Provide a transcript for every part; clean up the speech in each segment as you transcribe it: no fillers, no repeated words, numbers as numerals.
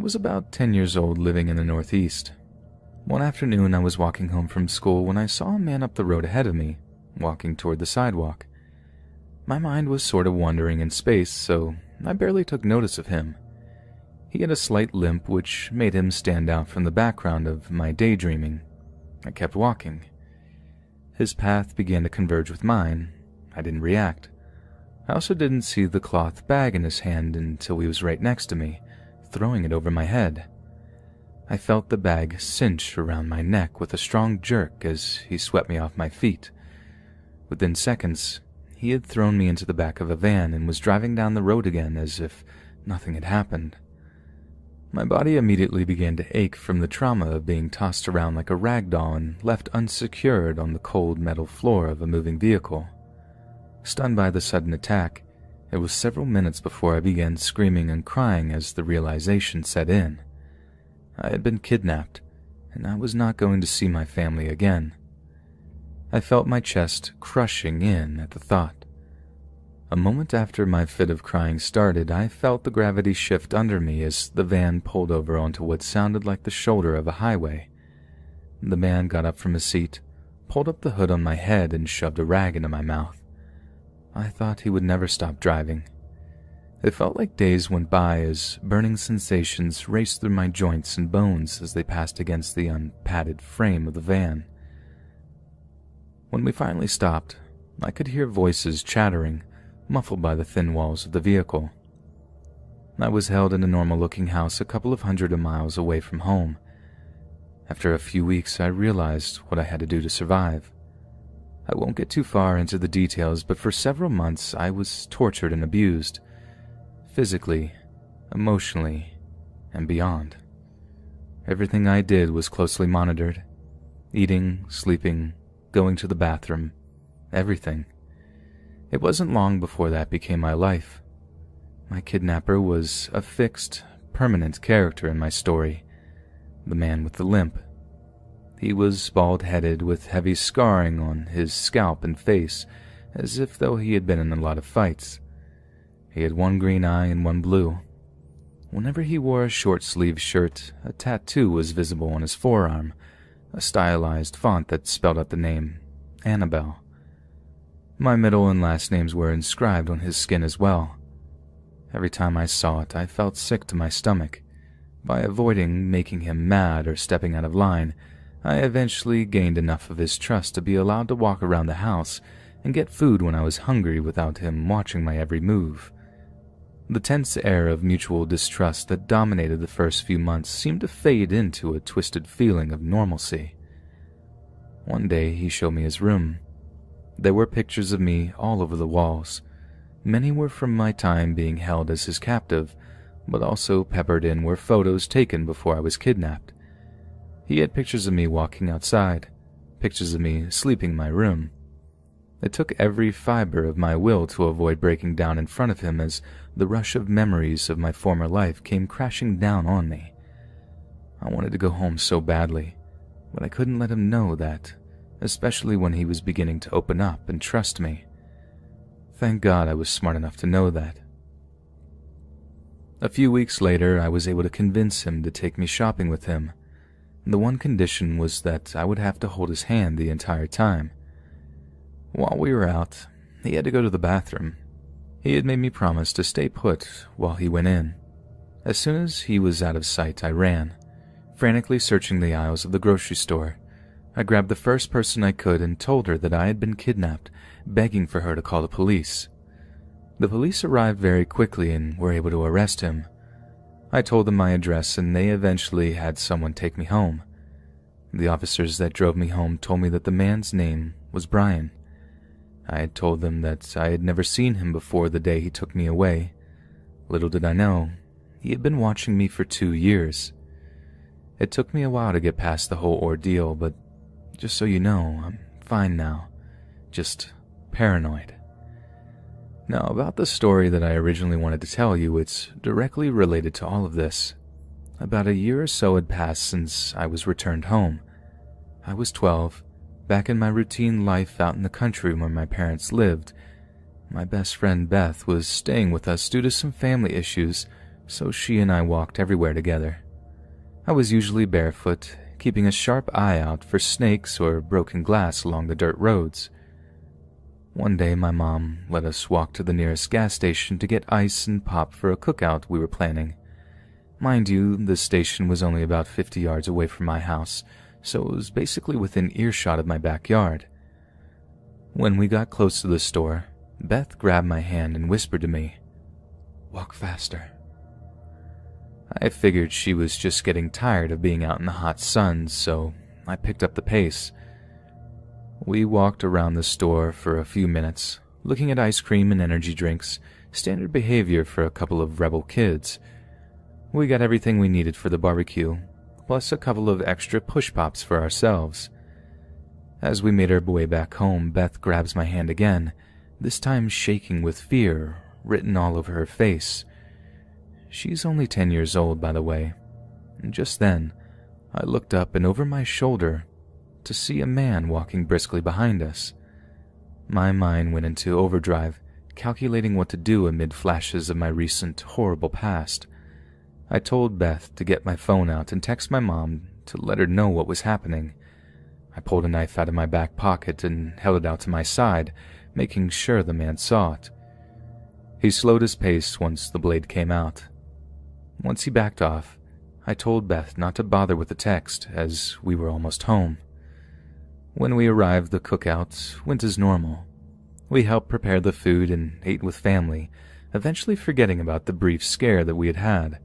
was about 10 years old living in the Northeast. One afternoon I was walking home from school when I saw a man up the road ahead of me, walking toward the sidewalk. My mind was sort of wandering in space, so I barely took notice of him. He had a slight limp which made him stand out from the background of my daydreaming. I kept walking. His path began to converge with mine. I didn't react. I also didn't see the cloth bag in his hand until he was right next to me, throwing it over my head. I felt the bag cinch around my neck with a strong jerk as he swept me off my feet. Within seconds, he had thrown me into the back of a van and was driving down the road again as if nothing had happened. My body immediately began to ache from the trauma of being tossed around like a rag doll and left unsecured on the cold metal floor of a moving vehicle. Stunned by the sudden attack, it was several minutes before I began screaming and crying as the realization set in. I had been kidnapped, and I was not going to see my family again. I felt my chest crushing in at the thought. A moment after my fit of crying started, I felt the gravity shift under me as the van pulled over onto what sounded like the shoulder of a highway. The man got up from his seat, pulled up the hood on my head, and shoved a rag into my mouth. I thought he would never stop driving. It felt like days went by as burning sensations raced through my joints and bones as they passed against the unpadded frame of the van. When we finally stopped, I could hear voices chattering, muffled by the thin walls of the vehicle. I was held in a normal-looking house a couple of hundred miles away from home. After a few weeks, I realized what I had to do to survive. I won't get too far into the details, but for several months I was tortured and abused, physically, emotionally, and beyond. Everything I did was closely monitored. Eating, sleeping, going to the bathroom, everything. It wasn't long before that became my life. My kidnapper was a fixed, permanent character in my story, the man with the limp. He was bald-headed with heavy scarring on his scalp and face, as if though he had been in a lot of fights. He had one green eye and one blue. Whenever he wore a short-sleeved shirt, a tattoo was visible on his forearm, a stylized font that spelled out the name, Annabelle. My middle and last names were inscribed on his skin as well. Every time I saw it, I felt sick to my stomach. By avoiding making him mad or stepping out of line, I eventually gained enough of his trust to be allowed to walk around the house and get food when I was hungry without him watching my every move. The tense air of mutual distrust that dominated the first few months seemed to fade into a twisted feeling of normalcy. One day he showed me his room. There were pictures of me all over the walls. Many were from my time being held as his captive, but also peppered in were photos taken before I was kidnapped. He had pictures of me walking outside, pictures of me sleeping in my room. It took every fiber of my will to avoid breaking down in front of him as the rush of memories of my former life came crashing down on me. I wanted to go home so badly, but I couldn't let him know that, especially when he was beginning to open up and trust me. Thank God I was smart enough to know that. A few weeks later, I was able to convince him to take me shopping with him. The one condition was that I would have to hold his hand the entire time. While we were out, he had to go to the bathroom. He had made me promise to stay put while he went in. As soon as he was out of sight, I ran, frantically searching the aisles of the grocery store. I grabbed the first person I could and told her that I had been kidnapped, begging for her to call the police. The police arrived very quickly and were able to arrest him. I told them my address and they eventually had someone take me home. The officers that drove me home told me that the man's name was Brian. I had told them that I had never seen him before the day he took me away. Little did I know, he had been watching me for 2 years. It took me a while to get past the whole ordeal, but just so you know, I'm fine now. Just paranoid. Now, about the story that I originally wanted to tell you, it's directly related to all of this. About a year or so had passed since I was returned home. I was 12, back in my routine life out in the country where my parents lived. My best friend Beth was staying with us due to some family issues, so she and I walked everywhere together. I was usually barefoot, keeping a sharp eye out for snakes or broken glass along the dirt roads. One day my mom let us walk to the nearest gas station to get ice and pop for a cookout we were planning. Mind you, the station was only about 50 yards away from my house, so it was basically within earshot of my backyard. When we got close to the store, Beth grabbed my hand and whispered to me, "Walk faster." I figured she was just getting tired of being out in the hot sun, so I picked up the pace. We walked around the store for a few minutes, looking at ice cream and energy drinks, standard behavior for a couple of rebel kids. We got everything we needed for the barbecue, plus a couple of extra push pops for ourselves. As we made our way back home, Beth grabs my hand again, this time shaking with fear written all over her face. She's only 10 years old, by the way. And just then, I looked up and over my shoulder to see a man walking briskly behind us. My mind went into overdrive, calculating what to do amid flashes of my recent horrible past. I told Beth to get my phone out and text my mom to let her know what was happening. I pulled a knife out of my back pocket and held it out to my side, making sure the man saw it. He slowed his pace once the blade came out. Once he backed off, I told Beth not to bother with the text, as we were almost home. When we arrived, the cookout went as normal. We helped prepare the food and ate with family, eventually forgetting about the brief scare that we had had.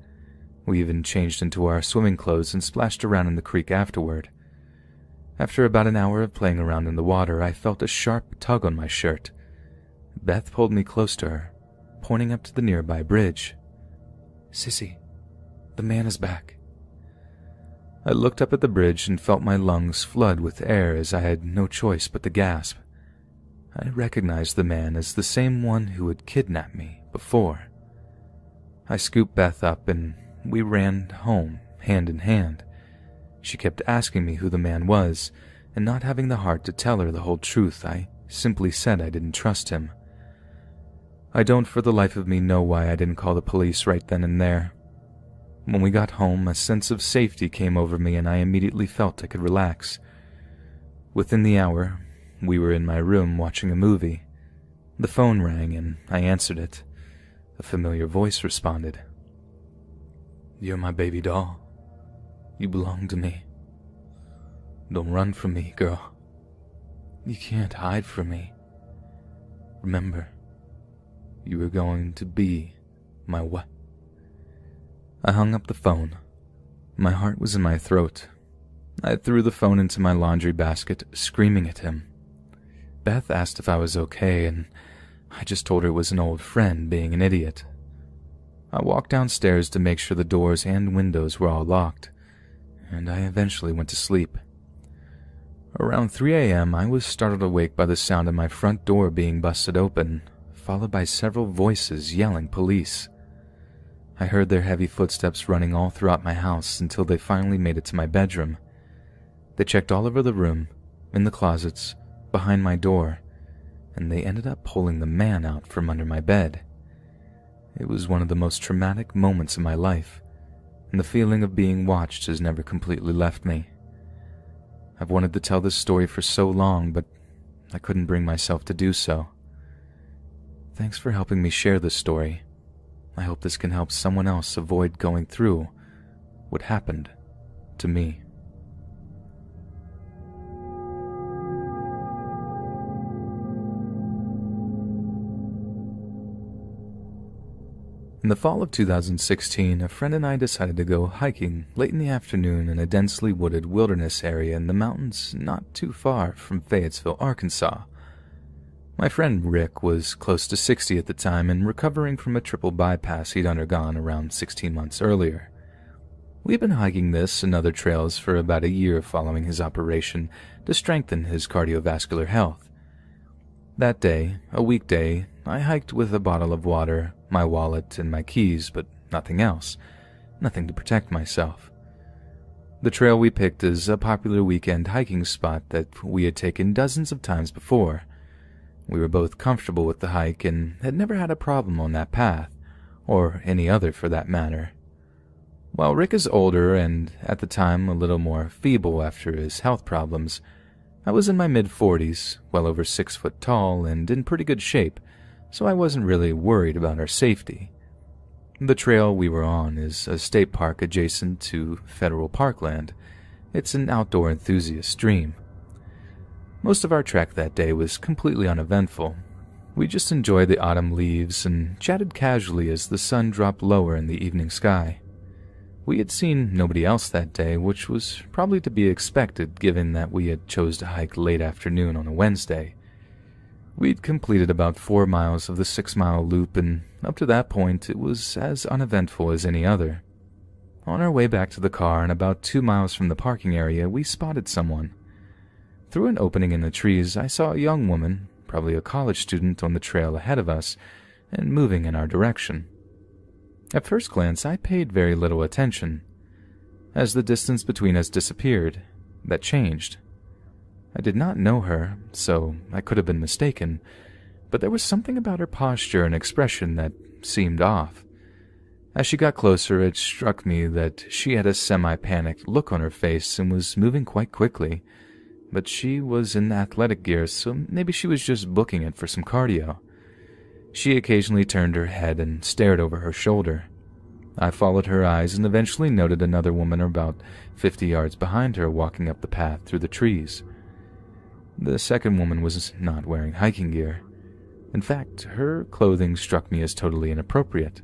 We even changed into our swimming clothes and splashed around in the creek afterward. After about an hour of playing around in the water, I felt a sharp tug on my shirt. Beth pulled me close to her, pointing up to the nearby bridge. "Sissy, the man is back." I looked up at the bridge and felt my lungs flood with air as I had no choice but to gasp. I recognized the man as the same one who had kidnapped me before. I scooped Beth up and we ran home, hand in hand. She kept asking me who the man was, and not having the heart to tell her the whole truth, I simply said I didn't trust him. I don't for the life of me know why I didn't call the police right then and there. When we got home, a sense of safety came over me and I immediately felt I could relax. Within the hour, we were in my room watching a movie. The phone rang and I answered it. A familiar voice responded. "You're my baby doll. You belong to me. Don't run from me, girl. You can't hide from me. Remember, you are going to be my wife." I hung up the phone. My heart was in my throat. I threw the phone into my laundry basket, screaming at him. Beth asked if I was okay, and I just told her it was an old friend being an idiot. I walked downstairs to make sure the doors and windows were all locked, and I eventually went to sleep. Around 3 a.m., I was startled awake by the sound of my front door being busted open, followed by several voices yelling police. I heard their heavy footsteps running all throughout my house until they finally made it to my bedroom. They checked all over the room, in the closets, behind my door, and they ended up pulling the man out from under my bed. It was one of the most traumatic moments of my life, and the feeling of being watched has never completely left me. I've wanted to tell this story for so long, but I couldn't bring myself to do so. Thanks for helping me share this story. I hope this can help someone else avoid going through what happened to me. In the fall of 2016, a friend and I decided to go hiking late in the afternoon in a densely wooded wilderness area in the mountains not too far from Fayetteville, Arkansas. My friend Rick was close to 60 at the time and recovering from a triple bypass he'd undergone around 16 months earlier. We'd been hiking this and other trails for about a year following his operation to strengthen his cardiovascular health. That day, a weekday, I hiked with a bottle of water, my wallet, and my keys, but nothing else. Nothing to protect myself. The trail we picked is a popular weekend hiking spot that we had taken dozens of times before. We were both comfortable with the hike and had never had a problem on that path, or any other for that matter. While Rick is older and, at the time, a little more feeble after his health problems, I was in my mid-40s, well over 6 foot tall, and in pretty good shape, so I wasn't really worried about our safety. The trail we were on is a state park adjacent to federal parkland. It's an outdoor enthusiast dream. Most of our trek that day was completely uneventful. We just enjoyed the autumn leaves and chatted casually as the sun dropped lower in the evening sky. We had seen nobody else that day, which was probably to be expected given that we had chose to hike late afternoon on a Wednesday. We'd completed about 4 miles of the 6-mile loop, and up to that point it was as uneventful as any other. On our way back to the car and about 2 miles from the parking area, we spotted someone. Through an opening in the trees, I saw a young woman, probably a college student, on the trail ahead of us and moving in our direction. At first glance, I paid very little attention. As the distance between us disappeared, that changed. I did not know her, so I could have been mistaken, but there was something about her posture and expression that seemed off. As she got closer, it struck me that she had a semi-panicked look on her face and was moving quite quickly, but she was in athletic gear, so maybe she was just booking it for some cardio. She occasionally turned her head and stared over her shoulder. I followed her eyes and eventually noted another woman about 50 yards behind her walking up the path through the trees. The second woman was not wearing hiking gear. In fact, her clothing struck me as totally inappropriate.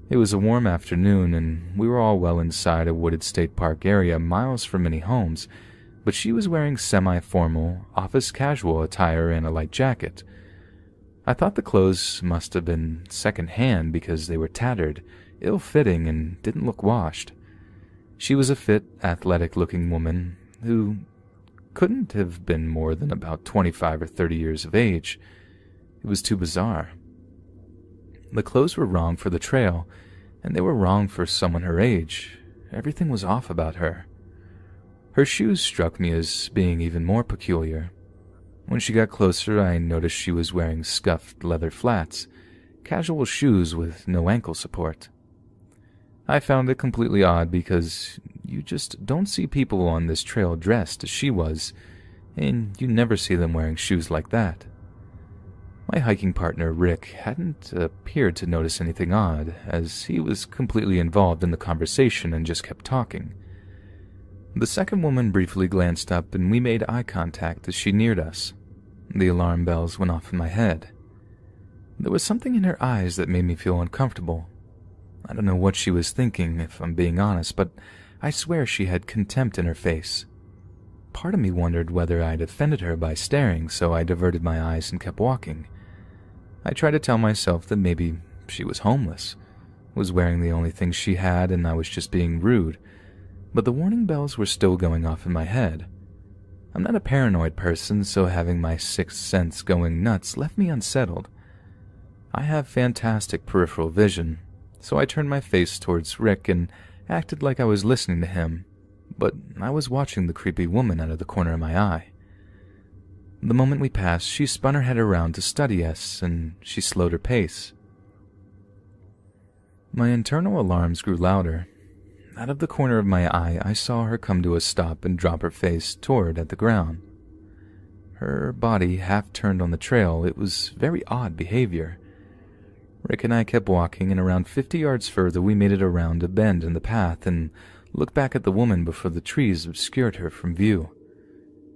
It was a warm afternoon, and we were all well inside a wooded state park area miles from any homes, but she was wearing semi-formal, office-casual attire and a light jacket. I thought the clothes must have been second-hand because they were tattered, ill-fitting, and didn't look washed. She was a fit, athletic-looking woman who couldn't have been more than about 25 or 30 years of age. It was too bizarre. The clothes were wrong for the trail, and they were wrong for someone her age. Everything was off about her. Her shoes struck me as being even more peculiar. When she got closer, I noticed she was wearing scuffed leather flats, casual shoes with no ankle support. I found it completely odd because you just don't see people on this trail dressed as she was, and you never see them wearing shoes like that. My hiking partner, Rick, hadn't appeared to notice anything odd, as he was completely involved in the conversation and just kept talking. The second woman briefly glanced up, and we made eye contact as she neared us. The alarm bells went off in my head. There was something in her eyes that made me feel uncomfortable. I don't know what she was thinking, if I'm being honest, but I swear she had contempt in her face. Part of me wondered whether I'd offended her by staring, so I diverted my eyes and kept walking. I tried to tell myself that maybe she was homeless, was wearing the only thing she had, and I was just being rude, but the warning bells were still going off in my head. I'm not a paranoid person, so having my sixth sense going nuts left me unsettled. I have fantastic peripheral vision, so I turned my face towards Rick and acted like I was listening to him, but I was watching the creepy woman out of the corner of my eye. The moment we passed, she spun her head around to study us, and she slowed her pace. My internal alarms grew louder. Out of the corner of my eye, I saw her come to a stop and drop her face toward at the ground. Her body half turned on the trail. It was very odd behavior. Rick and I kept walking, and around 50 yards further we made it around a bend in the path and looked back at the woman before the trees obscured her from view.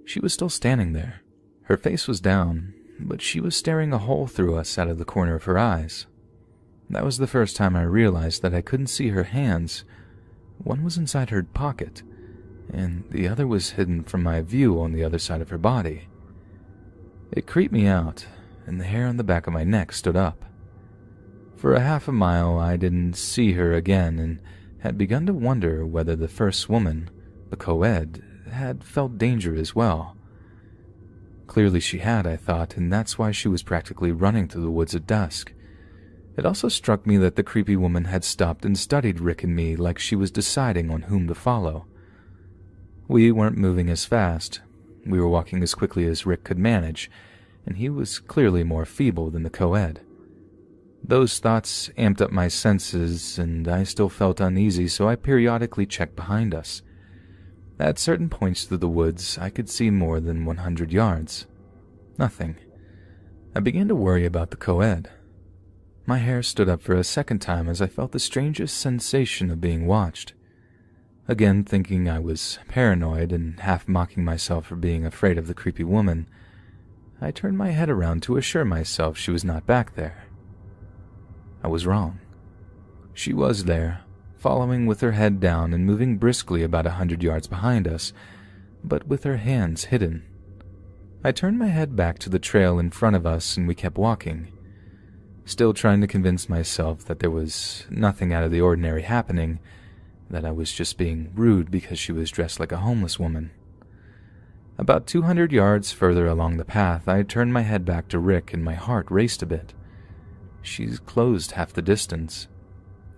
She was still standing there. Her face was down, but she was staring a hole through us out of the corner of her eyes. That was the first time I realized that I couldn't see her hands. One was inside her pocket, and the other was hidden from my view on the other side of her body. It creeped me out, and the hair on the back of my neck stood up. For a half a mile I didn't see her again, and had begun to wonder whether the first woman, the co-ed, had felt danger as well. Clearly she had, I thought, and that's why she was practically running through the woods at dusk. It also struck me that the creepy woman had stopped and studied Rick and me like she was deciding on whom to follow. We weren't moving as fast. We were walking as quickly as Rick could manage, and he was clearly more feeble than the co-ed. Those thoughts amped up my senses, and I still felt uneasy, so I periodically checked behind us. At certain points through the woods, I could see more than 100 yards. Nothing. I began to worry about the co-ed. My hair stood up for a second time as I felt the strangest sensation of being watched. Again, thinking I was paranoid and half mocking myself for being afraid of the creepy woman, I turned my head around to assure myself she was not back there. I was wrong. She was there, following with her head down and moving briskly about 100 yards behind us, but with her hands hidden. I turned my head back to the trail in front of us and we kept walking, still trying to convince myself that there was nothing out of the ordinary happening, that I was just being rude because she was dressed like a homeless woman. About 200 yards further along the path, I turned my head back to Rick and my heart raced a bit. She's closed half the distance.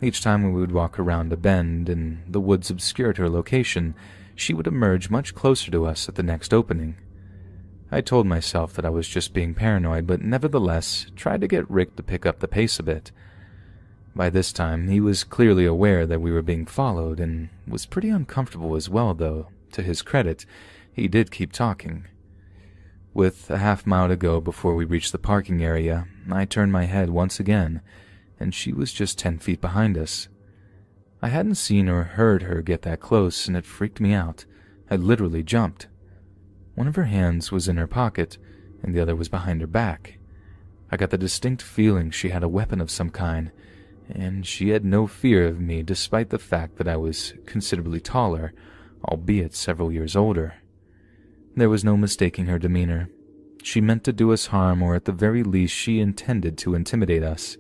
Each time we would walk around a bend and the woods obscured her location, she would emerge much closer to us at the next opening. I told myself that I was just being paranoid, but nevertheless tried to get Rick to pick up the pace a bit. By this time, he was clearly aware that we were being followed and was pretty uncomfortable as well, though, to his credit, he did keep talking. With a half-mile to go before we reached the parking area, I turned my head once again, and she was just 10 feet behind us. I hadn't seen or heard her get that close, and it freaked me out. I literally jumped. One of her hands was in her pocket, and the other was behind her back. I got the distinct feeling she had a weapon of some kind, and she had no fear of me despite the fact that I was considerably taller, albeit several years older. There was no mistaking her demeanor. She meant to do us harm, or at the very least she intended to intimidate us.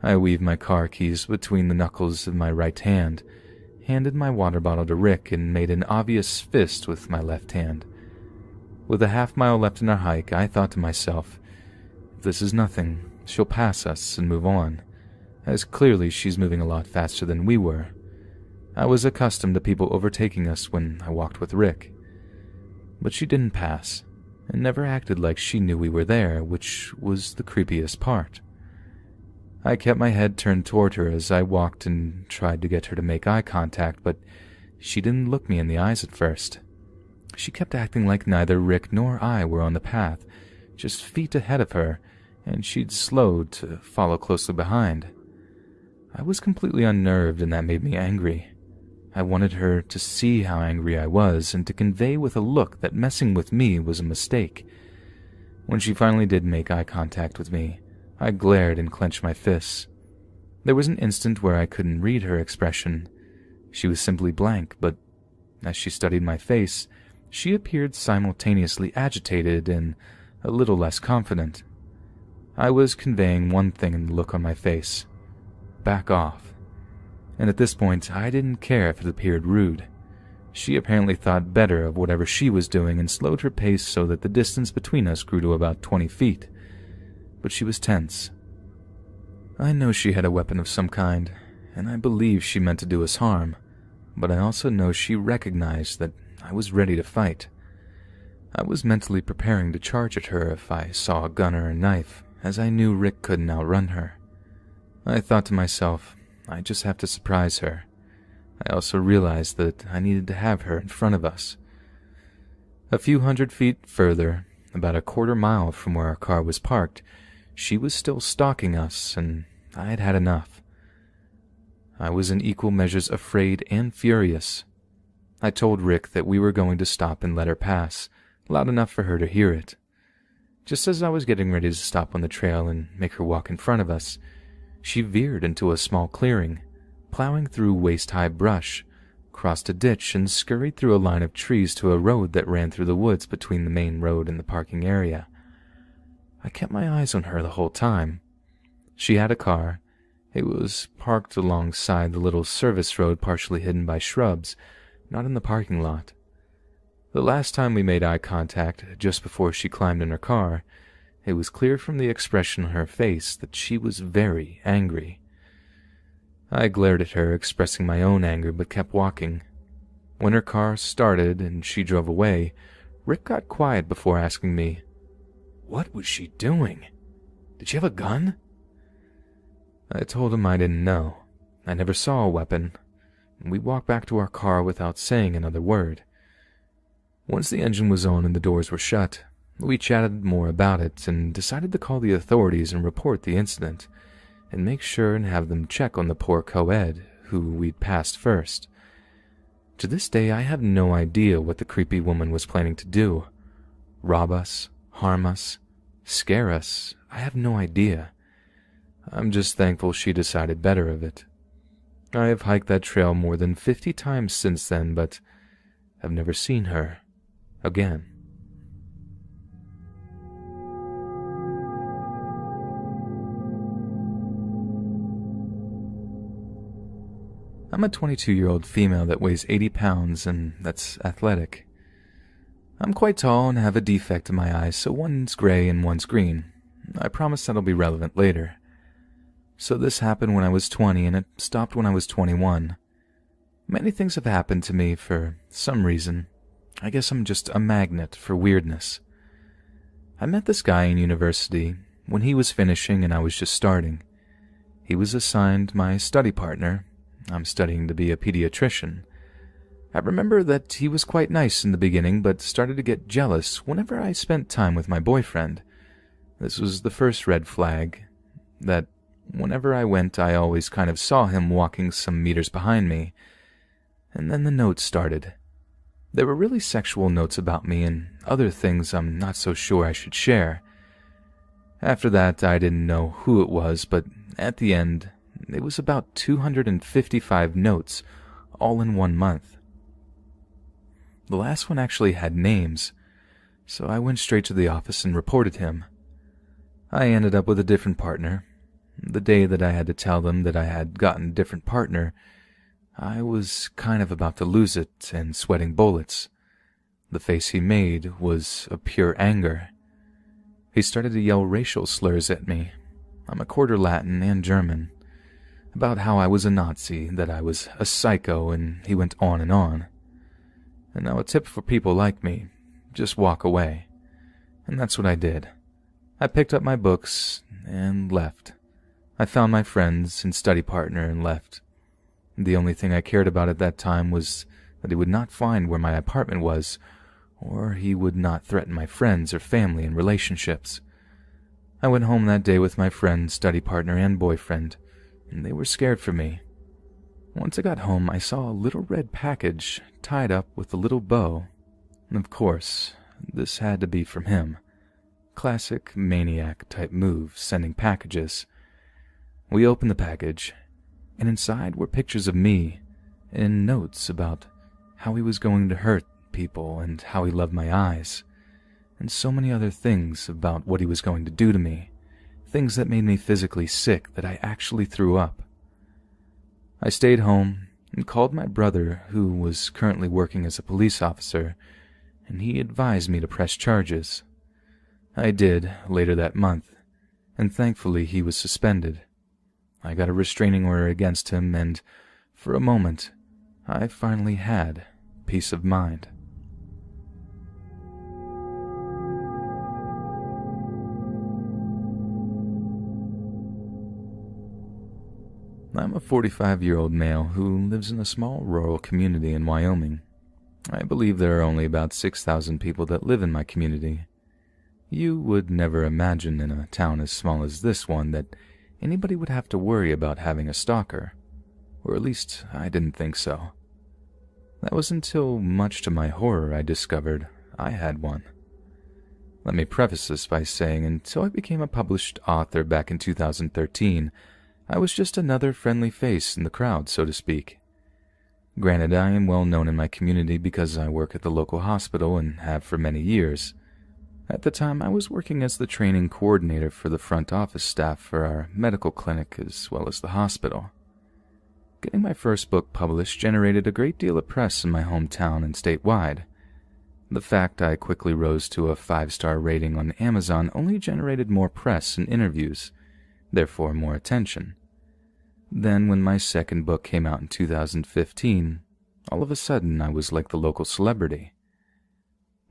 I weaved my car keys between the knuckles of my right hand, handed my water bottle to Rick, and made an obvious fist with my left hand. With a half-mile left in our hike, I thought to myself, if this is nothing, she'll pass us and move on, as clearly she's moving a lot faster than we were. I was accustomed to people overtaking us when I walked with Rick. But she didn't pass, and never acted like she knew we were there, which was the creepiest part. I kept my head turned toward her as I walked and tried to get her to make eye contact, but she didn't look me in the eyes at first. She kept acting like neither Rick nor I were on the path, just feet ahead of her, and she'd slowed to follow closely behind. I was completely unnerved, and that made me angry. I wanted her to see how angry I was and to convey with a look that messing with me was a mistake. When she finally did make eye contact with me, I glared and clenched my fists. There was an instant where I couldn't read her expression. She was simply blank, but as she studied my face, she appeared simultaneously agitated and a little less confident. I was conveying one thing in the look on my face: back off. And at this point, I didn't care if it appeared rude. She apparently thought better of whatever she was doing and slowed her pace so that the distance between us grew to about 20 feet. But she was tense. I know she had a weapon of some kind, and I believe she meant to do us harm, but I also know she recognized that I was ready to fight. I was mentally preparing to charge at her if I saw a gun or a knife, as I knew Rick couldn't outrun her. I thought to myself, I just have to surprise her. I also realized that I needed to have her in front of us. A few 100 feet further, about a quarter-mile from where our car was parked, she was still stalking us, and I had had enough. I was in equal measures afraid and furious. I told Rick that we were going to stop and let her pass, loud enough for her to hear it. Just as I was getting ready to stop on the trail and make her walk in front of us, she veered into a small clearing, plowing through waist-high brush, crossed a ditch, and scurried through a line of trees to a road that ran through the woods between the main road and the parking area. I kept my eyes on her the whole time. She had a car. It was parked alongside the little service road partially hidden by shrubs, not in the parking lot. The last time we made eye contact, just before she climbed in her car, it was clear from the expression on her face that she was very angry. I glared at her, expressing my own anger, but kept walking. When her car started and she drove away, Rick got quiet before asking me, "What was she doing? Did she have a gun?" I told him I didn't know. I never saw a weapon. We walked back to our car without saying another word. Once the engine was on and the doors were shut, we chatted more about it and decided to call the authorities and report the incident, and make sure and have them check on the poor co-ed who we'd passed first. To this day, I have no idea what the creepy woman was planning to do. Rob us, harm us, scare us, I have no idea. I'm just thankful she decided better of it. I have hiked that trail more than 50 times since then, but I've never seen her again. I'm a 22-year-old female that weighs 80 pounds and that's athletic. I'm quite tall and have a defect in my eyes, so one's gray and one's green. I promise that'll be relevant later. So this happened when I was 20 and it stopped when I was 21. Many things have happened to me for some reason. I guess I'm just a magnet for weirdness. I met this guy in university when he was finishing and I was just starting. He was assigned my study partner. I'm studying to be a pediatrician. I remember that he was quite nice in the beginning, but started to get jealous whenever I spent time with my boyfriend. This was the first red flag, that whenever I went, I always kind of saw him walking some meters behind me. And then the notes started. There were really sexual notes about me and other things I'm not so sure I should share. After that, I didn't know who it was, but at the end, it was about 255 notes, all in 1 month. The last one actually had names, so I went straight to the office and reported him. I ended up with a different partner. The day that I had to tell them that I had gotten a different partner, I was kind of about to lose it and sweating bullets. The face he made was of pure anger. He started to yell racial slurs at me. I'm a quarter Latin and German. About how I was a Nazi, that I was a psycho, and he went on. And now a tip for people like me, just walk away. And that's what I did. I picked up my books and left. I found my friends and study partner and left. The only thing I cared about at that time was that he would not find where my apartment was, or he would not threaten my friends or family and relationships. I went home that day with my friend, study partner, and boyfriend, and they were scared for me. Once I got home, I saw a little red package tied up with a little bow. Of course, this had to be from him. Classic maniac-type move, sending packages. We opened the package, and inside were pictures of me, and notes about how he was going to hurt people and how he loved my eyes, and so many other things about what he was going to do to me. Things that made me physically sick that I actually threw up. I stayed home and called my brother, who was currently working as a police officer, and he advised me to press charges. I did later that month, and thankfully he was suspended. I got a restraining order against him, and for a moment, I finally had peace of mind. I'm a 45-year-old male who lives in a small rural community in Wyoming. I believe there are only about 6,000 people that live in my community. You would never imagine in a town as small as this one that anybody would have to worry about having a stalker, or at least I didn't think so. That was until, much to my horror, I discovered I had one. Let me preface this by saying, until I became a published author back in 2013, I was just another friendly face in the crowd, so to speak. Granted, I am well known in my community because I work at the local hospital and have for many years. At the time, I was working as the training coordinator for the front office staff for our medical clinic as well as the hospital. Getting my first book published generated a great deal of press in my hometown and statewide. The fact I quickly rose to a 5-star rating on Amazon only generated more press and interviews, therefore more attention. Then, when my second book came out in 2015, all of a sudden I was like the local celebrity.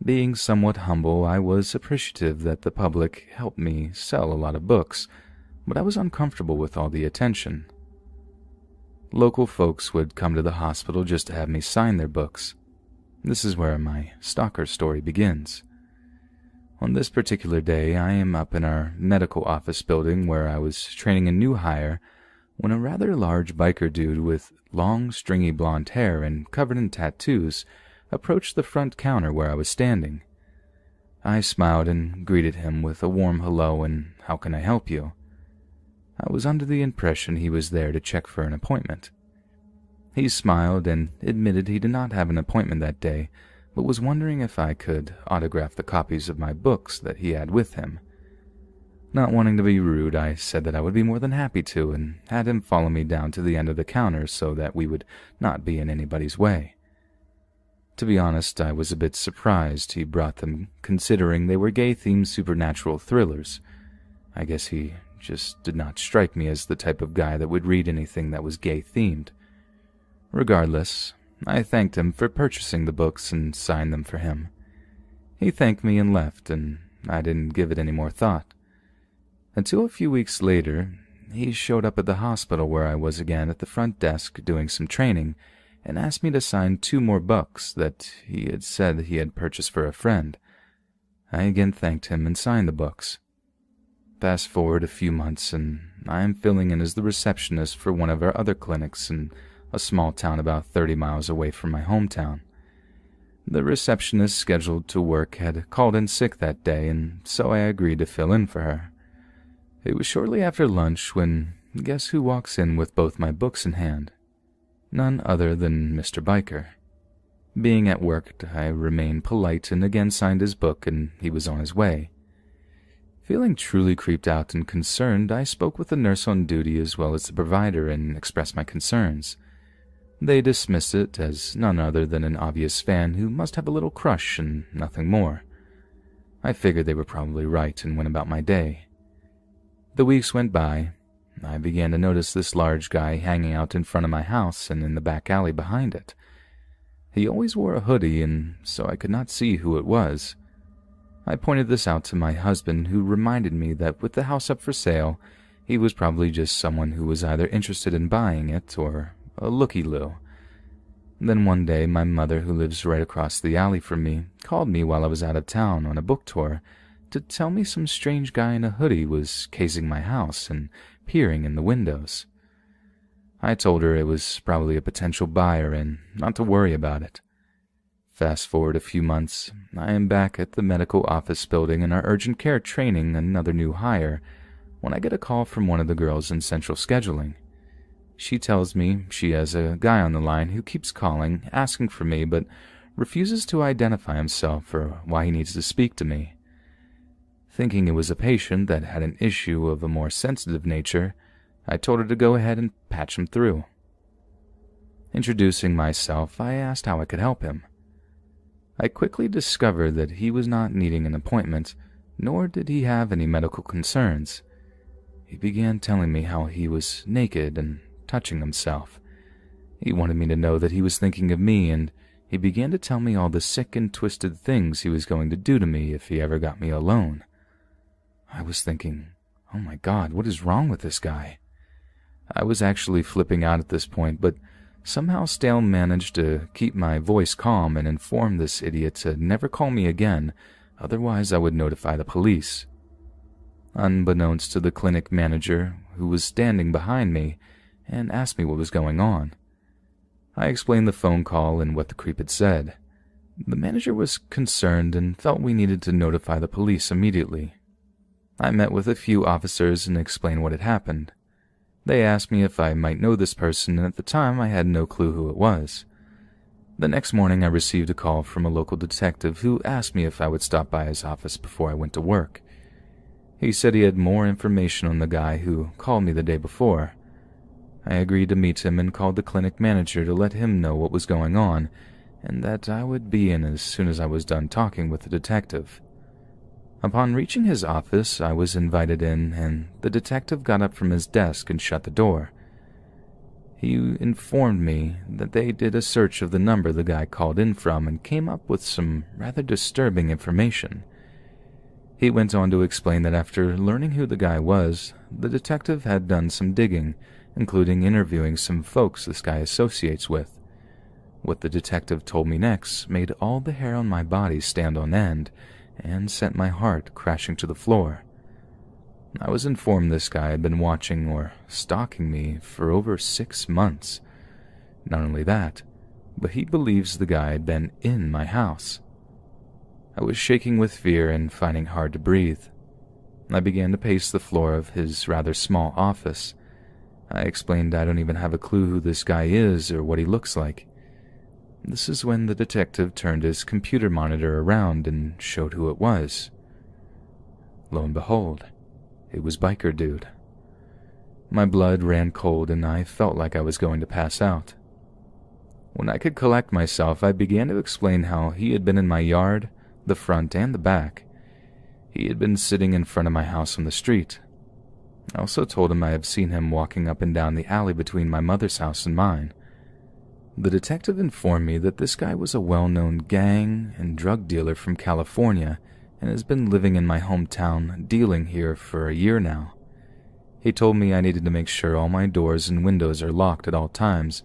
Being somewhat humble, I was appreciative that the public helped me sell a lot of books, but I was uncomfortable with all the attention. Local folks would come to the hospital just to have me sign their books. This is where my stalker story begins. On this particular day, I am up in our medical office building where I was training a new hire when a rather large biker dude with long, stringy blonde hair and covered in tattoos approached the front counter where I was standing. I smiled and greeted him with a warm hello and "How can I help you?" I was under the impression he was there to check for an appointment. He smiled and admitted he did not have an appointment that day, but was wondering if I could autograph the copies of my books that he had with him. Not wanting to be rude, I said that I would be more than happy to, and had him follow me down to the end of the counter so that we would not be in anybody's way. To be honest, I was a bit surprised he brought them, considering they were gay-themed supernatural thrillers. I guess he just did not strike me as the type of guy that would read anything that was gay-themed. Regardless, I thanked him for purchasing the books and signed them for him. He thanked me and left, and I didn't give it any more thought. Until a few weeks later, he showed up at the hospital where I was again at the front desk doing some training and asked me to sign 2 more books that he had said he had purchased for a friend. I again thanked him and signed the books. Fast forward a few months, and I am filling in as the receptionist for one of our other clinics in a small town about 30 miles away from my hometown. The receptionist scheduled to work had called in sick that day, and so I agreed to fill in for her. It was shortly after lunch when, guess who walks in with both my books in hand? None other than Mr. Biker. Being at work, I remained polite and again signed his book, and he was on his way. Feeling truly creeped out and concerned, I spoke with the nurse on duty as well as the provider and expressed my concerns. They dismissed it as none other than an obvious fan who must have a little crush and nothing more. I figured they were probably right and went about my day. The weeks went by. I began to notice this large guy hanging out in front of my house and in the back alley behind it. He always wore a hoodie, and so I could not see who it was. I pointed this out to my husband, who reminded me that with the house up for sale, he was probably just someone who was either interested in buying it or a looky-loo. Then one day, my mother, who lives right across the alley from me, called me while I was out of town on a book tour to tell me some strange guy in a hoodie was casing my house and peering in the windows. I told her it was probably a potential buyer and not to worry about it. Fast forward a few months, I am back at the medical office building in our urgent care training another new hire when I get a call from one of the girls in central scheduling. She tells me she has a guy on the line who keeps calling, asking for me, but refuses to identify himself or why he needs to speak to me. Thinking it was a patient that had an issue of a more sensitive nature, I told her to go ahead and patch him through. Introducing myself, I asked how I could help him. I quickly discovered that he was not needing an appointment, nor did he have any medical concerns. He began telling me how he was naked and touching himself. He wanted me to know that he was thinking of me, and he began to tell me all the sick and twisted things he was going to do to me if he ever got me alone. I was thinking, oh my God, what is wrong with this guy? I was actually flipping out at this point, but somehow Stale managed to keep my voice calm and inform this idiot to never call me again, otherwise I would notify the police. Unbeknownst to the clinic manager, who was standing behind me, and asked me what was going on. I explained the phone call and what the creep had said. The manager was concerned and felt we needed to notify the police immediately. I met with a few officers and explained what had happened. They asked me if I might know this person, and at the time I had no clue who it was. The next morning I received a call from a local detective who asked me if I would stop by his office before I went to work. He said he had more information on the guy who called me the day before. I agreed to meet him and called the clinic manager to let him know what was going on, and that I would be in as soon as I was done talking with the detective. Upon reaching his office, I was invited in, and the detective got up from his desk and shut the door. He informed me that they did a search of the number the guy called in from and came up with some rather disturbing information. He went on to explain that after learning who the guy was, the detective had done some digging, including interviewing some folks this guy associates with. What the detective told me next made all the hair on my body stand on end and sent my heart crashing to the floor. I was informed this guy had been watching or stalking me for over 6 months. Not only that, but he believes the guy had been in my house. I was shaking with fear and finding it hard to breathe. I began to pace the floor of his rather small office. I explained I don't even have a clue who this guy is or what he looks like. This is when the detective turned his computer monitor around and showed who it was. Lo and behold, it was Biker Dude. My blood ran cold and I felt like I was going to pass out. When I could collect myself, I began to explain how he had been in my yard, the front and the back. He had been sitting in front of my house on the street. I also told him I had seen him walking up and down the alley between my mother's house and mine. The detective informed me that this guy was a well-known gang and drug dealer from California and has been living in my hometown dealing here for a year now. He told me I needed to make sure all my doors and windows are locked at all times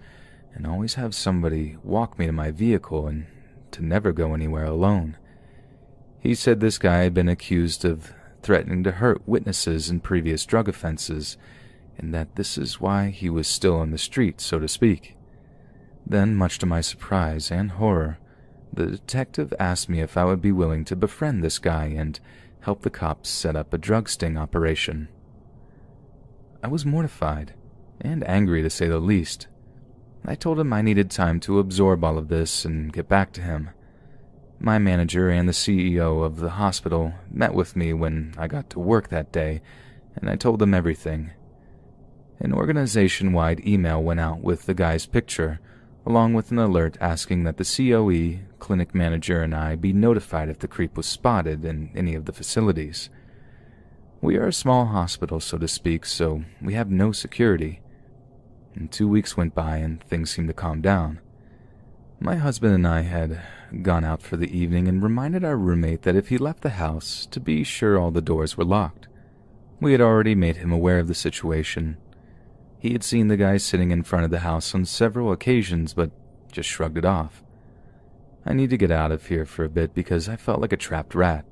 and always have somebody walk me to my vehicle and to never go anywhere alone. He said this guy had been accused of threatening to hurt witnesses in previous drug offenses and that this is why he was still on the street, so to speak. Then, much to my surprise and horror, the detective asked me if I would be willing to befriend this guy and help the cops set up a drug sting operation. I was mortified and angry to say the least. I told him I needed time to absorb all of this and get back to him. My manager and the CEO of the hospital met with me when I got to work that day, and I told them everything. An organization-wide email went out with the guy's picture, along with an alert asking that the COE, clinic manager, and I be notified if the creep was spotted in any of the facilities. We are a small hospital, so to speak, so we have no security. And 2 weeks went by and things seemed to calm down. My husband and I had gone out for the evening and reminded our roommate that if he left the house, to be sure all the doors were locked. We had already made him aware of the situation. He had seen the guy sitting in front of the house on several occasions, but just shrugged it off. I need to get out of here for a bit because I felt like a trapped rat.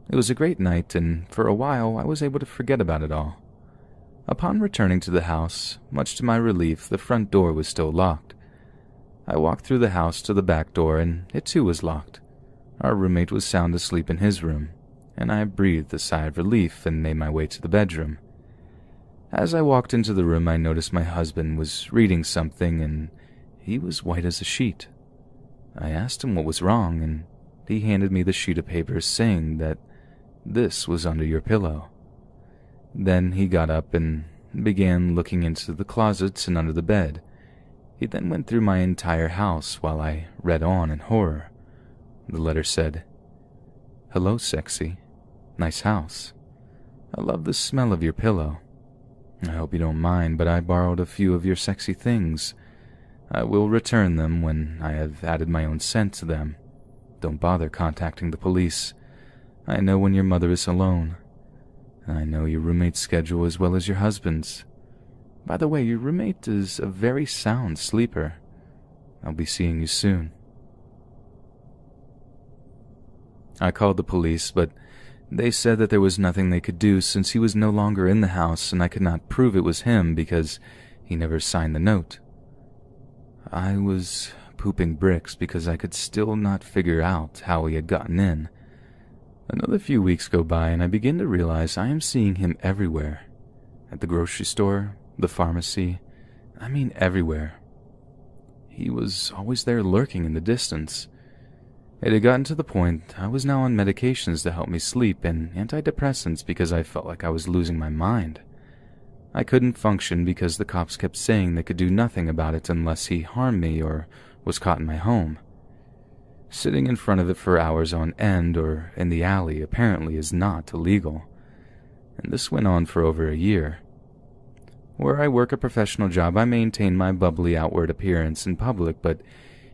It was a great night, and for a while I was able to forget about it all. Upon returning to the house, much to my relief, the front door was still locked. I walked through the house to the back door, and it too was locked. Our roommate was sound asleep in his room, and I breathed a sigh of relief and made my way to the bedroom. As I walked into the room, I noticed my husband was reading something, and he was white as a sheet. I asked him what was wrong, and he handed me the sheet of paper saying that this was under your pillow. Then he got up and began looking into the closets and under the bed. He then went through my entire house while I read on in horror. The letter said, "Hello, sexy. Nice house. I love the smell of your pillow. I hope you don't mind, but I borrowed a few of your sexy things. I will return them when I have added my own scent to them. Don't bother contacting the police. I know when your mother is alone. I know your roommate's schedule as well as your husband's. By the way, your roommate is a very sound sleeper. I'll be seeing you soon." I called the police, but they said that there was nothing they could do since he was no longer in the house and I could not prove it was him because he never signed the note. I was pooping bricks because I could still not figure out how he had gotten in. Another few weeks go by and I begin to realize I am seeing him everywhere. At the grocery store, the pharmacy, I mean everywhere. He was always there lurking in the distance. It had gotten to the point I was now on medications to help me sleep and antidepressants because I felt like I was losing my mind. I couldn't function because the cops kept saying they could do nothing about it unless he harmed me or was caught in my home. Sitting in front of it for hours on end or in the alley apparently is not illegal, and this went on for over a year. Where I work a professional job, I maintain my bubbly outward appearance in public, but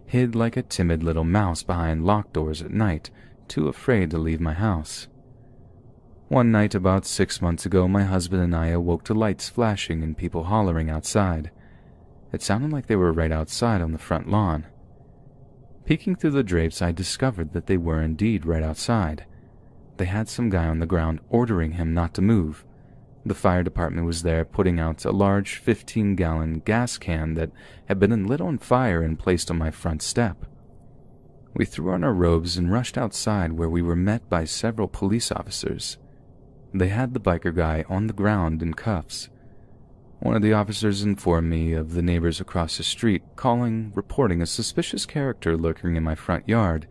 hid like a timid little mouse behind locked doors at night, too afraid to leave my house. One night about 6 months ago, my husband and I awoke to lights flashing and people hollering outside. It sounded like they were right outside on the front lawn. Peeking through the drapes, I discovered that they were indeed right outside. They had some guy on the ground ordering him not to move. The fire department was there putting out a large 15-gallon gas can that had been lit on fire and placed on my front step. We threw on our robes and rushed outside, where we were met by several police officers. They had the biker guy on the ground in cuffs. One of the officers informed me of the neighbors across the street reporting a suspicious character lurking in my front yard,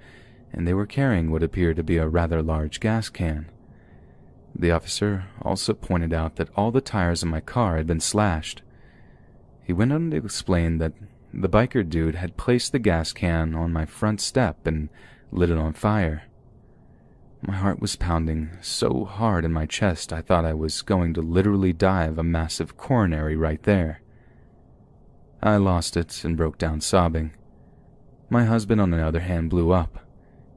and they were carrying what appeared to be a rather large gas can. The officer also pointed out that all the tires in my car had been slashed. He went on to explain that the biker dude had placed the gas can on my front step and lit it on fire. My heart was pounding so hard in my chest I thought I was going to literally die of a massive coronary right there. I lost it and broke down sobbing. My husband, on the other hand, blew up.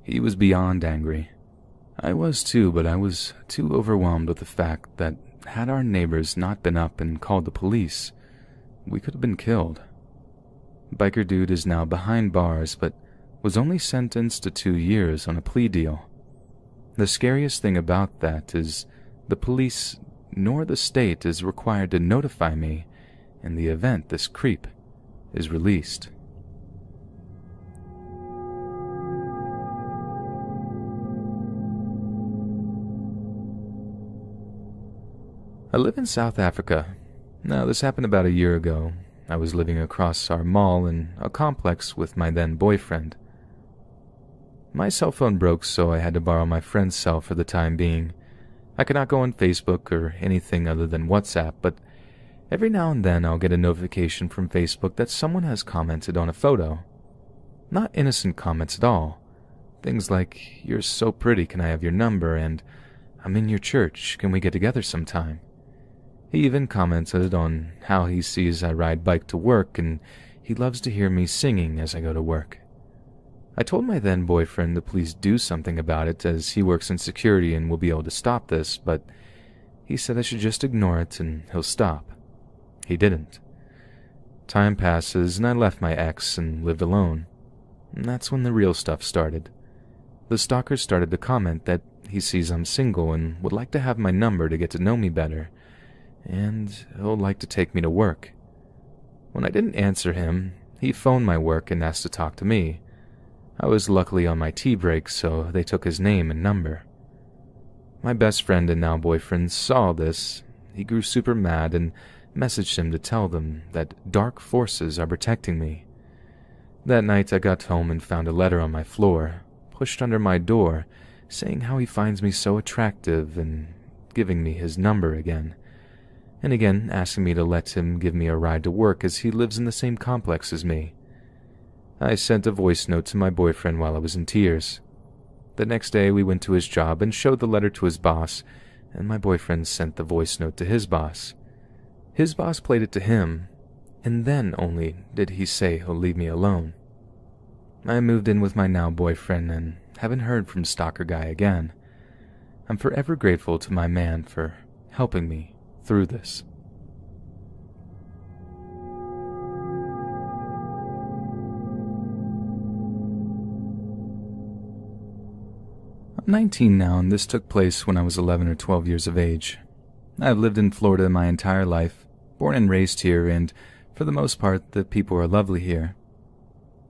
He was beyond angry. I was too, but I was too overwhelmed with the fact that had our neighbors not been up and called the police, we could have been killed. Biker dude is now behind bars, but was only sentenced to 2 years on a plea deal. The scariest thing about that is the police nor the state is required to notify me in the event this creep is released. I live in South Africa. Now, this happened about a year ago. I was living across our mall in a complex with my then boyfriend. My cell phone broke, so I had to borrow my friend's cell for the time being. I could not go on Facebook or anything other than WhatsApp, but every now and then I'll get a notification from Facebook that someone has commented on a photo. Not innocent comments at all. Things like, "You're so pretty, can I have your number?" and "I'm in your church, can we get together sometime?" He even commented on how he sees I ride bike to work and he loves to hear me singing as I go to work. I told my then boyfriend to please do something about it, as he works in security and will be able to stop this, but he said I should just ignore it and he'll stop. He didn't. Time passes and I left my ex and lived alone. And that's when the real stuff started. The stalker started to comment that he sees I'm single and would like to have my number to get to know me better, and he'll like to take me to work. When I didn't answer him, he phoned my work and asked to talk to me. I was luckily on my tea break, so they took his name and number. My best friend and now boyfriend saw this. He grew super mad and messaged him to tell them that dark forces are protecting me. That night I got home and found a letter on my floor, pushed under my door, saying how he finds me so attractive and giving me his number again. And again asking me to let him give me a ride to work as he lives in the same complex as me. I sent a voice note to my boyfriend while I was in tears. The next day we went to his job and showed the letter to his boss, and my boyfriend sent the voice note to his boss. His boss played it to him, and then only did he say he'll leave me alone. I moved in with my now boyfriend and haven't heard from Stalker Guy again. I'm forever grateful to my man for helping me through this. I'm 19 now, and this took place when I was 11 or 12 years of age. I've lived in Florida my entire life, born and raised here, and for the most part, the people are lovely here.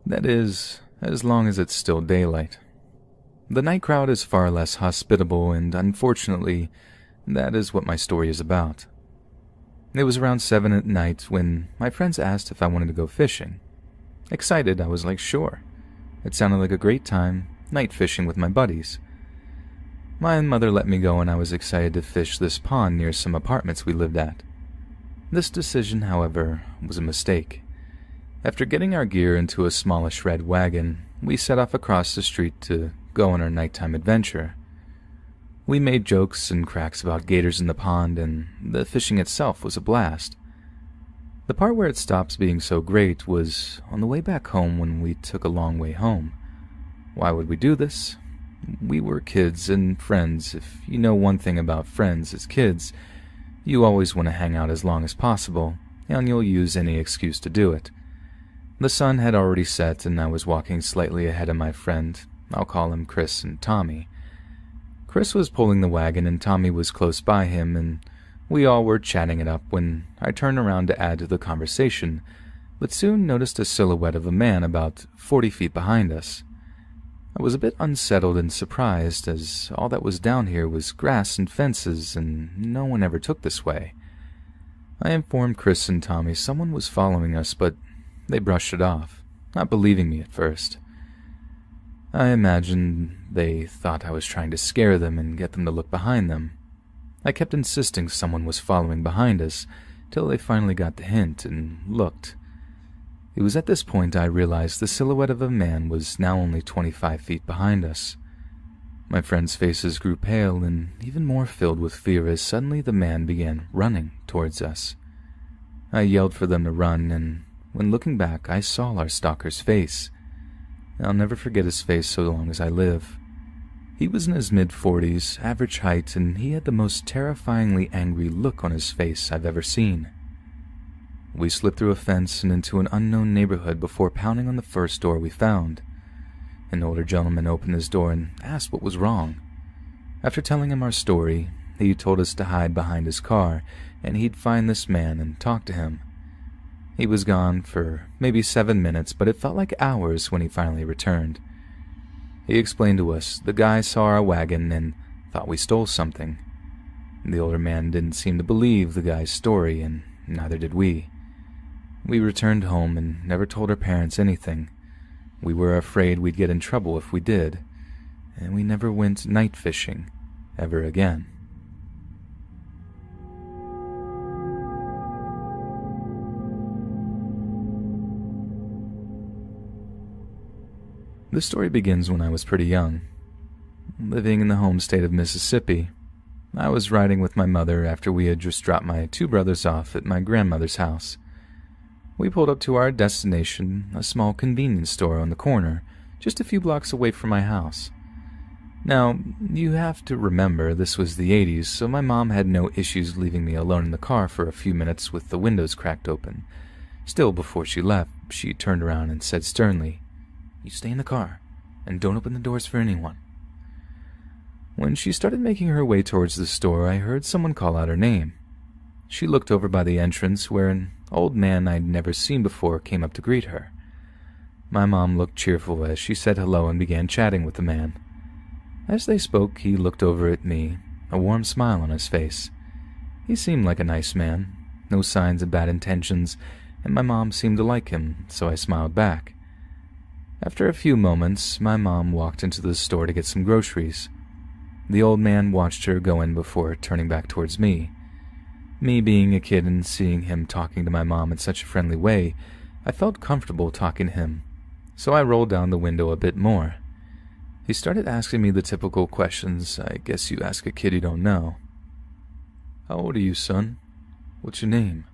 That is, as long as it's still daylight. The night crowd is far less hospitable, and unfortunately, that is what my story is about. It was around 7 at night when my friends asked if I wanted to go fishing. Excited, I was like, sure. It sounded like a great time, night fishing with my buddies. My mother let me go, and I was excited to fish this pond near some apartments we lived at. This decision, however, was a mistake. After getting our gear into a smallish red wagon, we set off across the street to go on our nighttime adventure. We made jokes and cracks about gators in the pond, and the fishing itself was a blast. The part where it stops being so great was on the way back home when we took a long way home. Why would we do this? We were kids and friends. If you know one thing about friends as kids, you always want to hang out as long as possible, and you'll use any excuse to do it. The sun had already set, and I was walking slightly ahead of my friend. I'll call him Chris and Tommy. Chris was pulling the wagon, and Tommy was close by him, and we all were chatting it up when I turned around to add to the conversation, but soon noticed a silhouette of a man about 40 feet behind us. I was a bit unsettled and surprised, as all that was down here was grass and fences, and no one ever took this way. I informed Chris and Tommy someone was following us, but they brushed it off, not believing me at first. I imagined they thought I was trying to scare them and get them to look behind them. I kept insisting someone was following behind us, till they finally got the hint and looked. It was at this point I realized the silhouette of a man was now only 25 feet behind us. My friends' faces grew pale and even more filled with fear as suddenly the man began running towards us. I yelled for them to run, and when looking back, I saw our stalker's face. I'll never forget his face so long as I live. He was in his mid-40s, average height, and he had the most terrifyingly angry look on his face I've ever seen. We slipped through a fence and into an unknown neighborhood before pounding on the first door we found. An older gentleman opened his door and asked what was wrong. After telling him our story, he told us to hide behind his car, and he'd find this man and talk to him. He was gone for maybe 7 minutes, but it felt like hours when he finally returned. He explained to us the guy saw our wagon and thought we stole something. The older man didn't seem to believe the guy's story, and neither did we. We returned home and never told our parents anything. We were afraid we'd get in trouble if we did, and we never went night fishing ever again. The story begins when I was pretty young. Living in the home state of Mississippi, I was riding with my mother after we had just dropped my 2 brothers off at my grandmother's house. We pulled up to our destination, a small convenience store on the corner, just a few blocks away from my house. Now, you have to remember this was the 80s, so my mom had no issues leaving me alone in the car for a few minutes with the windows cracked open. Still, before she left, she turned around and said sternly, "You stay in the car, and don't open the doors for anyone." When she started making her way towards the store, I heard someone call out her name. She looked over by the entrance where an old man I'd never seen before came up to greet her. My mom looked cheerful as she said hello and began chatting with the man. As they spoke, he looked over at me, a warm smile on his face. He seemed like a nice man, no signs of bad intentions, and my mom seemed to like him, so I smiled back. After a few moments, my mom walked into the store to get some groceries. The old man watched her go in before turning back towards me. Me being a kid and seeing him talking to my mom in such a friendly way, I felt comfortable talking to him, so I rolled down the window a bit more. He started asking me the typical questions I guess you ask a kid you don't know. "How old are you, son? What's your name?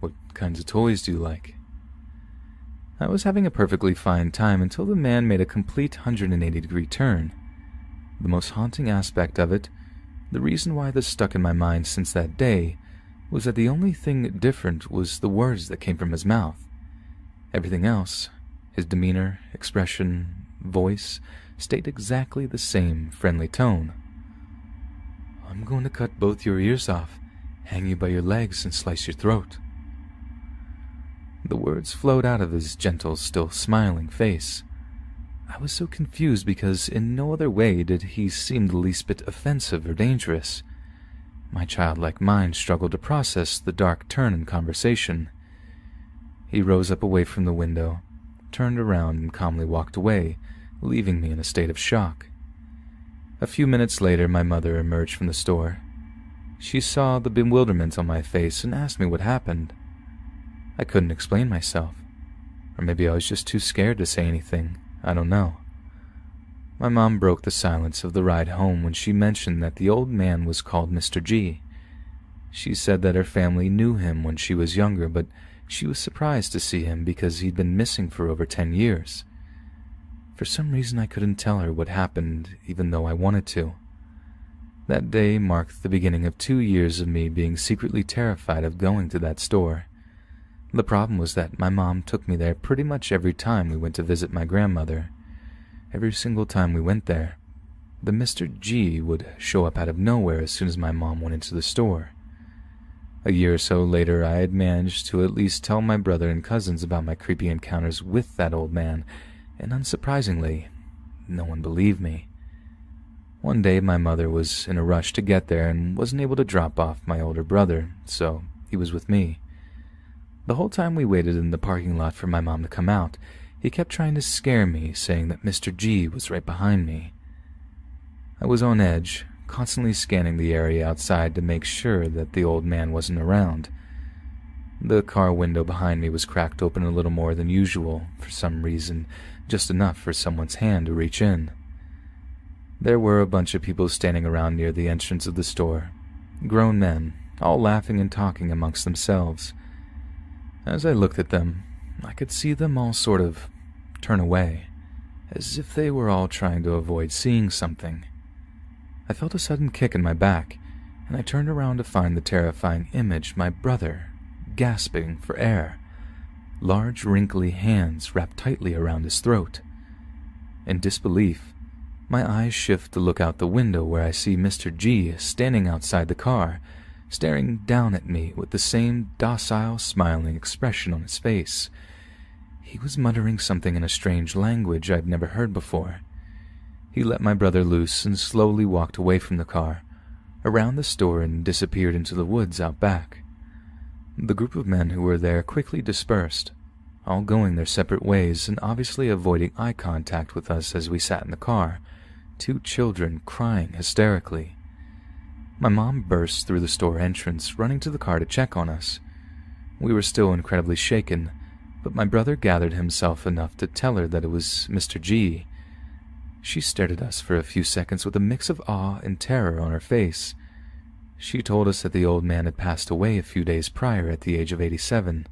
What kinds of toys do you like?" I was having a perfectly fine time until the man made a complete 180-degree turn. The most haunting aspect of it, the reason why this stuck in my mind since that day, was that the only thing different was the words that came from his mouth. Everything else, his demeanor, expression, voice, stayed exactly the same friendly tone. "I'm going to cut both your ears off, hang you by your legs, and slice your throat." The words flowed out of his gentle, still smiling face. I was so confused because in no other way did he seem the least bit offensive or dangerous. My childlike mind struggled to process the dark turn in conversation. He rose up away from the window, turned around and calmly walked away, leaving me in a state of shock. A few minutes later, my mother emerged from the store. She saw the bewilderment on my face and asked me what happened. I couldn't explain myself, or maybe I was just too scared to say anything. I don't know. My mom broke the silence of the ride home when she mentioned that the old man was called Mr. G. She said that her family knew him when she was younger, but she was surprised to see him because he'd been missing for over 10 years. For some reason I couldn't tell her what happened, even though I wanted to. That day marked the beginning of 2 years of me being secretly terrified of going to that store. The problem was that my mom took me there pretty much every time we went to visit my grandmother. Every single time we went there, the Mr. G would show up out of nowhere as soon as my mom went into the store. A year or so later, I had managed to at least tell my brother and cousins about my creepy encounters with that old man, and unsurprisingly, no one believed me. One day, my mother was in a rush to get there and wasn't able to drop off my older brother, so he was with me. The whole time we waited in the parking lot for my mom to come out, he kept trying to scare me, saying that Mr. G was right behind me. I was on edge, constantly scanning the area outside to make sure that the old man wasn't around. The car window behind me was cracked open a little more than usual, for some reason, just enough for someone's hand to reach in. There were a bunch of people standing around near the entrance of the store, grown men, all laughing and talking amongst themselves. As I looked at them, I could see them all sort of turn away, as if they were all trying to avoid seeing something. I felt a sudden kick in my back, and I turned around to find the terrifying image my brother, gasping for air, large wrinkly hands wrapped tightly around his throat. In disbelief, my eyes shift to look out the window where I see Mr. G standing outside the car, staring down at me with the same docile, smiling expression on his face. He was muttering something in a strange language I'd never heard before. He let my brother loose and slowly walked away from the car, around the store, and disappeared into the woods out back. The group of men who were there quickly dispersed, all going their separate ways and obviously avoiding eye contact with us as we sat in the car, 2 children crying hysterically. My mom burst through the store entrance, running to the car to check on us. We were still incredibly shaken, but my brother gathered himself enough to tell her that it was Mr. G. She stared at us for a few seconds with a mix of awe and terror on her face. She told us that the old man had passed away a few days prior at the age of 87.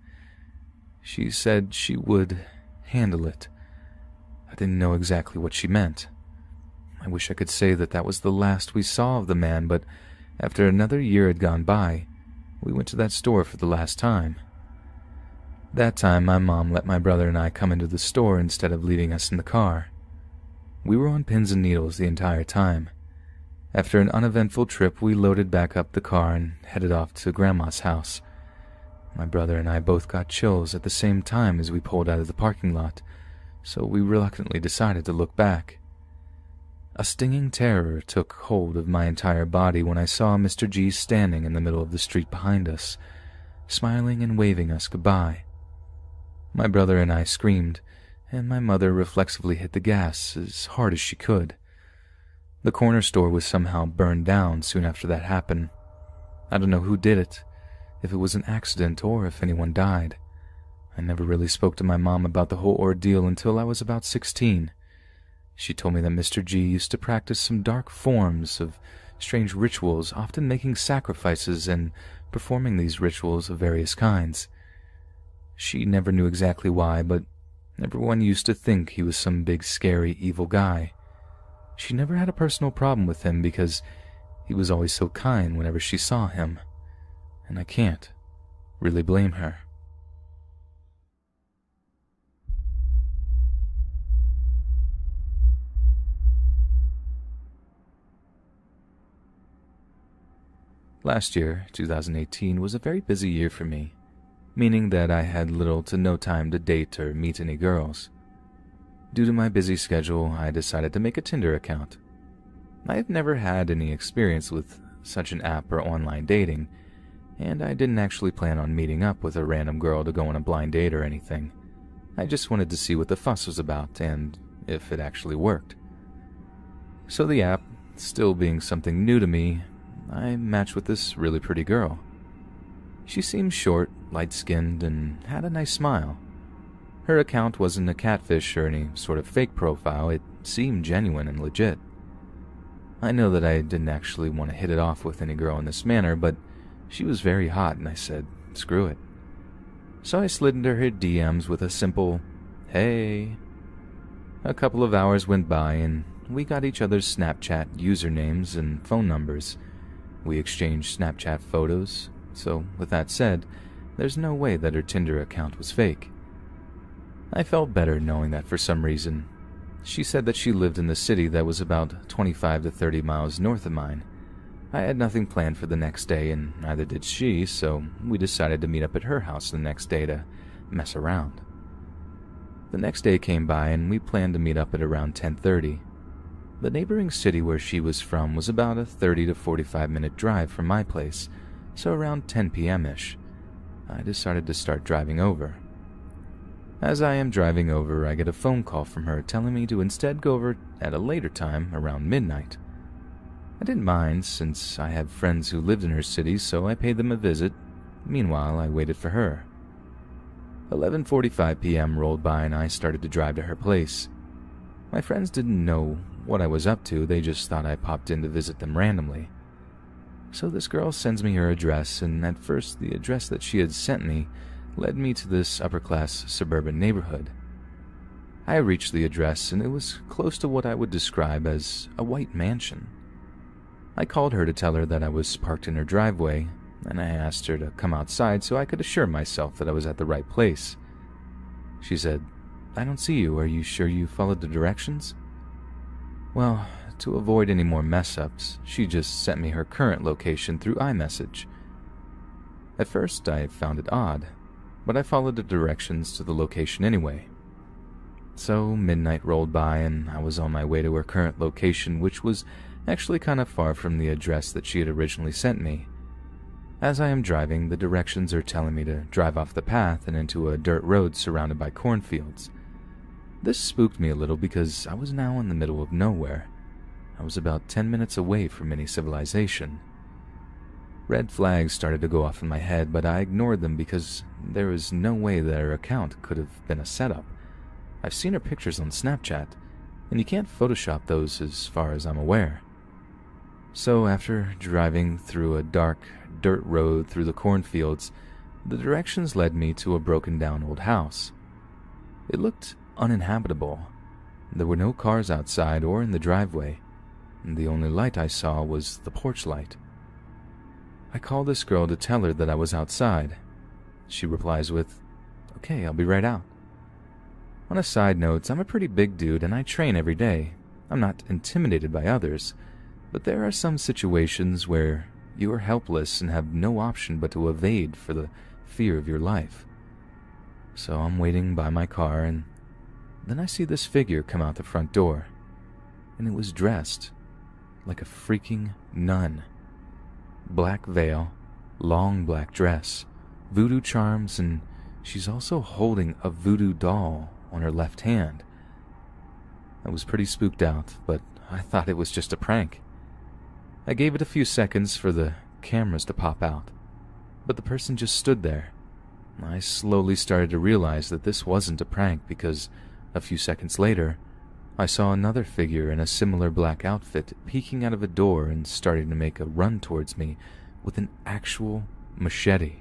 She said she would handle it. I didn't know exactly what she meant. I wish I could say that that was the last we saw of the man, but after another year had gone by, we went to that store for the last time. That time, my mom let my brother and I come into the store instead of leaving us in the car. We were on pins and needles the entire time. After an uneventful trip, we loaded back up the car and headed off to Grandma's house. My brother and I both got chills at the same time as we pulled out of the parking lot, so we reluctantly decided to look back. A stinging terror took hold of my entire body when I saw Mr. G standing in the middle of the street behind us, smiling and waving us goodbye. My brother and I screamed, and my mother reflexively hit the gas as hard as she could. The corner store was somehow burned down soon after that happened. I don't know who did it, if it was an accident or if anyone died. I never really spoke to my mom about the whole ordeal until I was about 16. She told me that Mr. G used to practice some dark forms of strange rituals, often making sacrifices and performing these rituals of various kinds. She never knew exactly why, but everyone used to think he was some big, scary, evil guy. She never had a personal problem with him because he was always so kind whenever she saw him, and I can't really blame her. Last year, 2018, was a very busy year for me, meaning that I had little to no time to date or meet any girls. Due to my busy schedule, I decided to make a Tinder account. I have never had any experience with such an app or online dating, and I didn't actually plan on meeting up with a random girl to go on a blind date or anything. I just wanted to see what the fuss was about and if it actually worked. So the app, still being something new to me, I matched with this really pretty girl. She seemed short, light-skinned, and had a nice smile. Her account wasn't a catfish or any sort of fake profile. It seemed genuine and legit. I know that I didn't actually want to hit it off with any girl in this manner, but she was very hot, and I said, screw it. So I slid into her DMs with a simple, hey. A couple of hours went by and we got each other's Snapchat usernames and phone numbers. We exchanged Snapchat photos, so with that said, there's no way that her Tinder account was fake. I felt better knowing that for some reason. She said that she lived in the city that was about 25 to 30 miles north of mine. I had nothing planned for the next day, and neither did she, so we decided to meet up at her house the next day to mess around. The next day came by, and we planned to meet up at around 10:30. The neighboring city where she was from was about a 30 to 45-minute drive from my place, so around 10 p.m.-ish. I decided to start driving over. As I am driving over, I get a phone call from her telling me to instead go over at a later time, around midnight. I didn't mind, since I had friends who lived in her city, so I paid them a visit. Meanwhile, I waited for her. 11:45 p.m. rolled by and I started to drive to her place. My friends didn't know what I was up to, they just thought I popped in to visit them randomly. So this girl sends me her address, and at first the address that she had sent me led me to this upper-class suburban neighborhood. I reached the address and it was close to what I would describe as a white mansion. I called her to tell her that I was parked in her driveway, and I asked her to come outside so I could assure myself that I was at the right place. She said, "I don't see you. Are you sure you followed the directions?" Well, to avoid any more mess-ups, she just sent me her current location through iMessage. At first, I found it odd, but I followed the directions to the location anyway. So midnight rolled by and I was on my way to her current location, which was actually kind of far from the address that she had originally sent me. As I am driving, the directions are telling me to drive off the path and into a dirt road surrounded by cornfields. This spooked me a little because I was now in the middle of nowhere. I was about 10 minutes away from any civilization. Red flags started to go off in my head, but I ignored them because there was no way that her account could have been a setup. I've seen her pictures on Snapchat, and you can't Photoshop those as far as I'm aware. So after driving through a dark dirt road through the cornfields, the directions led me to a broken-down old house. It looked uninhabitable. There were no cars outside or in the driveway, and the only light I saw was the porch light. I called this girl to tell her that I was outside. She replies with, "Okay, I'll be right out." On a side note, I'm a pretty big dude and I train every day. I'm not intimidated by others, but there are some situations where you are helpless and have no option but to evade for the fear of your life. So I'm waiting by my car, and then I see this figure come out the front door, and it was dressed like a freaking nun. Black veil, long black dress, voodoo charms, and she's also holding a voodoo doll on her left hand. I was pretty spooked out, but I thought it was just a prank. I gave it a few seconds for the cameras to pop out, but the person just stood there. I slowly started to realize that this wasn't a prank because a few seconds later, I saw another figure in a similar black outfit peeking out of a door and starting to make a run towards me with an actual machete.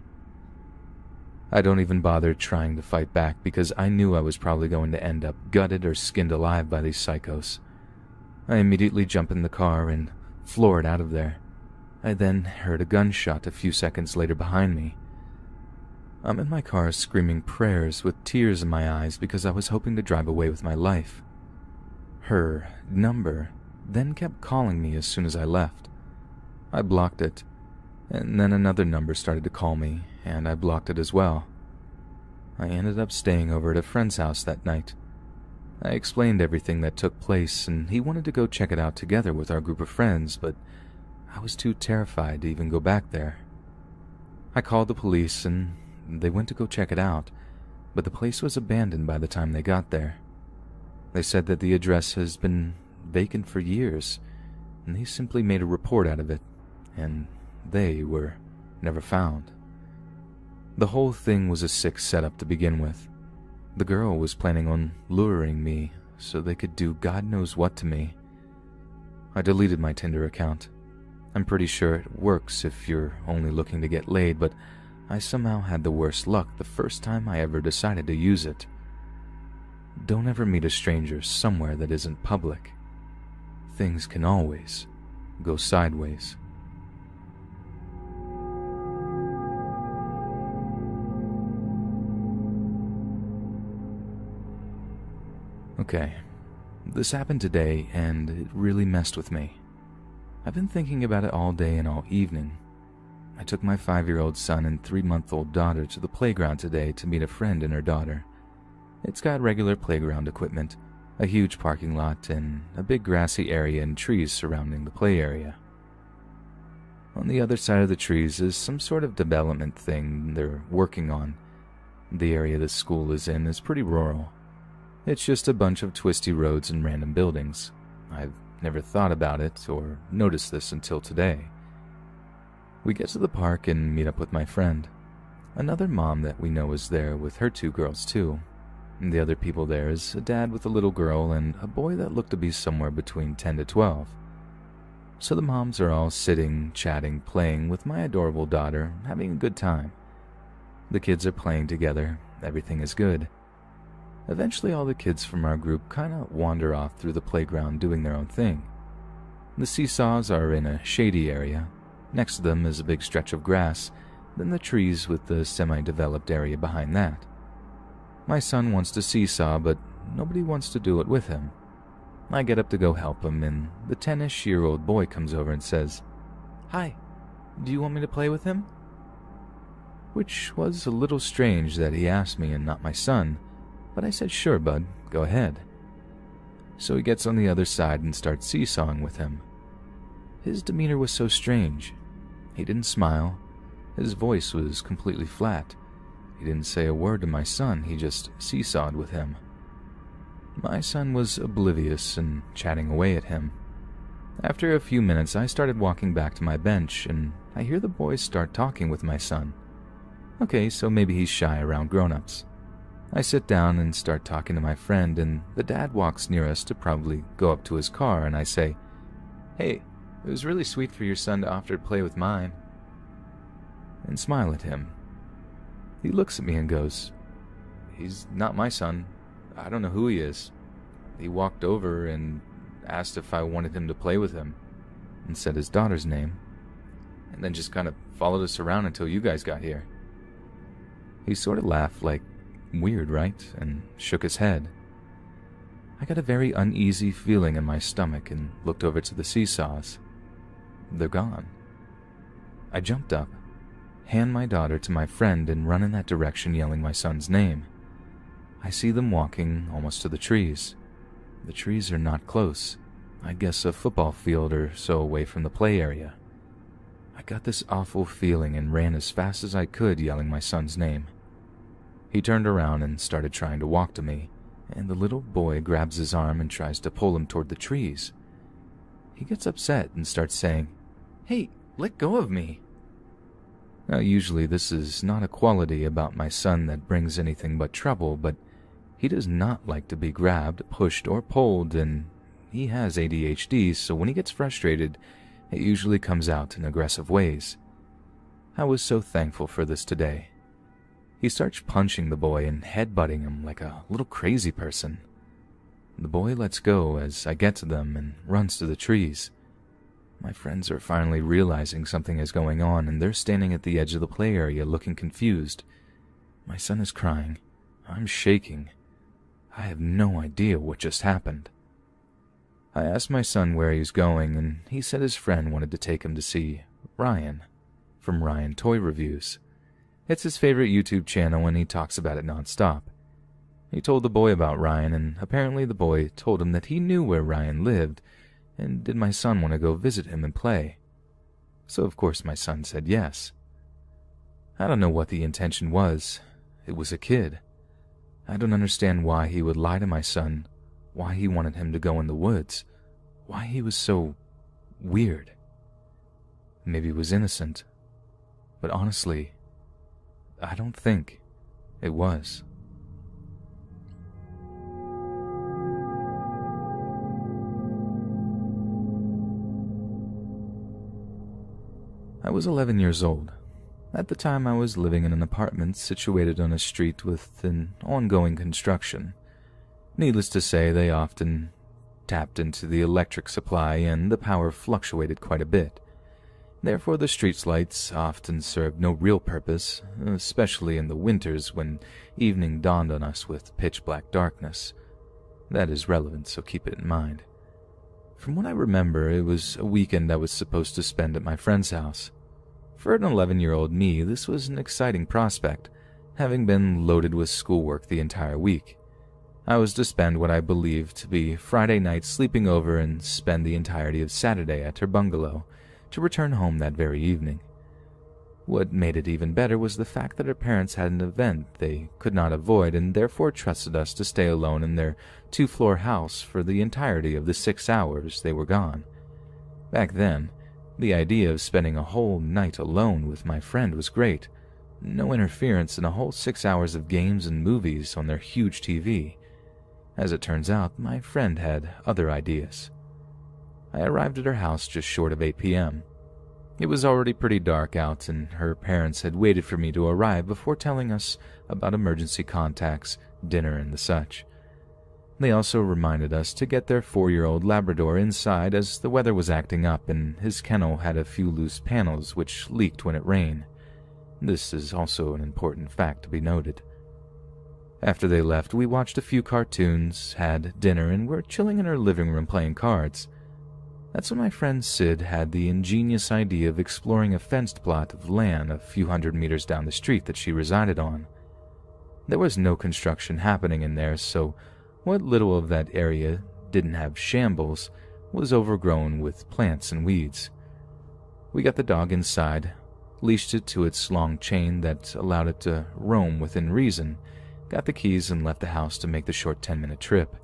I don't even bother trying to fight back because I knew I was probably going to end up gutted or skinned alive by these psychos. I immediately jump in the car and floor it out of there. I then heard a gunshot a few seconds later behind me. I'm in my car screaming prayers with tears in my eyes because I was hoping to drive away with my life. Her number then kept calling me as soon as I left. I blocked it, and then another number started to call me, and I blocked it as well. I ended up staying over at a friend's house that night. I explained everything that took place, and he wanted to go check it out together with our group of friends, but I was too terrified to even go back there. I called the police, and they went to go check it out, but the place was abandoned by the time they got there. They said that the address has been vacant for years, and they simply made a report out of it, and they were never found. The whole thing was a sick setup to begin with. The girl was planning on luring me so they could do God knows what to me. I deleted my Tinder account. I'm pretty sure it works if you're only looking to get laid, but I somehow had the worst luck the first time I ever decided to use it. Don't ever meet a stranger somewhere that isn't public. Things can always go sideways. Okay, this happened today and it really messed with me. I've been thinking about it all day and all evening. I took my 5-year-old son and 3-month-old daughter to the playground today to meet a friend and her daughter. It's got regular playground equipment, a huge parking lot, and a big grassy area and trees surrounding the play area. On the other side of the trees is some sort of development thing they're working on. The area the school is in is pretty rural. It's just a bunch of twisty roads and random buildings. I've never thought about it or noticed this until today. We get to the park and meet up with my friend. Another mom that we know is there with her 2 girls too. And the other people there is a dad with a little girl and a boy that looked to be somewhere between 10 to 12. So the moms are all sitting, chatting, playing with my adorable daughter, having a good time. The kids are playing together, everything is good. Eventually all the kids from our group kinda wander off through the playground doing their own thing. The seesaws are in a shady area. Next to them is a big stretch of grass, then the trees with the semi-developed area behind that. My son wants to seesaw, but nobody wants to do it with him. I get up to go help him, and the 10-ish-year-old boy comes over and says, "Hi, do you want me to play with him?" Which was a little strange that he asked me and not my son, but I said, "Sure, bud, go ahead." So he gets on the other side and starts seesawing with him. His demeanor was so strange. He didn't smile. His voice was completely flat. He didn't say a word to my son, he just seesawed with him. My son was oblivious and chatting away at him. After a few minutes, I started walking back to my bench, and I hear the boys start talking with my son. Okay, so maybe he's shy around grown-ups. I sit down and start talking to my friend, and the dad walks near us to probably go up to his car, and I say, "Hey, it was really sweet for your son to offer to play with mine," and smile at him. He looks at me and goes, "He's not my son. I don't know who he is. He walked over and asked if I wanted him to play with him, and said his daughter's name, and then just kind of followed us around until you guys got here." He sort of laughed like, "Weird, right?" and shook his head. I got a very uneasy feeling in my stomach and looked over to the seesaws. They're gone. I jumped up, hand my daughter to my friend, and run in that direction yelling my son's name. I see them walking almost to the trees. The trees are not close. I guess a football field or so away from the play area. I got this awful feeling and ran as fast as I could yelling my son's name. He turned around and started trying to walk to me, and the little boy grabs his arm and tries to pull him toward the trees. He gets upset and starts saying, "Hey, let go of me." Now, usually this is not a quality about my son that brings anything but trouble, but he does not like to be grabbed, pushed, or pulled, and he has ADHD, so when he gets frustrated, it usually comes out in aggressive ways. I was so thankful for this today. He starts punching the boy and headbutting him like a little crazy person. The boy lets go as I get to them and runs to the trees. My friends are finally realizing something is going on, and they're standing at the edge of the play area looking confused. My son is crying. I'm shaking. I have no idea what just happened. I asked my son where he's going, and he said his friend wanted to take him to see Ryan from Ryan Toy Reviews. It's his favorite YouTube channel, and he talks about it nonstop. He told the boy about Ryan, and apparently the boy told him that he knew where Ryan lived, and did my son want to go visit him and play? So of course my son said yes. I don't know what the intention was. It was a kid. I don't understand why he would lie to my son, why he wanted him to go in the woods, why he was so weird. Maybe he was innocent, but honestly, I don't think it was. I was 11 years old. At the time, I was living in an apartment situated on a street with an ongoing construction. Needless to say, they often tapped into the electric supply and the power fluctuated quite a bit. Therefore, the street lights often served no real purpose, especially in the winters when evening dawned on us with pitch-black darkness. That is relevant, so keep it in mind. From what I remember, it was a weekend I was supposed to spend at my friend's house. For an 11-year-old me, this was an exciting prospect, having been loaded with schoolwork the entire week. I was to spend what I believed to be Friday night sleeping over and spend the entirety of Saturday at her bungalow, to return home that very evening. What made it even better was the fact that her parents had an event they could not avoid and therefore trusted us to stay alone in their 2-floor house for the entirety of the 6 hours they were gone. Back then, the idea of spending a whole night alone with my friend was great. No interference and a whole 6 hours of games and movies on their huge TV. As it turns out, my friend had other ideas. I arrived at her house just short of 8 p.m. It was already pretty dark out, and her parents had waited for me to arrive before telling us about emergency contacts, dinner, and the such. They also reminded us to get their 4-year-old Labrador inside as the weather was acting up and his kennel had a few loose panels which leaked when it rained. This is also an important fact to be noted. After they left, we watched a few cartoons, had dinner, and were chilling in her living room playing cards. That's when my friend Sid had the ingenious idea of exploring a fenced plot of land a few hundred meters down the street that she resided on. There was no construction happening in there, so what little of that area didn't have shambles was overgrown with plants and weeds. We got the dog inside, leashed it to its long chain that allowed it to roam within reason, got the keys and left the house to make the short 10-minute trip.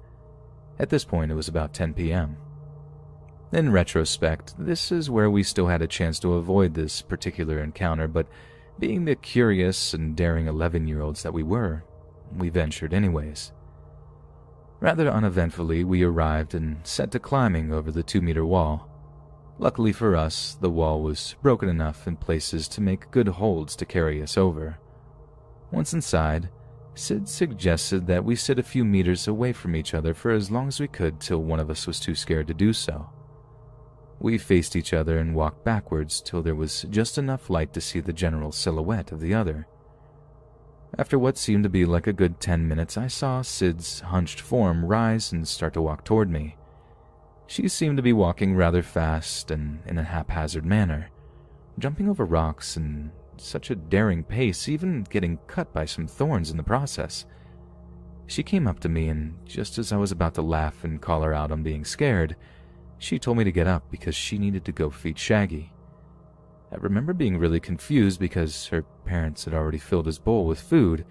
At this point, it was about 10 p.m. In retrospect, this is where we still had a chance to avoid this particular encounter, but being the curious and daring 11-year-olds that we were, we ventured anyways. Rather uneventfully, we arrived and set to climbing over the 2-meter wall. Luckily for us, the wall was broken enough in places to make good holds to carry us over. Once inside, Sid suggested that we sit a few meters away from each other for as long as we could till one of us was too scared to do so. We faced each other and walked backwards till there was just enough light to see the general silhouette of the other. After what seemed to be like a good 10 minutes, I saw Sid's hunched form rise and start to walk toward me. She seemed to be walking rather fast and in a haphazard manner, jumping over rocks in such a daring pace, even getting cut by some thorns in the process. She came up to me, and just as I was about to laugh and call her out on being scared, she told me to get up because she needed to go feed Shaggy. I remember being really confused because her parents had already filled his bowl with food,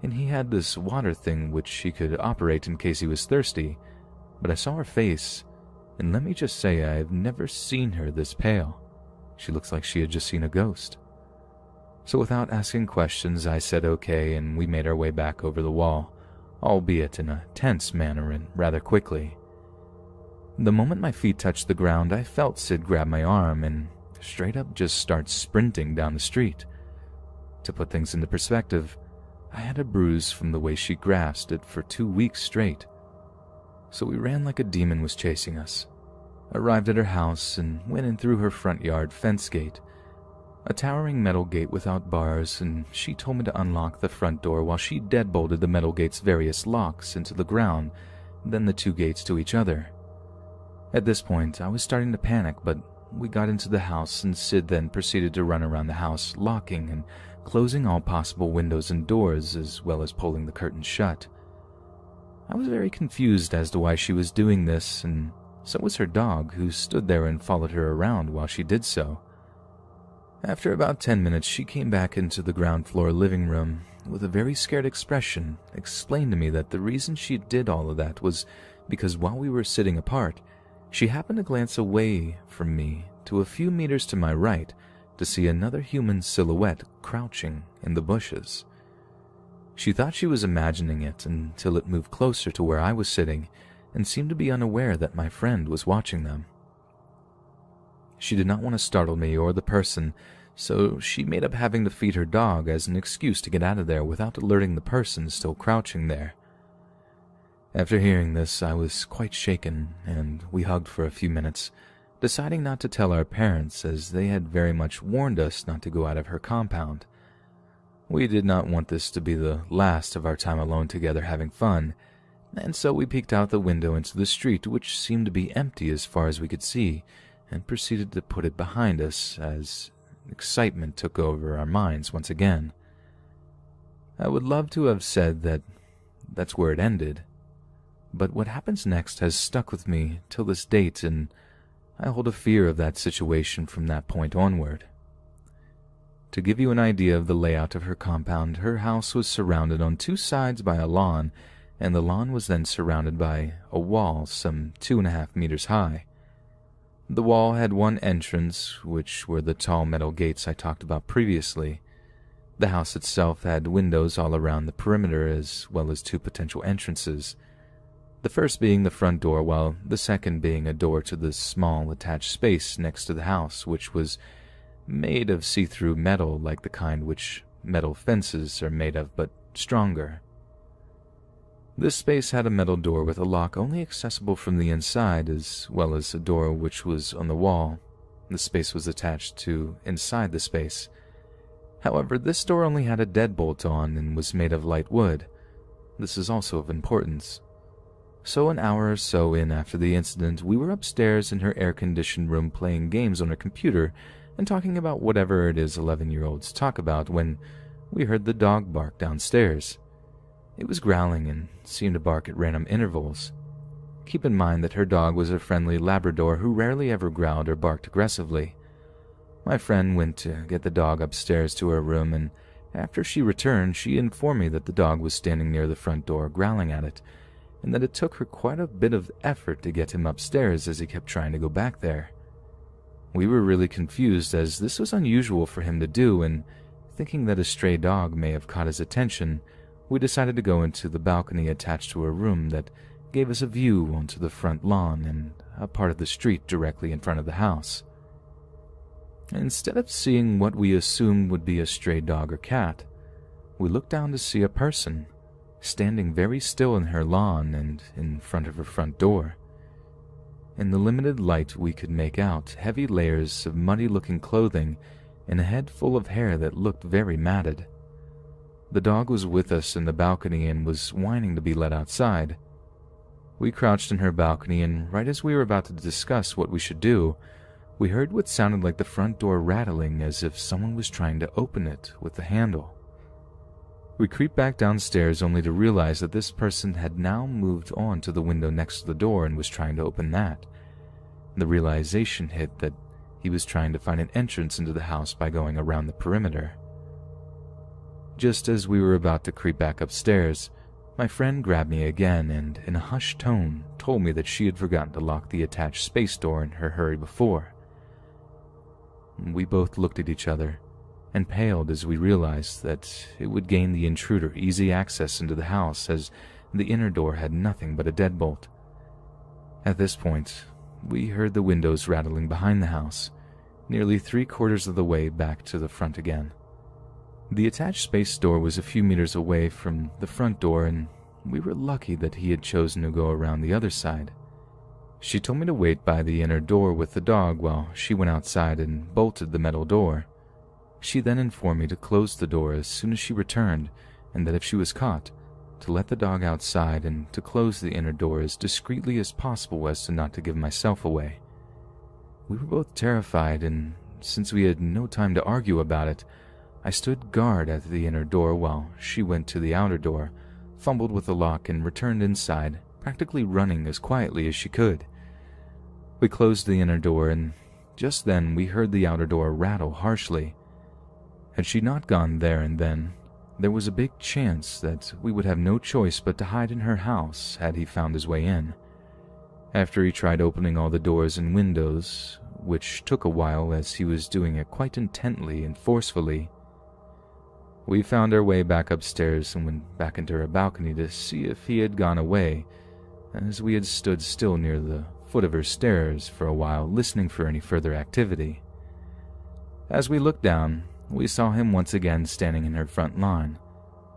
and he had this water thing which he could operate in case he was thirsty, but I saw her face, and let me just say I've never seen her this pale. She looks like she had just seen a ghost. So without asking questions, I said okay, and we made our way back over the wall, albeit in a tense manner and rather quickly. The moment my feet touched the ground, I felt Sid grab my arm and straight up just start sprinting down the street. To put things into perspective, I had a bruise from the way she grasped it for 2 weeks straight. So we ran like a demon was chasing us, arrived at her house and went in through her front yard fence gate, a towering metal gate without bars, and she told me to unlock the front door while she deadbolted the metal gate's various locks into the ground, then the 2 gates to each other. At this point, I was starting to panic, but we got into the house and Sid then proceeded to run around the house, locking and closing all possible windows and doors, as well as pulling the curtains shut. I was very confused as to why she was doing this, and so was her dog, who stood there and followed her around while she did so. After about 10 minutes, she came back into the ground floor living room with a very scared expression, explained to me that the reason she did all of that was because while we were sitting apart, she happened to glance away from me to a few meters to my right to see another human silhouette crouching in the bushes. She thought she was imagining it until it moved closer to where I was sitting and seemed to be unaware that my friend was watching them. She did not want to startle me or the person, so she made up having to feed her dog as an excuse to get out of there without alerting the person still crouching there. After hearing this, I was quite shaken, and we hugged for a few minutes, deciding not to tell our parents as they had very much warned us not to go out of her compound. We did not want this to be the last of our time alone together having fun, and so we peeked out the window into the street, which seemed to be empty as far as we could see, and proceeded to put it behind us as excitement took over our minds once again. I would love to have said that that's where it ended, but what happens next has stuck with me till this date, and I hold a fear of that situation from that point onward. To give you an idea of the layout of her compound, her house was surrounded on two sides by a lawn, and the lawn was then surrounded by a wall some 2.5 meters high. The wall had one entrance, which were the tall metal gates I talked about previously. The house itself had windows all around the perimeter as well as 2 potential entrances, the first being the front door, while the second being a door to the small attached space next to the house, which was made of see-through metal like the kind which metal fences are made of, but stronger. This space had a metal door with a lock only accessible from the inside, as well as a door which was on the wall. The space was attached to inside the space. However, this door only had a deadbolt on and was made of light wood. This is also of importance. So an hour or so in after the incident, we were upstairs in her air-conditioned room playing games on her computer and talking about whatever it is 11-year-olds talk about when we heard the dog bark downstairs. It was growling and seemed to bark at random intervals. Keep in mind that her dog was a friendly Labrador who rarely ever growled or barked aggressively. My friend went to get the dog upstairs to her room, and after she returned, she informed me that the dog was standing near the front door growling at it, and that it took her quite a bit of effort to get him upstairs as he kept trying to go back there. We were really confused as this was unusual for him to do, and thinking that a stray dog may have caught his attention, we decided to go into the balcony attached to her room that gave us a view onto the front lawn and a part of the street directly in front of the house. Instead of seeing what we assumed would be a stray dog or cat, we looked down to see a person standing very still in her lawn and in front of her front door. In the limited light we could make out heavy layers of muddy-looking clothing and a head full of hair that looked very matted. The dog was with us in the balcony and was whining to be let outside. We crouched in her balcony, and right as we were about to discuss what we should do, we heard what sounded like the front door rattling as if someone was trying to open it with the handle. We creeped back downstairs only to realize that this person had now moved on to the window next to the door and was trying to open that. The realization hit that he was trying to find an entrance into the house by going around the perimeter. Just as we were about to creep back upstairs, my friend grabbed me again and, in a hushed tone, told me that she had forgotten to lock the attached space door in her hurry before. We both looked at each other and paled as we realized that it would gain the intruder easy access into the house as the inner door had nothing but a deadbolt. At this point, we heard the windows rattling behind the house, nearly 3/4 of the way back to the front again. The attached space door was a few meters away from the front door, and we were lucky that he had chosen to go around the other side. She told me to wait by the inner door with the dog while she went outside and bolted the metal door. She then informed me to close the door as soon as she returned, and that if she was caught, to let the dog outside and to close the inner door as discreetly as possible as to not to give myself away. We were both terrified, and since we had no time to argue about it, I stood guard at the inner door while she went to the outer door, fumbled with the lock, and returned inside, practically running as quietly as she could. We closed the inner door, and just then we heard the outer door rattle harshly. Had she not gone there and then, there was a big chance that we would have no choice but to hide in her house had he found his way in. After he tried opening all the doors and windows, which took a while as he was doing it quite intently and forcefully, we found our way back upstairs and went back into her balcony to see if he had gone away, as we had stood still near the foot of her stairs for a while listening for any further activity. As we looked down, we saw him once again standing in her front lawn.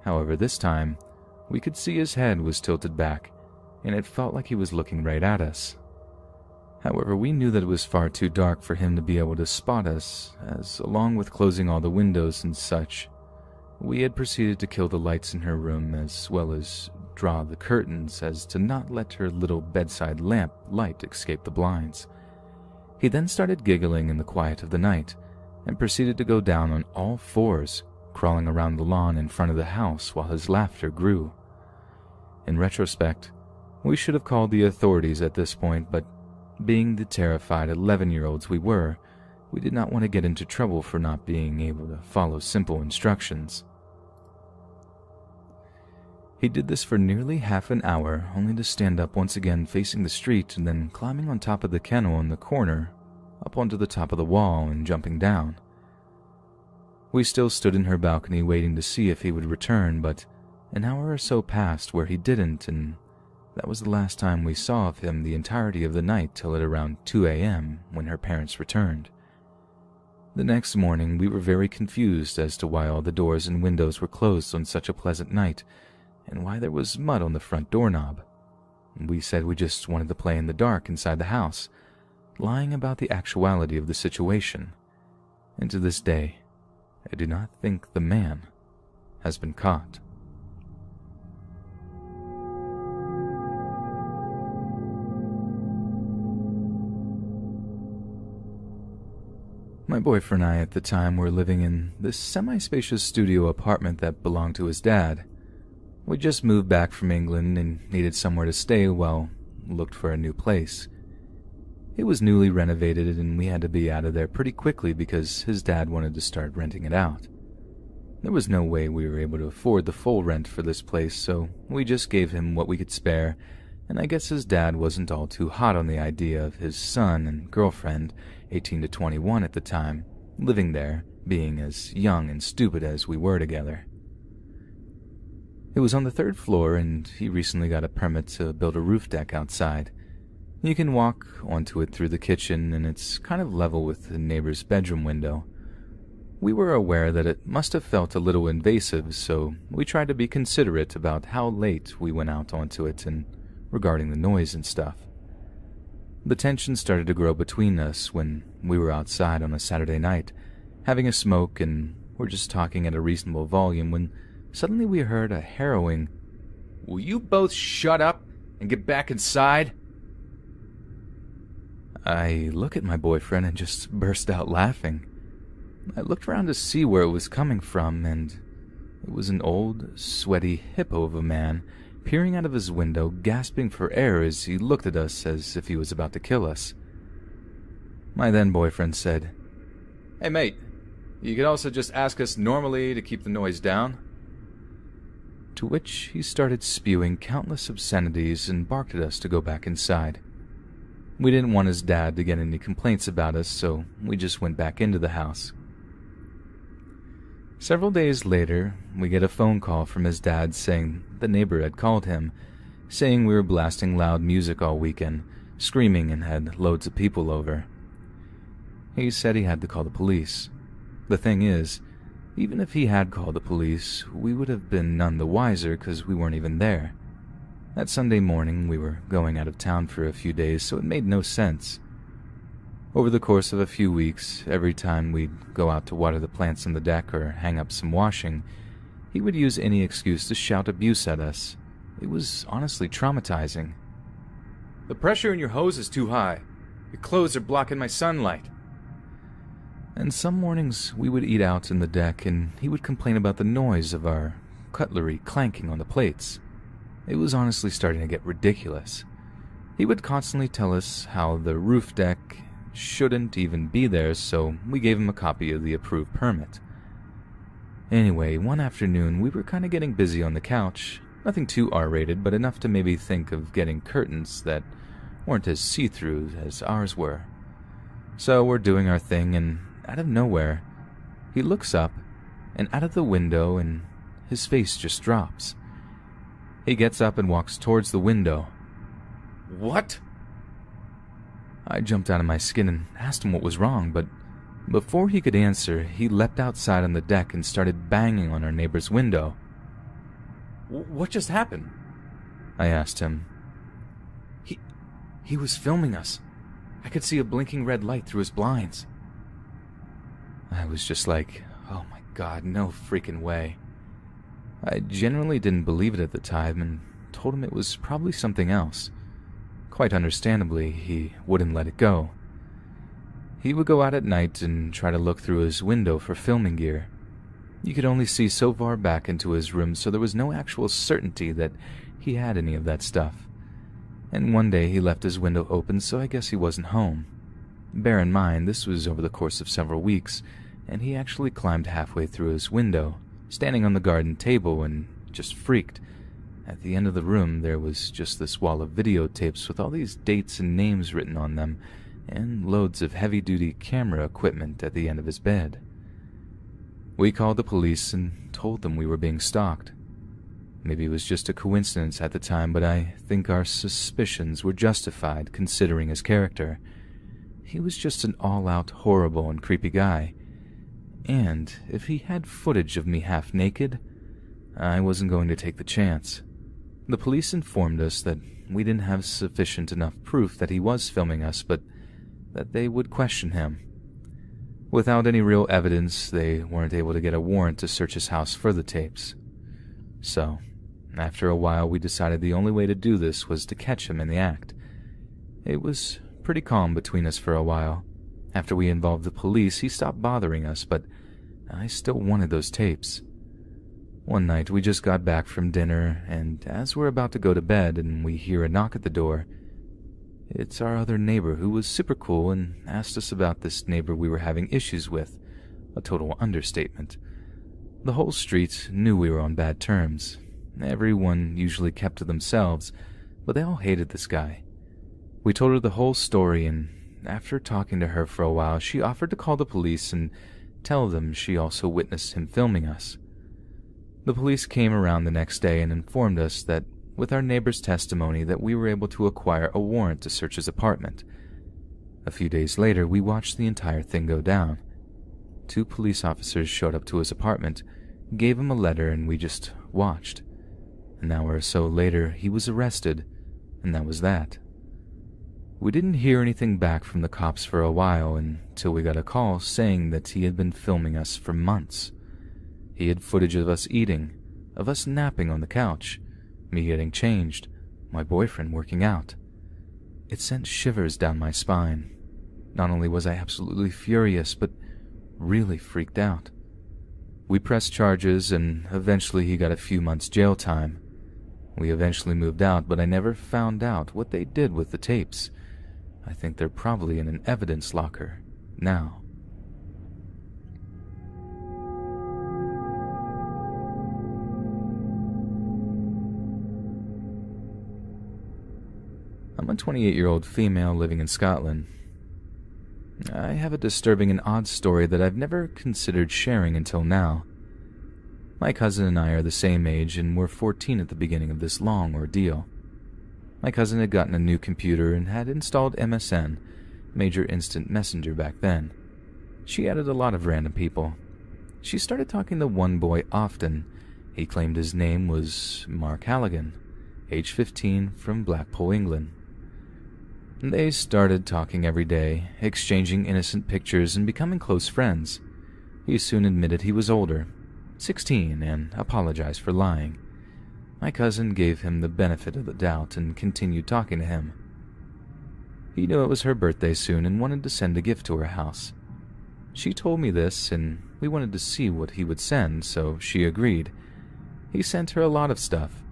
However, this time, we could see his head was tilted back, and it felt like he was looking right at us. However, we knew that it was far too dark for him to be able to spot us, as along with closing all the windows and such, we had proceeded to kill the lights in her room as well as draw the curtains as to not let her little bedside lamp light escape the blinds. He then started giggling in the quiet of the night and proceeded to go down on all fours, crawling around the lawn in front of the house while his laughter grew. In retrospect, we should have called the authorities at this point, but being the terrified 11-year-olds we were, we did not want to get into trouble for not being able to follow simple instructions. He did this for nearly half an hour, only to stand up once again facing the street and then climbing on top of the kennel in the corner, up onto the top of the wall and jumping down. We still stood in her balcony waiting to see if he would return, but an hour or so passed where he didn't, and that was the last time we saw of him the entirety of the night till at around 2 a.m. when her parents returned. The next morning we were very confused as to why all the doors and windows were closed on such a pleasant night, and why there was mud on the front doorknob. We said we just wanted to play in the dark inside the house, lying about the actuality of the situation. And to this day, I do not think the man has been caught. My boyfriend and I at the time were living in this semi-spacious studio apartment that belonged to his dad. We just moved back from England and needed somewhere to stay while looked for a new place. It was newly renovated and we had to be out of there pretty quickly because his dad wanted to start renting it out. There was no way we were able to afford the full rent for this place, so we just gave him what we could spare, and I guess his dad wasn't all too hot on the idea of his son and girlfriend, 18 to 21 at the time, living there, being as young and stupid as we were together. It was on the 3rd floor, and he recently got a permit to build a roof deck outside. You can walk onto it through the kitchen, and it's kind of level with the neighbor's bedroom window. We were aware that it must have felt a little invasive, so we tried to be considerate about how late we went out onto it and regarding the noise and stuff. The tension started to grow between us when we were outside on a Saturday night, having a smoke, and we're just talking at a reasonable volume when suddenly we heard a harrowing, "Will you both shut up and get back inside?" I look at my boyfriend and just burst out laughing. I looked around to see where it was coming from, and it was an old, sweaty hippo of a man peering out of his window, gasping for air as he looked at us as if he was about to kill us. My then boyfriend said, "Hey mate, you could also just ask us normally to keep the noise down." To which he started spewing countless obscenities and barked at us to go back inside. We didn't want his dad to get any complaints about us, so we just went back into the house. Several days later, we get a phone call from his dad saying the neighbor had called him, saying we were blasting loud music all weekend, screaming and had loads of people over. He said he had to call the police. The thing is, even if he had called the police, we would have been none the wiser because we weren't even there. That Sunday morning, we were going out of town for a few days, so it made no sense. Over the course of a few weeks, every time we'd go out to water the plants on the deck or hang up some washing, he would use any excuse to shout abuse at us. It was honestly traumatizing. "The pressure in your hose is too high. Your clothes are blocking my sunlight." And some mornings we would eat out in the deck and he would complain about the noise of our cutlery clanking on the plates. It was honestly starting to get ridiculous. He would constantly tell us how the roof deck shouldn't even be there, so we gave him a copy of the approved permit. Anyway, one afternoon we were kind of getting busy on the couch, nothing too R-rated, but enough to maybe think of getting curtains that weren't as see-through as ours were. So we're doing our thing, and out of nowhere, he looks up and out of the window, and his face just drops. He gets up and walks towards the window. "What?" I jumped out of my skin and asked him what was wrong, but before he could answer, he leapt outside on the deck and started banging on our neighbor's window. "What just happened?" I asked him. He was filming us. I could see a blinking red light through his blinds. I was just like, oh my god, no freaking way. I genuinely didn't believe it at the time and told him it was probably something else. Quite understandably, he wouldn't let it go. He would go out at night and try to look through his window for filming gear. You could only see so far back into his room, so there was no actual certainty that he had any of that stuff. And one day he left his window open, so I guess he wasn't home. Bear in mind, this was over the course of several weeks, and he actually climbed halfway through his window, standing on the garden table, and just freaked. At the end of the room, there was just this wall of videotapes with all these dates and names written on them, and loads of heavy-duty camera equipment at the end of his bed. We called the police and told them we were being stalked. Maybe it was just a coincidence at the time, but I think our suspicions were justified considering his character. He was just an all-out horrible and creepy guy. And if he had footage of me half naked, I wasn't going to take the chance. The police informed us that we didn't have sufficient enough proof that he was filming us, but that they would question him. Without any real evidence, they weren't able to get a warrant to search his house for the tapes. So, after a while, we decided the only way to do this was to catch him in the act. It was pretty calm between us for a while. After we involved the police, he stopped bothering us, but I still wanted those tapes. One night, we just got back from dinner, and as we're about to go to bed and we hear a knock at the door, it's our other neighbor who was super cool and asked us about this neighbor we were having issues with. A total understatement. The whole street knew we were on bad terms. Everyone usually kept to themselves, but they all hated this guy. We told her the whole story, and after talking to her for a while, she offered to call the police and tell them she also witnessed him filming us. The police came around the next day and informed us that with our neighbor's testimony that we were able to acquire a warrant to search his apartment. A few days later, we watched the entire thing go down. 2 police officers showed up to his apartment, gave him a letter, and we just watched. An hour or so later, he was arrested, and that was that. We didn't hear anything back from the cops for a while until we got a call saying that he had been filming us for months. He had footage of us eating, of us napping on the couch, me getting changed, my boyfriend working out. It sent shivers down my spine. Not only was I absolutely furious, but really freaked out. We pressed charges, and eventually he got a few months jail time. We eventually moved out, but I never found out what they did with the tapes. I think they're probably in an evidence locker now. I'm a 28-year-old female living in Scotland. I have a disturbing and odd story that I've never considered sharing until now. My cousin and I are the same age and were 14 at the beginning of this long ordeal. My cousin had gotten a new computer and had installed MSN, Major Instant Messenger back then. She added a lot of random people. She started talking to one boy often. He claimed his name was Mark Halligan, age 15, from Blackpool, England. They started talking every day, exchanging innocent pictures and becoming close friends. He soon admitted he was older, 16, and apologized for lying. My cousin gave him the benefit of the doubt and continued talking to him. He knew it was her birthday soon and wanted to send a gift to her house. She told me this, and we wanted to see what he would send, so she agreed. He sent her a lot of stuff: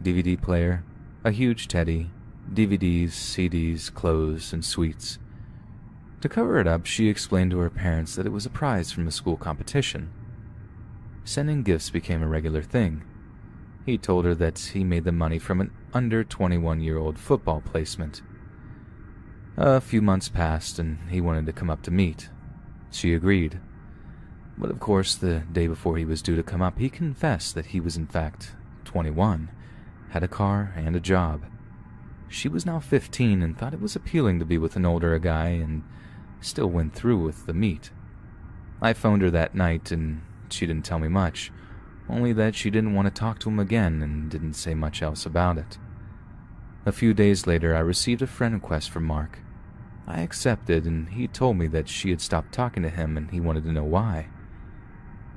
DVD player, a huge teddy, DVDs, CDs, clothes, and sweets. To cover it up, she explained to her parents that it was a prize from a school competition. Sending gifts became a regular thing. He told her that he made the money from an under 21-year-old football placement. A few months passed, and he wanted to come up to meet. She agreed. But of course, the day before he was due to come up, he confessed that he was in fact 21, had a car and a job. She was now 15 and thought it was appealing to be with an older guy, and still went through with the meet. I phoned her that night, and she didn't tell me much, only that she didn't want to talk to him again and didn't say much else about it. A few days later, I received a friend request from Mark. I accepted, and he told me that she had stopped talking to him and he wanted to know why.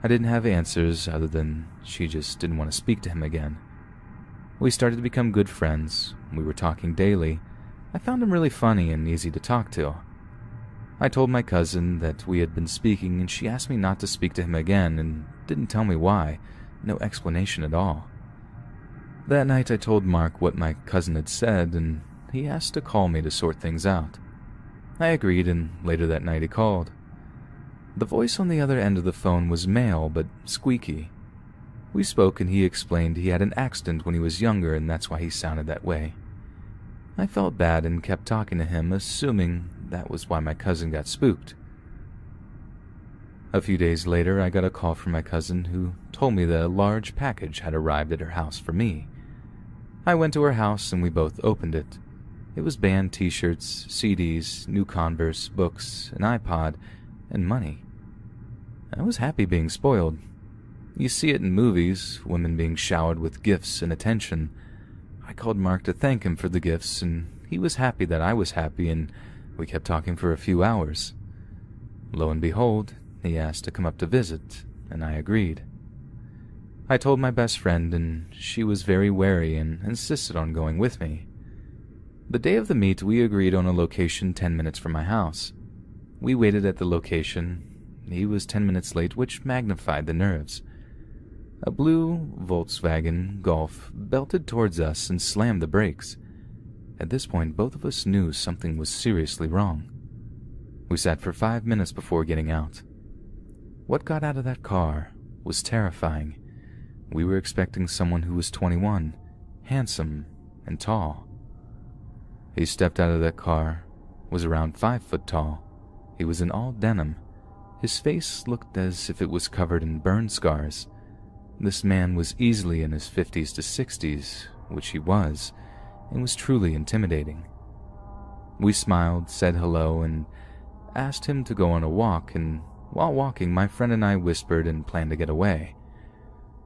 I didn't have answers other than she just didn't want to speak to him again. We started to become good friends. We were talking daily. I found him really funny and easy to talk to. I told my cousin that we had been speaking, and she asked me not to speak to him again and didn't tell me why, no explanation at all. That night I told Mark what my cousin had said, and he asked to call me to sort things out. I agreed, and later that night he called. The voice on the other end of the phone was male but squeaky. We spoke and he explained he had an accident when he was younger and that's why he sounded that way. I felt bad and kept talking to him, assuming that was why my cousin got spooked. A few days later, I got a call from my cousin who told me that a large package had arrived at her house for me. I went to her house and we both opened it. It was band t-shirts, CDs, new Converse, books, an iPod, and money. I was happy being spoiled. You see it in movies, women being showered with gifts and attention. I called Mark to thank him for the gifts, and he was happy that I was happy, and we kept talking for a few hours. Lo and behold, he asked to come up to visit, and I agreed. I told my best friend, and she was very wary and insisted on going with me. The day of the meet, we agreed on a location 10 minutes from my house. We waited at the location. He was 10 minutes late, which magnified the nerves. A blue Volkswagen Golf belted towards us and slammed the brakes. At this point, both of us knew something was seriously wrong. We sat for 5 minutes before getting out. What got out of that car was terrifying. We were expecting someone who was 21, handsome, and tall. He stepped out of that car, was around 5 foot tall. He was in all denim. His face looked as if it was covered in burn scars. This man was easily in his 50s to 60s, which he was, and was truly intimidating. We smiled, said hello, and asked him to go on a walk, and while walking, my friend and I whispered and planned to get away.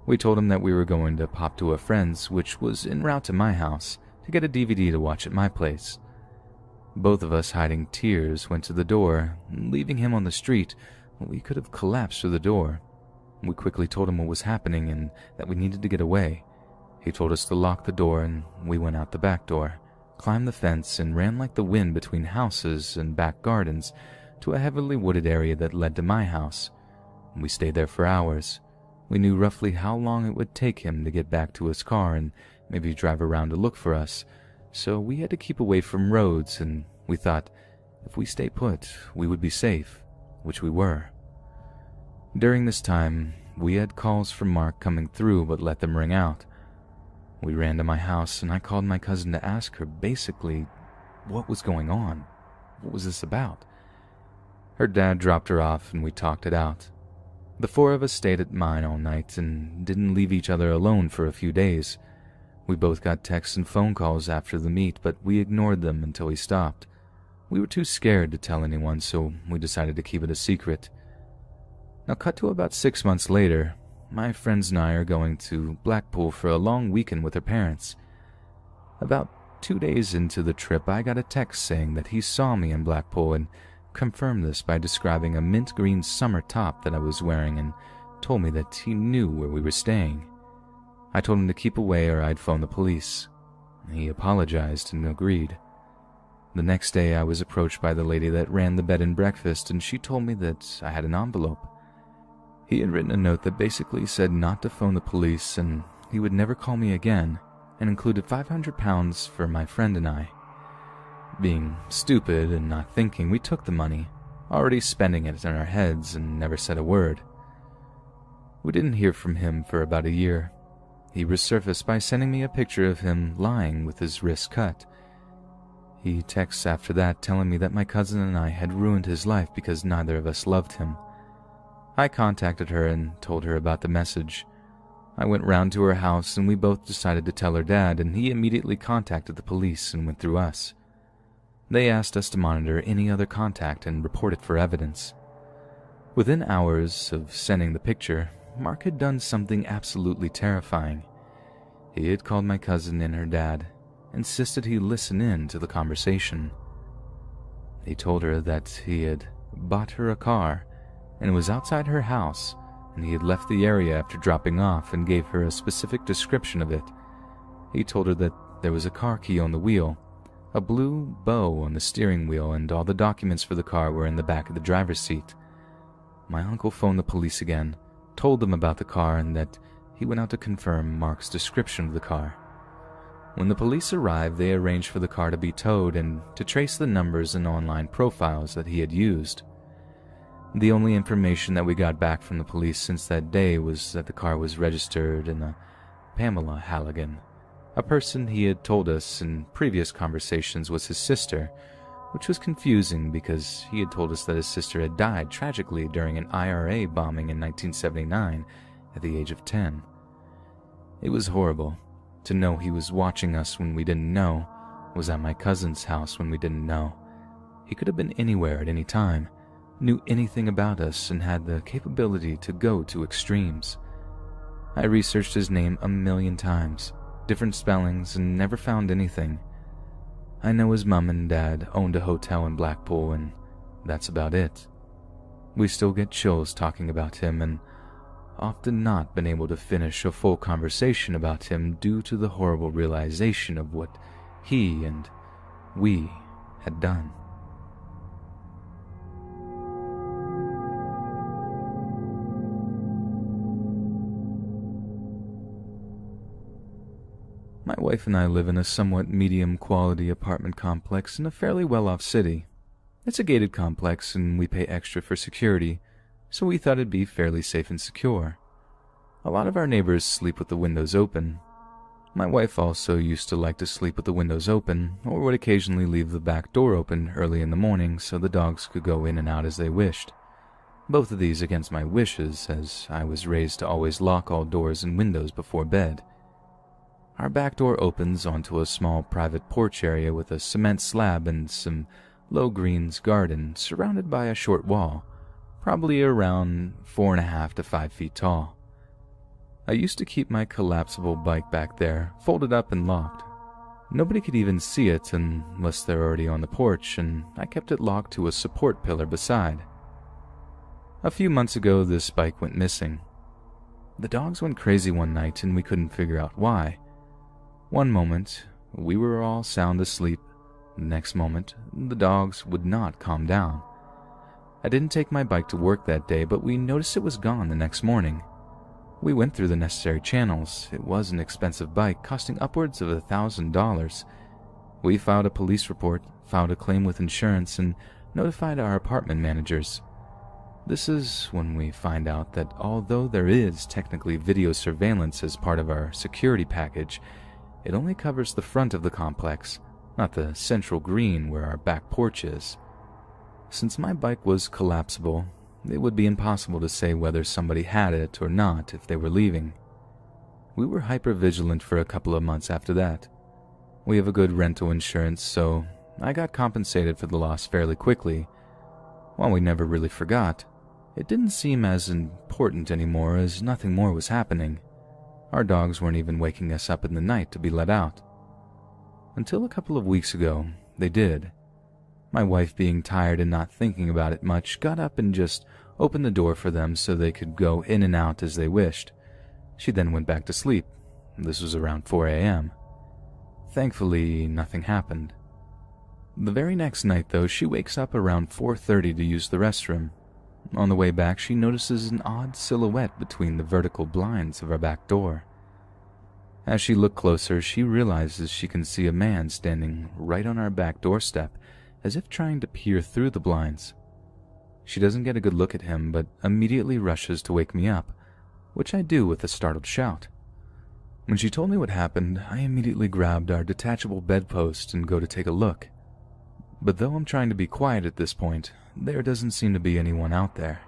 We told him that we were going to pop to a friend's, which was en route to my house, to get a DVD to watch at my place. Both of us, hiding tears, went to the door, leaving him on the street. We could have collapsed through the door. We quickly told him what was happening and that we needed to get away. He told us to lock the door, and we went out the back door, climbed the fence, and ran like the wind between houses and back gardens to a heavily wooded area that led to my house. We stayed there for hours. We knew roughly how long it would take him to get back to his car and maybe drive around to look for us, so we had to keep away from roads, and we thought if we stay put, we would be safe, which we were. During this time, we had calls from Mark coming through but let them ring out. We ran to my house and I called my cousin to ask her basically what was going on. What was this about? Her dad dropped her off and we talked it out. The four of us stayed at mine all night and didn't leave each other alone for a few days. We both got texts and phone calls after the meet, but we ignored them until he stopped. We were too scared to tell anyone, so we decided to keep it a secret. Now cut to about 6 months later, my friends and I are going to Blackpool for a long weekend with her parents. About 2 days into the trip, I got a text saying that he saw me in Blackpool and confirmed this by describing a mint green summer top that I was wearing and told me that he knew where we were staying. I told him to keep away or I'd phone the police. He apologized and agreed. The next day I was approached by the lady that ran the bed and breakfast, and she told me that I had an envelope. He had written a note that basically said not to phone the police and he would never call me again, and included £500 for my friend and I. Being stupid and not thinking, we took the money, already spending it in our heads, and never said a word. We didn't hear from him for about a year. He resurfaced by sending me a picture of him lying with his wrist cut. He texts after that telling me that my cousin and I had ruined his life because neither of us loved him. I contacted her and told her about the message. I went round to her house and we both decided to tell her dad, and he immediately contacted the police and went through us. They asked us to monitor any other contact and report it for evidence. Within hours of sending the picture, Mark had done something absolutely terrifying. He had called my cousin and her dad insisted he listen in to the conversation. He told her that he had bought her a car and it was outside her house, and he had left the area after dropping off and gave her a specific description of it. He told her that there was a car key on the wheel, a blue bow on the steering wheel, and all the documents for the car were in the back of the driver's seat. My uncle phoned the police again, told them about the car, and that he went out to confirm Mark's description of the car. When the police arrived, they arranged for the car to be towed and to trace the numbers and online profiles that he had used. The only information that we got back from the police since that day was that the car was registered in a Pamela Halligan, a person he had told us in previous conversations was his sister, which was confusing because he had told us that his sister had died tragically during an IRA bombing in 1979 at the age of 10. It was horrible to know he was watching us when we didn't know, was at my cousin's house when we didn't know. He could have been anywhere at any time, knew anything about us, and had the capability to go to extremes. I researched his name 1,000,000 times, different spellings, and never found anything. I know his mom and dad owned a hotel in Blackpool, and that's about it. We still get chills talking about him, and often not been able to finish a full conversation about him due to the horrible realization of what he and we had done. My wife and I live in a somewhat medium-quality apartment complex in a fairly well-off city. It's a gated complex, and we pay extra for security, so we thought it'd be fairly safe and secure. A lot of our neighbors sleep with the windows open. My wife also used to like to sleep with the windows open, or would occasionally leave the back door open early in the morning so the dogs could go in and out as they wished. Both of these against my wishes, as I was raised to always lock all doors and windows before bed. Our back door opens onto a small private porch area with a cement slab and some low greens garden surrounded by a short wall, probably around 4.5 to 5 feet tall. I used to keep my collapsible bike back there, folded up and locked. Nobody could even see it unless they're already on the porch, and I kept it locked to a support pillar beside. A few months ago, this bike went missing. The dogs went crazy one night and we couldn't figure out why. One moment, we were all sound asleep. The next moment, the dogs would not calm down. I didn't take my bike to work that day, but we noticed it was gone the next morning. We went through the necessary channels. It was an expensive bike, costing upwards of $1,000. We filed a police report, filed a claim with insurance, and notified our apartment managers. This is when we find out that although there is technically video surveillance as part of our security package, it only covers the front of the complex, not the central green where our back porch is. Since my bike was collapsible, it would be impossible to say whether somebody had it or not if they were leaving. We were hyper-vigilant for a couple of months after that. We have a good rental insurance, so I got compensated for the loss fairly quickly. While we never really forgot, it didn't seem as important anymore as nothing more was happening. Our dogs weren't even waking us up in the night to be let out. Until a couple of weeks ago, they did. My wife, being tired and not thinking about it much, got up and just opened the door for them so they could go in and out as they wished. She then went back to sleep. This was around 4 a.m. Thankfully, nothing happened. The very next night, though, she wakes up around 4:30 to use the restroom. On the way back, she notices an odd silhouette between the vertical blinds of our back door. As she looked closer, she realizes she can see a man standing right on our back doorstep, as if trying to peer through the blinds. She doesn't get a good look at him, but immediately rushes to wake me up, which I do with a startled shout. When she told me what happened, I immediately grabbed our detachable bedpost and go to take a look. But though I'm trying to be quiet at this point, there doesn't seem to be anyone out there.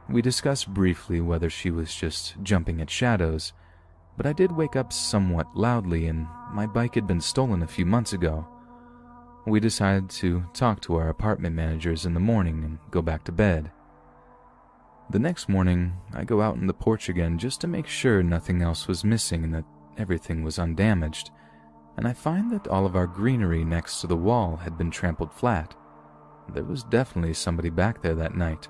We discussed briefly whether she was just jumping at shadows, but I did wake up somewhat loudly, and my bike had been stolen a few months ago. We decided to talk to our apartment managers in the morning and go back to bed. The next morning, I go out on the porch again just to make sure nothing else was missing and that everything was undamaged, and I find that all of our greenery next to the wall had been trampled flat. There was definitely somebody back there that night.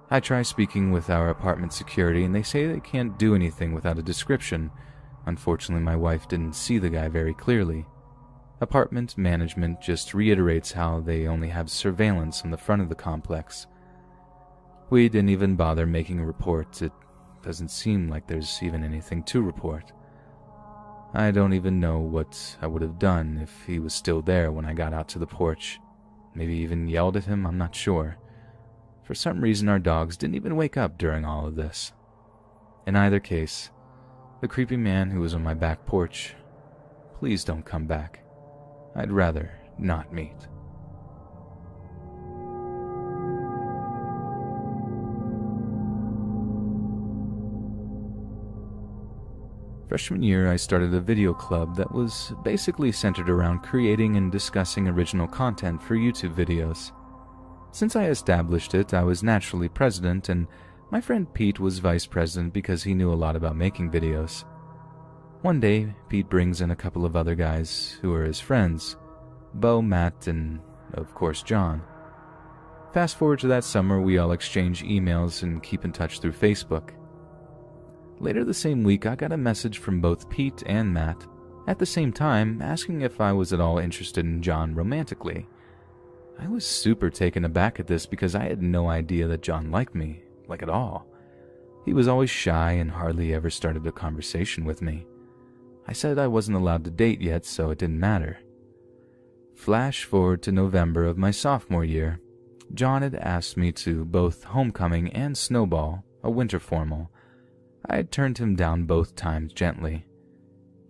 I try speaking with our apartment security, and they say they can't do anything without a description. Unfortunately, my wife didn't see the guy very clearly. Apartment management just reiterates how they only have surveillance on the front of the complex. We didn't even bother making a report. It doesn't seem like there's even anything to report. I don't even know what I would have done if he was still there when I got out to the porch. Maybe even yelled at him, I'm not sure. For some reason, our dogs didn't even wake up during all of this. In either case, the creepy man who was on my back porch, please don't come back. I'd rather not meet. Freshman year, I started a video club that was basically centered around creating and discussing original content for YouTube videos. Since I established it, I was naturally president, and my friend Pete was vice president because he knew a lot about making videos. One day, Pete brings in a couple of other guys who are his friends, Bo, Matt, and, of course, John. Fast forward to that summer, we all exchange emails and keep in touch through Facebook. Later the same week, I got a message from both Pete and Matt, at the same time asking if I was at all interested in John romantically. I was super taken aback at this because I had no idea that John liked me, like at all. He was always shy and hardly ever started a conversation with me. I said I wasn't allowed to date yet, so it didn't matter. Flash forward to November of my sophomore year. John had asked me to both homecoming and snowball, a winter formal. I had turned him down both times gently.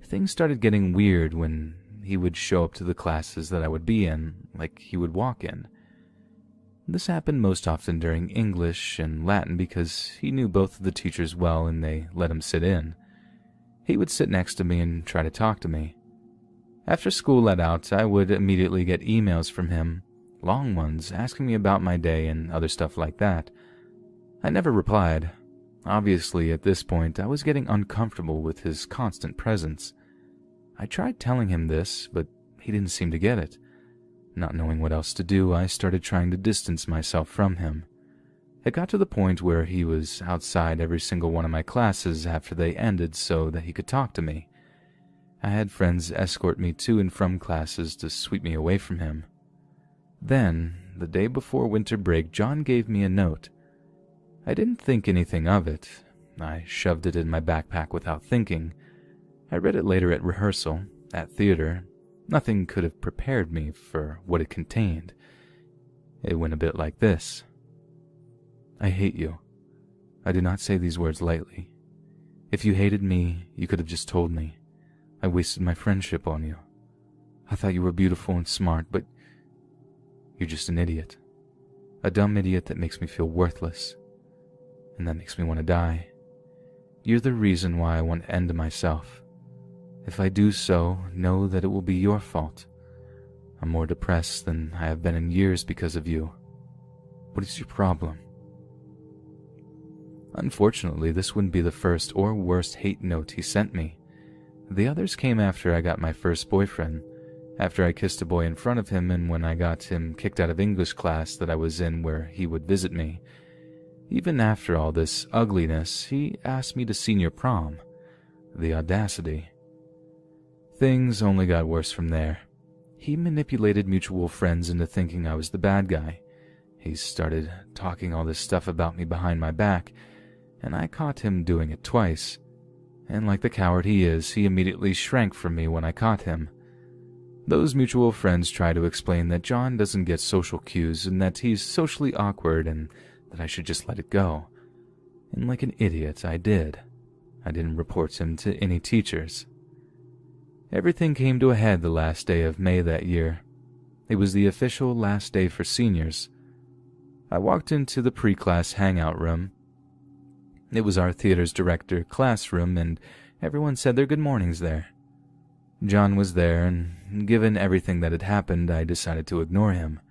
Things started getting weird when he would show up to the classes that I would be in, like he would walk in. This happened most often during English and Latin because he knew both of the teachers well and they let him sit in. He would sit next to me and try to talk to me. After school let out, I would immediately get emails from him, long ones, asking me about my day and other stuff like that. I never replied. Obviously, at this point, I was getting uncomfortable with his constant presence. I tried telling him this, but he didn't seem to get it. Not knowing what else to do, I started trying to distance myself from him. It got to the point where he was outside every single one of my classes after they ended so that he could talk to me. I had friends escort me to and from classes to sweep me away from him. Then, the day before winter break, John gave me a note. I didn't think anything of it. I shoved it in my backpack without thinking. I read it later at rehearsal, at theater. Nothing could have prepared me for what it contained. It went a bit like this. I hate you. I do not say these words lightly. If you hated me, you could have just told me. I wasted my friendship on you. I thought you were beautiful and smart, but you're just an idiot. A dumb idiot that makes me feel worthless. And that makes me want to die. You're the reason why I want to end myself. If I do so, know that it will be your fault. I'm more depressed than I have been in years because of you. What is your problem? Unfortunately, this wouldn't be the first or worst hate note he sent me. The others came after I got my first boyfriend, after I kissed a boy in front of him, and when I got him kicked out of English class that I was in where he would visit me. Even after all this ugliness, he asked me to senior prom. The audacity. Things only got worse from there. He manipulated mutual friends into thinking I was the bad guy. He started talking all this stuff about me behind my back, and I caught him doing it twice. And like the coward he is, he immediately shrank from me when I caught him. Those mutual friends try to explain that John doesn't get social cues and that he's socially awkward and that I should just let it go. And like an idiot, I did. I didn't report him to any teachers. Everything came to a head the last day of May that year. It was the official last day for seniors. I walked into the pre-class hangout room. It was our theater's director classroom, and everyone said their good mornings there. John was there, and given everything that had happened, I decided to ignore him.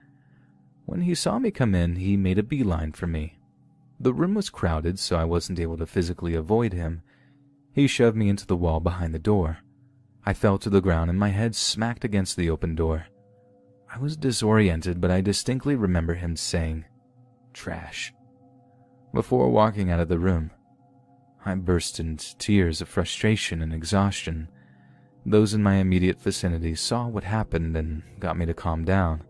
When he saw me come in, he made a beeline for me. The room was crowded, so I wasn't able to physically avoid him. He shoved me into the wall behind the door. I fell to the ground and my head smacked against the open door. I was disoriented, but I distinctly remember him saying, "Trash," before walking out of the room. I burst into tears of frustration and exhaustion. Those in my immediate vicinity saw what happened and got me to calm down.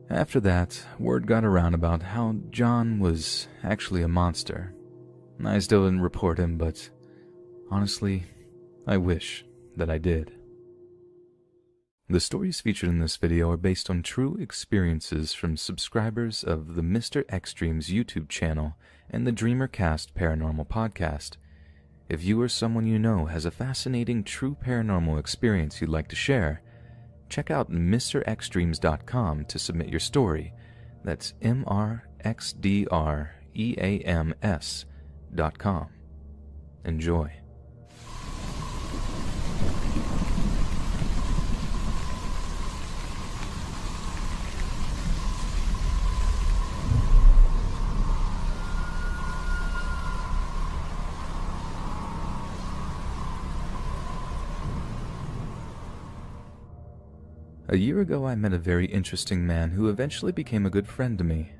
After that, word got around about how John was actually a monster. I still didn't report him, but honestly, I wish that I did. The stories featured in this video are based on true experiences from subscribers of the Mr. Extreme's YouTube channel and the Dreamercast Paranormal Podcast. If you or someone you know has a fascinating true paranormal experience you'd like to share, check out MrExtremes.com to submit your story. That's MrXDREAMS.com. Enjoy. A year ago, I met a very interesting man who eventually became a good friend to me.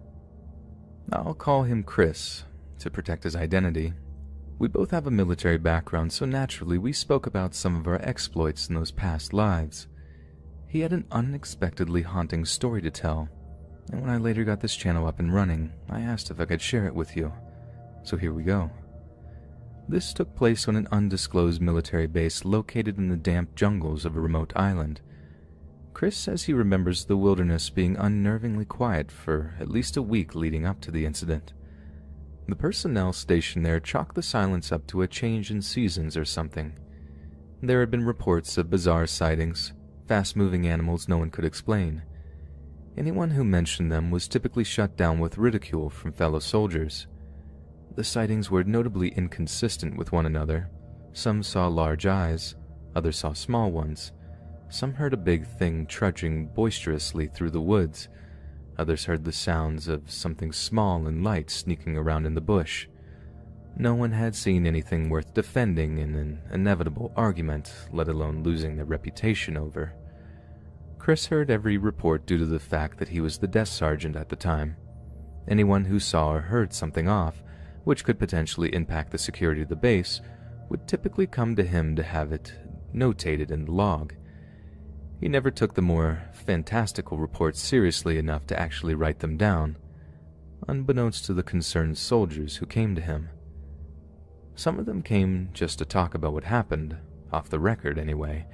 I'll call him Chris, to protect his identity. We both have a military background, so naturally we spoke about some of our exploits in those past lives. He had an unexpectedly haunting story to tell, and when I later got this channel up and running, I asked if I could share it with you. So here we go. This took place on an undisclosed military base located in the damp jungles of a remote island. Chris says he remembers the wilderness being unnervingly quiet for at least a week leading up to the incident. The personnel stationed there chalked the silence up to a change in seasons or something. There had been reports of bizarre sightings, fast-moving animals no one could explain. Anyone who mentioned them was typically shut down with ridicule from fellow soldiers. The sightings were notably inconsistent with one another. Some saw large eyes, others saw small ones. Some heard a big thing trudging boisterously through the woods. Others heard the sounds of something small and light sneaking around in the bush. No one had seen anything worth defending in an inevitable argument, let alone losing their reputation over. Chris heard every report due to the fact that he was the desk sergeant at the time. Anyone who saw or heard something off, which could potentially impact the security of the base, would typically come to him to have it notated in the log. He never took the more fantastical reports seriously enough to actually write them down, unbeknownst to the concerned soldiers who came to him. Some of them came just to talk about what happened, off the record anyway,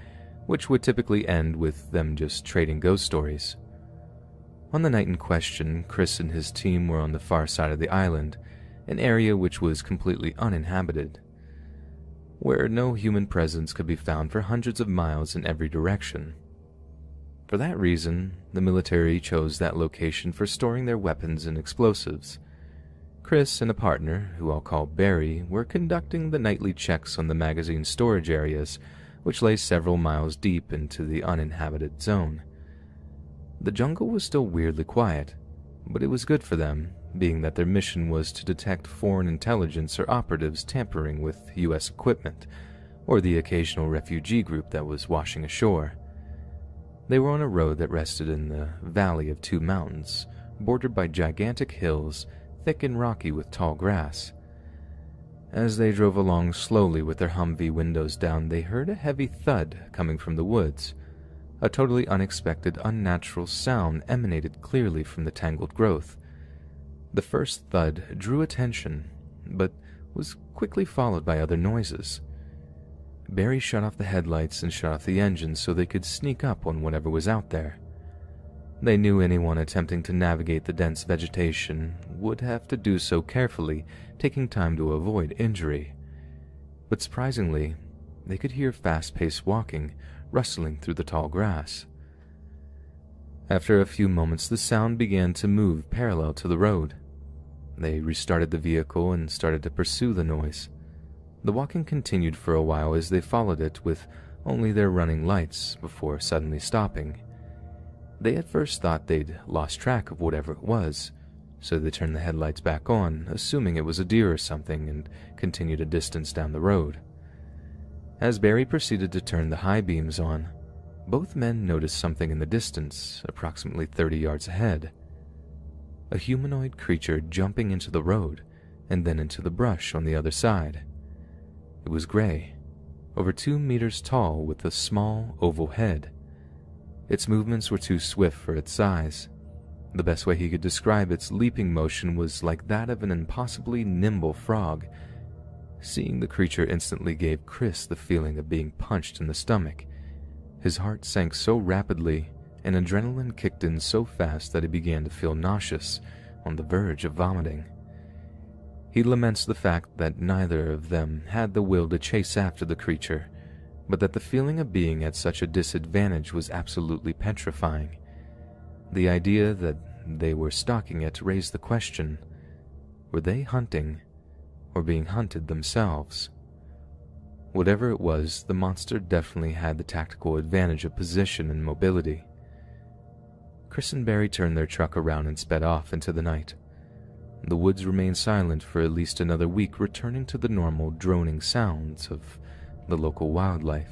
which would typically end with them just trading ghost stories. On the night in question, Chris and his team were on the far side of the island, an area which was completely uninhabited, where no human presence could be found for hundreds of miles in every direction. For that reason, the military chose that location for storing their weapons and explosives. Chris and a partner, who I'll call Barry, were conducting the nightly checks on the magazine storage areas, which lay several miles deep into the uninhabited zone. The jungle was still weirdly quiet, but it was good for them, being that their mission was to detect foreign intelligence or operatives tampering with U.S. equipment, or the occasional refugee group that was washing ashore. They were on a road that rested in the valley of two mountains, bordered by gigantic hills, thick and rocky with tall grass. As they drove along slowly with their Humvee windows down, they heard a heavy thud coming from the woods. A totally unexpected, unnatural sound emanated clearly from the tangled growth. The first thud drew attention, but was quickly followed by other noises. Barry shut off the headlights and shut off the engine so they could sneak up on whatever was out there. They knew anyone attempting to navigate the dense vegetation would have to do so carefully, taking time to avoid injury. But surprisingly, they could hear fast-paced walking, rustling through the tall grass. After a few moments, the sound began to move parallel to the road. They restarted the vehicle and started to pursue the noise. The walking continued for a while as they followed it with only their running lights before suddenly stopping. They at first thought they'd lost track of whatever it was, so they turned the headlights back on, assuming it was a deer or something, and continued a distance down the road. As Barry proceeded to turn the high beams on, both men noticed something in the distance, approximately 30 yards ahead. A humanoid creature jumping into the road and then into the brush on the other side. It was gray, over 2 meters tall with a small oval head. Its movements were too swift for its size. The best way he could describe its leaping motion was like that of an impossibly nimble frog. Seeing the creature instantly gave Chris the feeling of being punched in the stomach. His heart sank so rapidly and adrenaline kicked in so fast that he began to feel nauseous, on the verge of vomiting. He laments the fact that neither of them had the will to chase after the creature, but that the feeling of being at such a disadvantage was absolutely petrifying. The idea that they were stalking it raised the question, were they hunting or being hunted themselves? Whatever it was, the monster definitely had the tactical advantage of position and mobility. Chris and Barry turned their truck around and sped off into the night. The woods remained silent for at least another week, returning to the normal droning sounds of the local wildlife.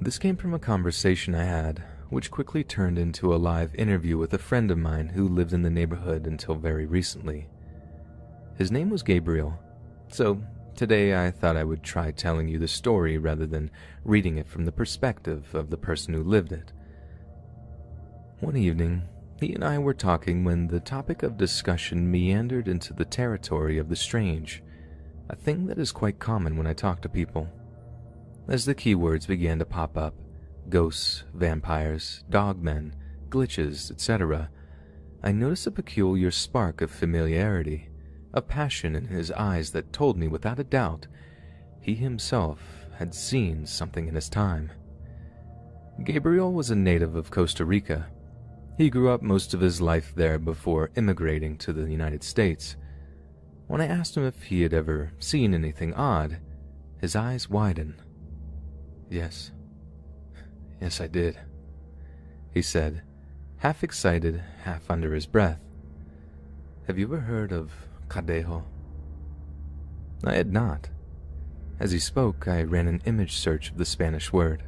This came from a conversation I had, which quickly turned into a live interview with a friend of mine who lived in the neighborhood until very recently. His name was Gabriel, so today I thought I would try telling you the story rather than reading it from the perspective of the person who lived it. One evening, he and I were talking when the topic of discussion meandered into the territory of the strange, a thing that is quite common when I talk to people. As the keywords began to pop up, ghosts, vampires, dogmen, glitches, etc., I noticed a peculiar spark of familiarity, a passion in his eyes that told me without a doubt he himself had seen something in his time. Gabriel was a native of Costa Rica. He grew up most of his life there before immigrating to the United States. When I asked him if he had ever seen anything odd, his eyes widened. Yes, I did," he said, half excited, half under his breath. "Have you ever heard of Cadejo?" I had not. As he spoke, I ran an image search of the Spanish word.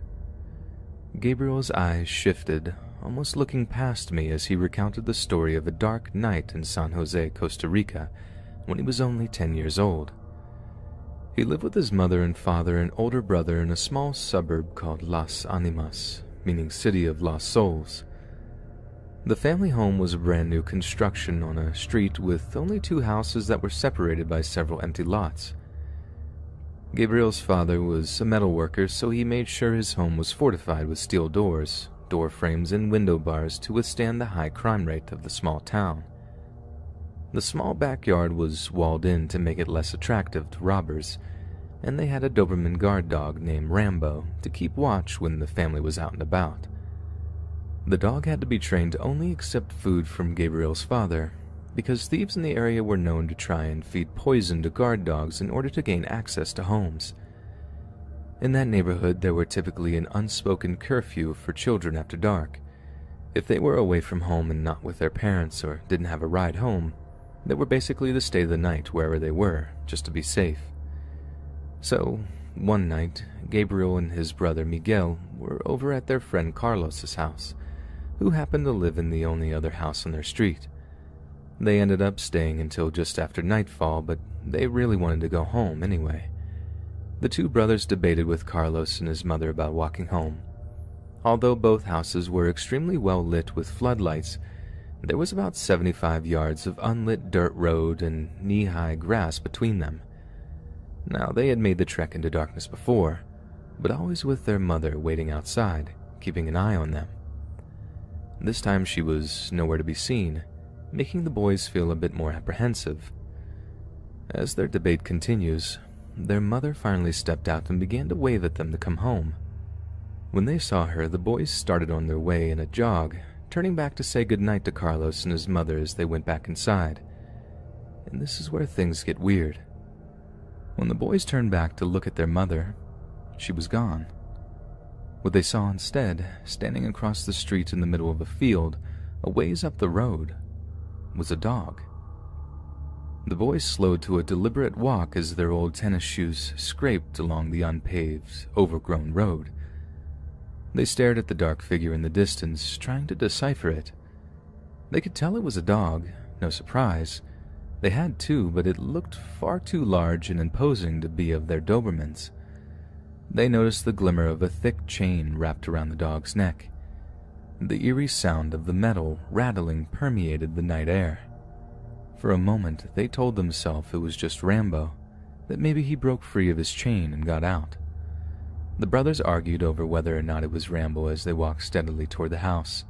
Gabriel's eyes shifted, almost looking past me as he recounted the story of a dark night in San Jose, Costa Rica, when he was only 10 years old. He lived with his mother and father and older brother in a small suburb called Las Animas, meaning City of Lost Souls. The family home was a brand new construction on a street with only 2 houses that were separated by several empty lots. Gabriel's father was a metal worker, so he made sure his home was fortified with steel doors, door frames, and window bars to withstand the high crime rate of the small town. The small backyard was walled in to make it less attractive to robbers, and they had a Doberman guard dog named Rambo to keep watch when the family was out and about. The dog had to be trained to only accept food from Gabriel's father, because thieves in the area were known to try and feed poison to guard dogs in order to gain access to homes. In that neighborhood, there were typically an unspoken curfew for children after dark. If they were away from home and not with their parents or didn't have a ride home, they were basically to stay the night wherever they were, just to be safe. So, one night, Gabriel and his brother Miguel were over at their friend Carlos's house, who happened to live in the only other house on their street. They ended up staying until just after nightfall, but they really wanted to go home anyway. The 2 brothers debated with Carlos and his mother about walking home. Although both houses were extremely well lit with floodlights, there was about 75 yards of unlit dirt road and knee-high grass between them. Now, they had made the trek into darkness before, but always with their mother waiting outside, keeping an eye on them. This time she was nowhere to be seen, making the boys feel a bit more apprehensive. As their debate continues, their mother finally stepped out and began to wave at them to come home. When they saw her, the boys started on their way in a jog, turning back to say goodnight to Carlos and his mother as they went back inside. And this is where things get weird. When the boys turned back to look at their mother, she was gone. What they saw instead, standing across the street in the middle of a field, a ways up the road, was a dog. The boys slowed to a deliberate walk as their old tennis shoes scraped along the unpaved, overgrown road. They stared at the dark figure in the distance, trying to decipher it. They could tell it was a dog, no surprise. They had to, but it looked far too large and imposing to be of their Dobermans. They noticed the glimmer of a thick chain wrapped around the dog's neck. The eerie sound of the metal rattling permeated the night air. For a moment, they told themselves it was just Rambo, that maybe he broke free of his chain and got out. The brothers argued over whether or not it was Rambo as they walked steadily toward the house.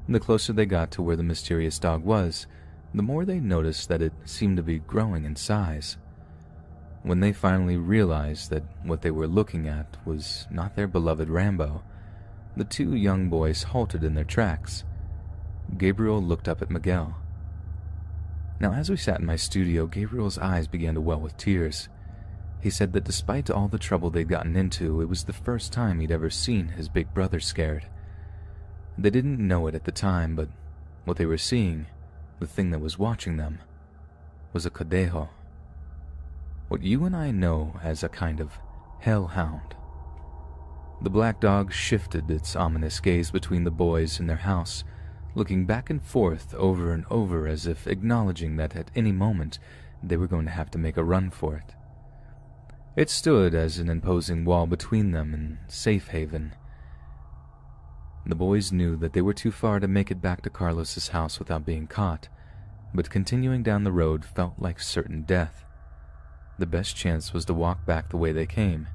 The closer they got to where the mysterious dog was, the more they noticed that it seemed to be growing in size. When they finally realized that what they were looking at was not their beloved Rambo, the two young boys halted in their tracks. Gabriel looked up at Miguel. Now, as we sat in my studio, Gabriel's eyes began to well with tears. He said that despite all the trouble they'd gotten into, it was the first time he'd ever seen his big brother scared. They didn't know it at the time, but what they were seeing, the thing that was watching them, was a conejo. What you and I know as a kind of hellhound. The black dog shifted its ominous gaze between the boys and their house, looking back and forth over and over as if acknowledging that at any moment they were going to have to make a run for it. It stood as an imposing wall between them and safe haven. The boys knew that they were too far to make it back to Carlos's house without being caught, but continuing down the road felt like certain death. The best chance was to walk back the way they came.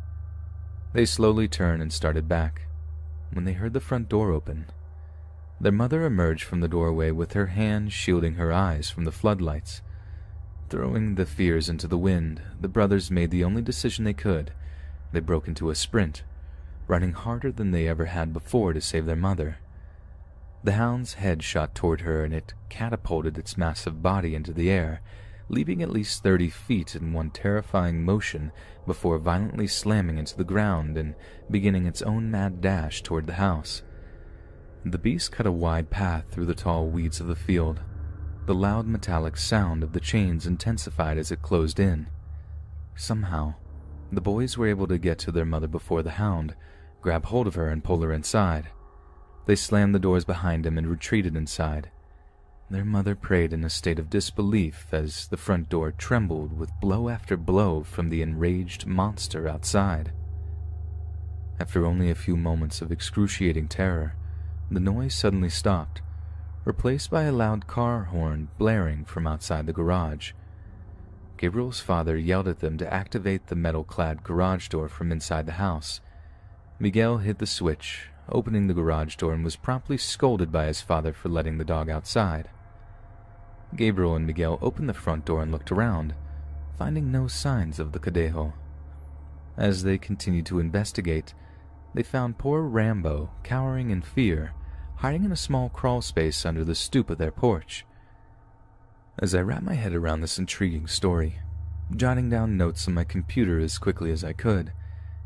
They slowly turned and started back, when they heard the front door open. Their mother emerged from the doorway with her hand shielding her eyes from the floodlights. Throwing the fears into the wind, the brothers made the only decision they could. They broke into a sprint, running harder than they ever had before to save their mother. The hound's head shot toward her and it catapulted its massive body into the air, leaping at least 30 feet in one terrifying motion before violently slamming into the ground and beginning its own mad dash toward the house. The beast cut a wide path through the tall weeds of the field. The loud metallic sound of the chains intensified as it closed in. Somehow, the boys were able to get to their mother before the hound, grab hold of her and pull her inside. They slammed the doors behind him and retreated inside. Their mother prayed in a state of disbelief as the front door trembled with blow after blow from the enraged monster outside. After only a few moments of excruciating terror, the noise suddenly stopped, replaced by a loud car horn blaring from outside the garage. Gabriel's father yelled at them to activate the metal-clad garage door from inside the house. Miguel hit the switch, opening the garage door, and was promptly scolded by his father for letting the dog outside. Gabriel and Miguel opened the front door and looked around, finding no signs of the conejo. As they continued to investigate, they found poor Rambo cowering in fear, hiding in a small crawl space under the stoop of their porch. As I wrapped my head around this intriguing story, jotting down notes on my computer as quickly as I could,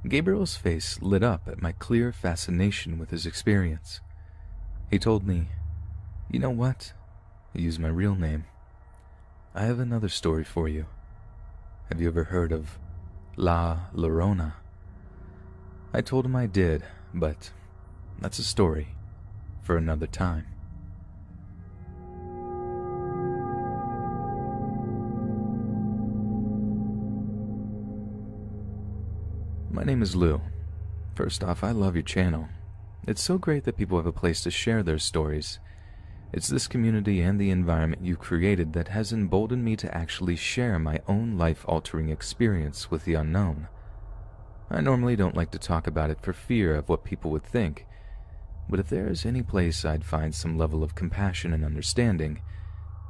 Gabriel's face lit up at my clear fascination with his experience. He told me, "You know what?" He used my real name. "I have another story for you. Have you ever heard of La Llorona?" I told him I did, but that's a story for another time. My name is Lou. First off, I love your channel. It's so great that people have a place to share their stories. It's this community and the environment you've created that has emboldened me to actually share my own life-altering experience with the unknown. I normally don't like to talk about it for fear of what people would think, but if there is any place I'd find some level of compassion and understanding,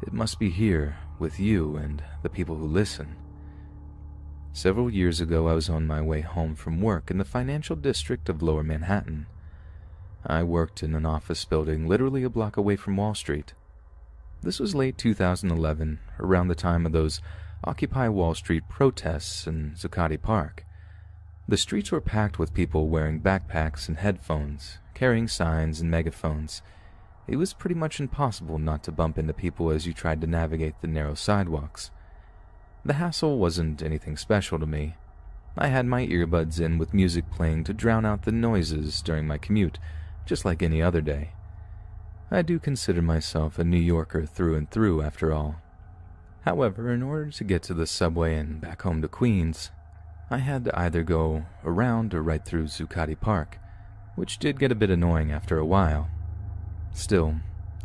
it must be here with you and the people who listen. Several years ago, I was on my way home from work in the financial district of Lower Manhattan. I worked in an office building literally a block away from Wall Street. This was late 2011, around the time of those Occupy Wall Street protests in Zuccotti Park. The streets were packed with people wearing backpacks and headphones, carrying signs and megaphones, It was pretty much impossible not to bump into people as you tried to navigate the narrow sidewalks. The hassle wasn't anything special to me. I had my earbuds in with music playing to drown out the noises during my commute, just like any other day. I do consider myself a New Yorker through and through, after all. However, in order to get to the subway and back home to Queens, I had to either go around or right through Zuccotti Park, which did get a bit annoying after a while. Still,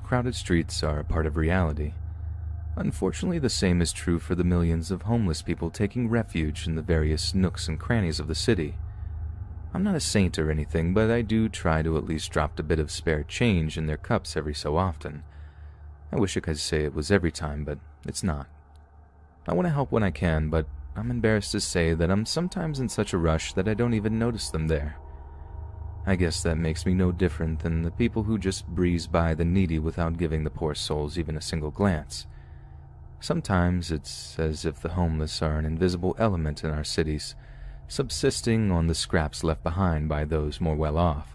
crowded streets are a part of reality. Unfortunately, the same is true for the millions of homeless people taking refuge in the various nooks and crannies of the city. I'm not a saint or anything, but I do try to at least drop a bit of spare change in their cups every so often. I wish I could say it was every time, but it's not. I want to help when I can, but I'm embarrassed to say that I'm sometimes in such a rush that I don't even notice them there. I guess that makes me no different than the people who just breeze by the needy without giving the poor souls even a single glance. Sometimes it's as if the homeless are an invisible element in our cities, subsisting on the scraps left behind by those more well-off.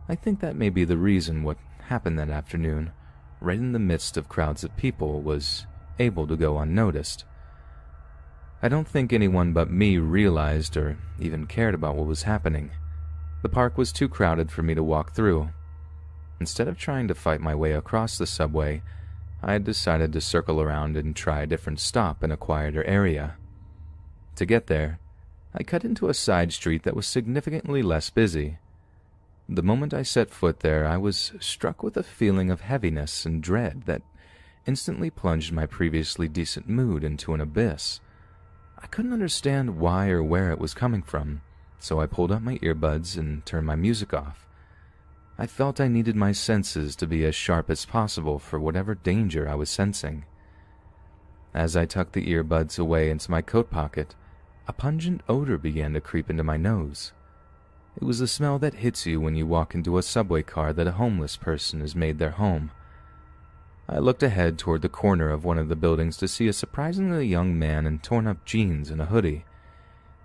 I think that may be the reason what happened that afternoon, right in the midst of crowds of people, was able to go unnoticed. I don't think anyone but me realized or even cared about what was happening. The park was too crowded for me to walk through. Instead of trying to fight my way across the subway, I had decided to circle around and try a different stop in a quieter area. To get there, I cut into a side street that was significantly less busy. The moment I set foot there, I was struck with a feeling of heaviness and dread that instantly plunged my previously decent mood into an abyss. I couldn't understand why or where it was coming from, so I pulled out my earbuds and turned my music off. I felt I needed my senses to be as sharp as possible for whatever danger I was sensing. As I tucked the earbuds away into my coat pocket, a pungent odor began to creep into my nose. It was the smell that hits you when you walk into a subway car that a homeless person has made their home. I looked ahead toward the corner of one of the buildings to see a surprisingly young man in torn-up jeans and a hoodie.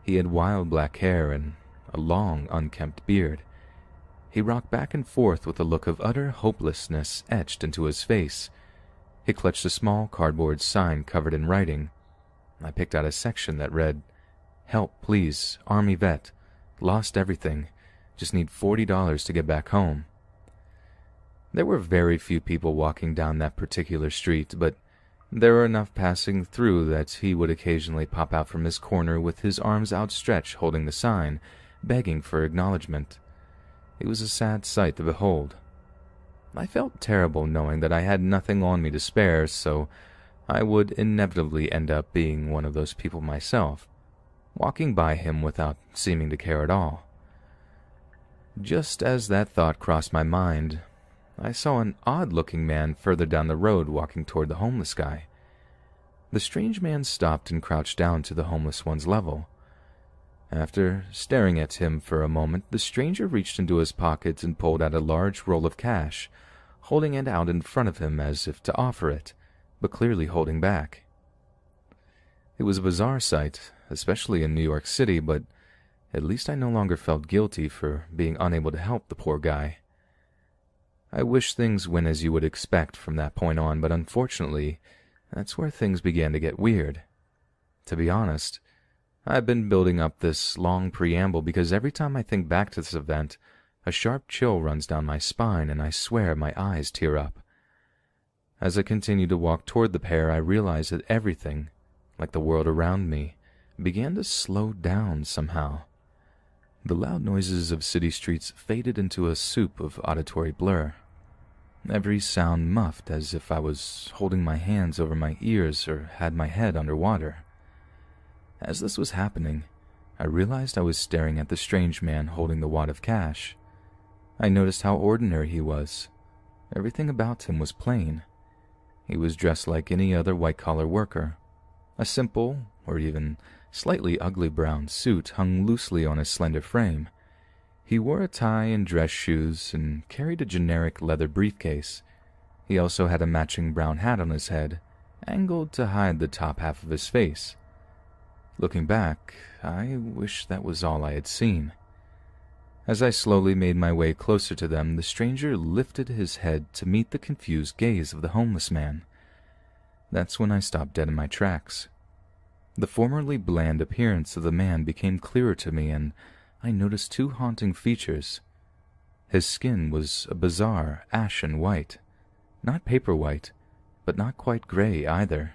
He had wild black hair and a long, unkempt beard. He rocked back and forth with a look of utter hopelessness etched into his face. He clutched a small cardboard sign covered in writing. I picked out a section that read, "Help, please, Army vet. Lost everything. Just need $40 to get back home." There were very few people walking down that particular street, but there were enough passing through that he would occasionally pop out from his corner with his arms outstretched holding the sign, begging for acknowledgement. It was a sad sight to behold. I felt terrible knowing that I had nothing on me to spare, so I would inevitably end up being one of those people myself, walking by him without seeming to care at all. Just as that thought crossed my mind, I saw an odd-looking man further down the road walking toward the homeless guy. The strange man stopped and crouched down to the homeless one's level. After staring at him for a moment, the stranger reached into his pocket and pulled out a large roll of cash, holding it out in front of him as if to offer it, but clearly holding back. It was a bizarre sight, especially in New York City, but at least I no longer felt guilty for being unable to help the poor guy. I wish things went as you would expect from that point on, but unfortunately, that's where things began to get weird. To be honest, I've been building up this long preamble because every time I think back to this event, a sharp chill runs down my spine and I swear my eyes tear up. As I continued to walk toward the pair, I realized that everything, like the world around me, began to slow down somehow. The loud noises of city streets faded into a soup of auditory blur. Every sound muffled as if I was holding my hands over my ears or had my head underwater. As this was happening, I realized I was staring at the strange man holding the wad of cash. I noticed how ordinary he was. Everything about him was plain. He was dressed like any other white-collar worker. A simple, or even slightly ugly brown suit hung loosely on his slender frame. He wore a tie and dress shoes and carried a generic leather briefcase. He also had a matching brown hat on his head, angled to hide the top half of his face. Looking back, I wish that was all I had seen. As I slowly made my way closer to them, the stranger lifted his head to meet the confused gaze of the homeless man. That's when I stopped dead in my tracks. The formerly bland appearance of the man became clearer to me, and I noticed two haunting features. His skin was a bizarre ashen white, not paper white, but not quite gray either.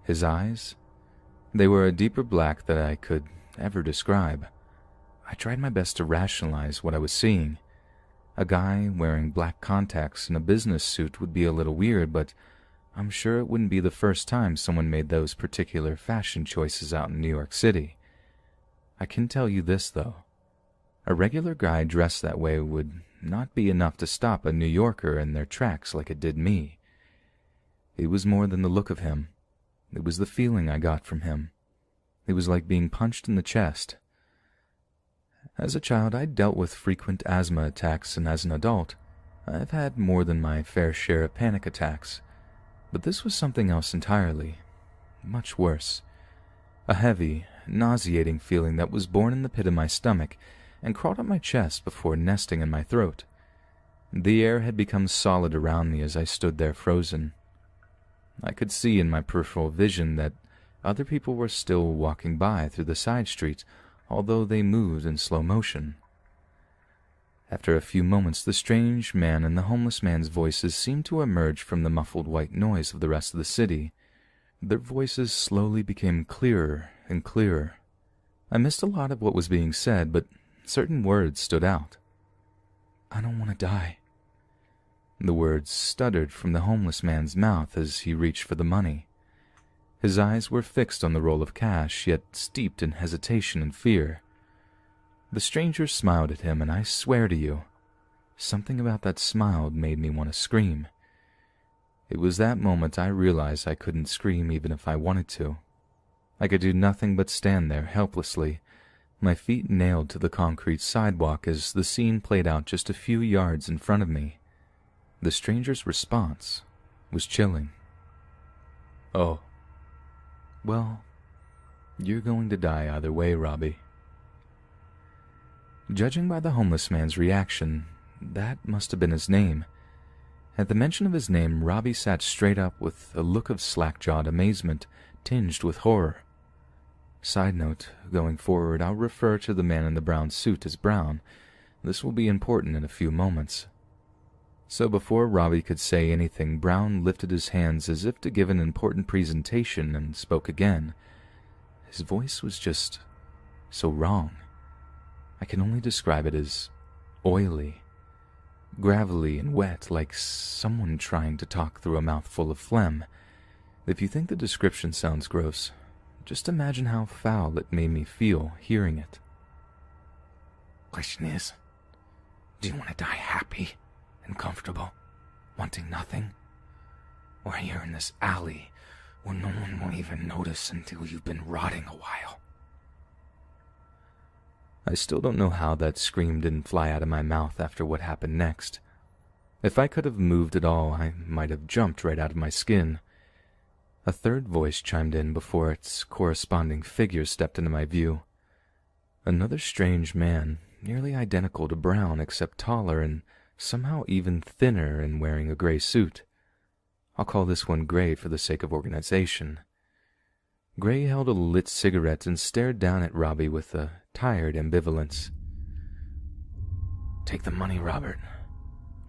His eyes, they were a deeper black than I could ever describe. I tried my best to rationalize what I was seeing. A guy wearing black contacts in a business suit would be a little weird, but I'm sure it wouldn't be the first time someone made those particular fashion choices out in New York City. I can tell you this, though. A regular guy dressed that way would not be enough to stop a New Yorker in their tracks like it did me. It was more than the look of him. It was the feeling I got from him. It was like being punched in the chest. As a child, I dealt with frequent asthma attacks, and as an adult, I've had more than my fair share of panic attacks. But this was something else entirely. Much worse. A heavy, nauseating feeling that was born in the pit of my stomach and crawled up my chest before nesting in my throat. The air had become solid around me as I stood there frozen. I could see in my peripheral vision that other people were still walking by through the side streets, although they moved in slow motion. After a few moments, the strange man and the homeless man's voices seemed to emerge from the muffled white noise of the rest of the city. Their voices slowly became clearer and clearer. I missed a lot of what was being said, but certain words stood out. "I don't want to die." The words stuttered from the homeless man's mouth as he reached for the money. His eyes were fixed on the roll of cash, yet steeped in hesitation and fear. The stranger smiled at him, and I swear to you, something about that smile made me want to scream. It was that moment I realized I couldn't scream even if I wanted to. I could do nothing but stand there helplessly, my feet nailed to the concrete sidewalk as the scene played out just a few yards in front of me. The stranger's response was chilling. "Oh. Well, you're going to die either way, Robbie." Judging by the homeless man's reaction, that must have been his name. At the mention of his name, Robbie sat straight up with a look of slack-jawed amazement tinged with horror. Side note, going forward, I'll refer to the man in the brown suit as Brown. This will be important in a few moments. So before Robbie could say anything, Brown lifted his hands as if to give an important presentation and spoke again. His voice was just so wrong. I can only describe it as oily, gravelly and wet, like someone trying to talk through a mouthful of phlegm. If you think the description sounds gross, just imagine how foul it made me feel hearing it. "Question is, do you want to die happy and comfortable, wanting nothing? Or here in this alley where no one will even notice until you've been rotting a while?" I still don't know how that scream didn't fly out of my mouth after what happened next. If I could have moved at all, I might have jumped right out of my skin. A third voice chimed in before its corresponding figure stepped into my view. Another strange man, nearly identical to Brown except taller and somehow even thinner and wearing a gray suit. I'll call this one Gray for the sake of organization. Gray held a lit cigarette and stared down at Robbie with a tired ambivalence. "Take the money, Robert.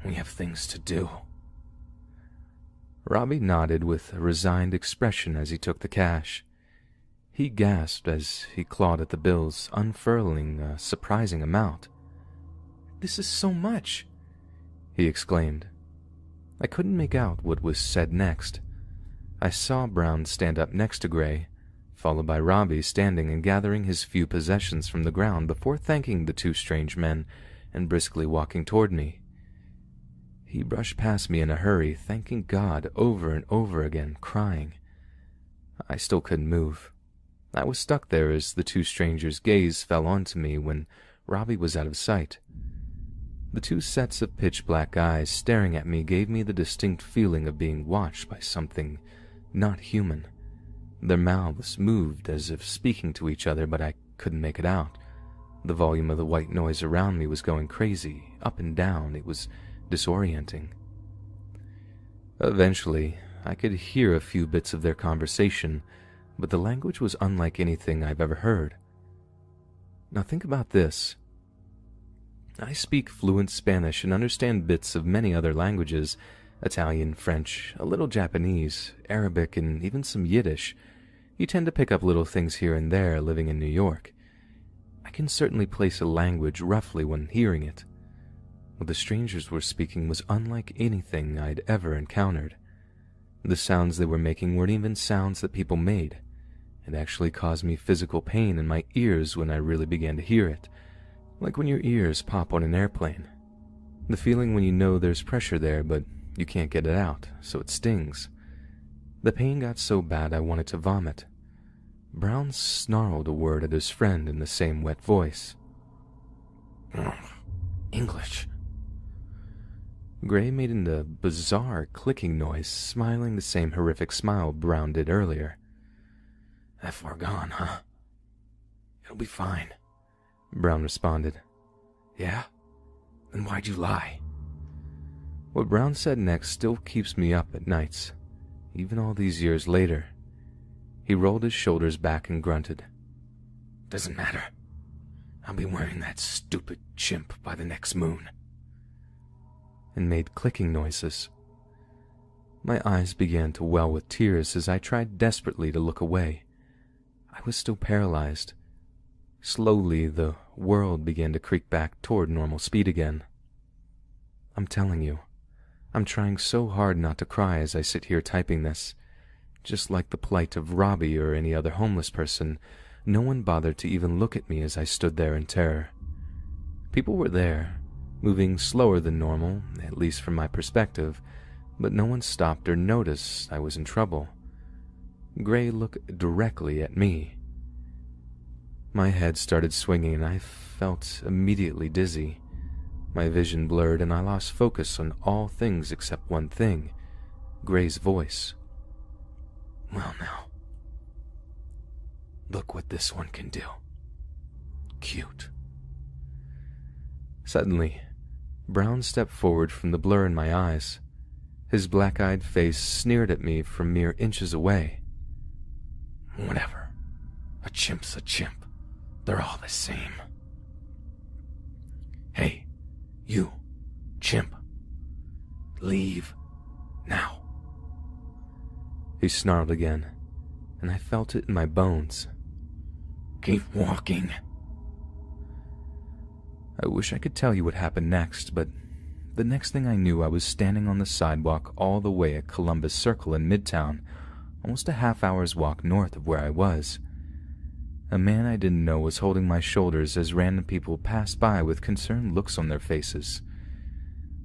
We have things to do." Robbie nodded with a resigned expression as he took the cash. He gasped as he clawed at the bills, unfurling a surprising amount. "This is so much!" he exclaimed. I couldn't make out what was said next. I saw Brown stand up next to Gray, followed by Robbie standing and gathering his few possessions from the ground before thanking the two strange men and briskly walking toward me. He brushed past me in a hurry, thanking God over and over again, crying. I still couldn't move. I was stuck there as the two strangers' gaze fell onto me when Robbie was out of sight. The two sets of pitch-black eyes staring at me gave me the distinct feeling of being watched by something not human. Their mouths moved as if speaking to each other, but I couldn't make it out. The volume of the white noise around me was going crazy, up and down. It was disorienting. Eventually, I could hear a few bits of their conversation, but the language was unlike anything I've ever heard. Now think about this. I speak fluent Spanish and understand bits of many other languages: Italian, French, a little Japanese, Arabic, and even some Yiddish. You tend to pick up little things here and there living in New York. I can certainly place a language roughly when hearing it. What the strangers were speaking was unlike anything I'd ever encountered. The sounds they were making weren't even sounds that people made. It actually caused me physical pain in my ears when I really began to hear it, like when your ears pop on an airplane. The feeling when you know there's pressure there, but you can't get it out, so it stings. The pain got so bad I wanted to vomit. Brown snarled a word at his friend in the same wet voice. English. Gray made a bizarre clicking noise, smiling the same horrific smile Brown did earlier. That far gone, huh? It'll be fine, Brown responded. Yeah? Then why'd you lie? What Brown said next still keeps me up at nights, even all these years later. He rolled his shoulders back and grunted. Doesn't matter. I'll be wearing that stupid chimp by the next moon. And made clicking noises. My eyes began to well with tears as I tried desperately to look away. I was still paralyzed. Slowly, the world began to creak back toward normal speed again. I'm telling you, I'm trying so hard not to cry as I sit here typing this. Just like the plight of Robbie or any other homeless person, no one bothered to even look at me as I stood there in terror. People were there, moving slower than normal, at least from my perspective, but no one stopped or noticed I was in trouble. Gray looked directly at me. My head started swinging and I felt immediately dizzy. My vision blurred and I lost focus on all things except one thing: Gray's voice. Well now, look what this one can do. Cute. Suddenly, Brown stepped forward from the blur in my eyes. His black-eyed face sneered at me from mere inches away. Whatever. A chimp's a chimp. They're all the same. Hey, you, chimp. Leave now. He snarled again, and I felt it in my bones. Keep walking. I wish I could tell you what happened next, but the next thing I knew I was standing on the sidewalk all the way at Columbus Circle in Midtown, almost a half-hour's walk north of where I was. A man I didn't know was holding my shoulders as random people passed by with concerned looks on their faces.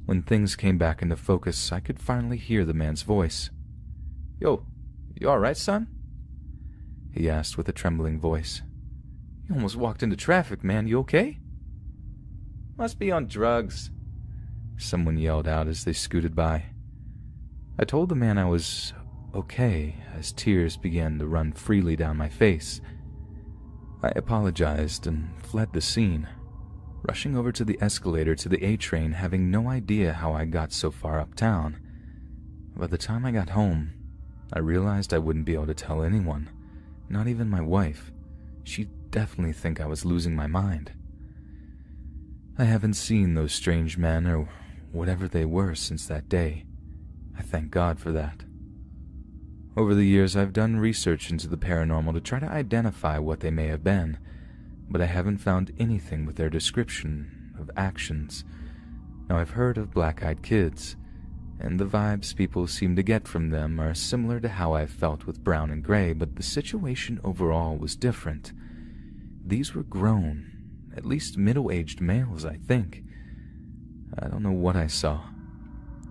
When things came back into focus, I could finally hear the man's voice. "Yo, you alright, son?" he asked with a trembling voice. "You almost walked into traffic, man. You okay?" "Must be on drugs," someone yelled out as they scooted by. I told the man I was okay as tears began to run freely down my face. I apologized and fled the scene, rushing over to the escalator to the A train, having no idea how I got so far uptown. By the time I got home, I realized I wouldn't be able to tell anyone, not even my wife. She'd definitely think I was losing my mind. I haven't seen those strange men or whatever they were since that day. I thank God for that. Over the years, I've done research into the paranormal to try to identify what they may have been, but I haven't found anything with their description of actions. Now, I've heard of black-eyed kids, and the vibes people seem to get from them are similar to how I've felt with Brown and Gray, but the situation overall was different. These were grown, at least middle-aged males, I think. I don't know what I saw.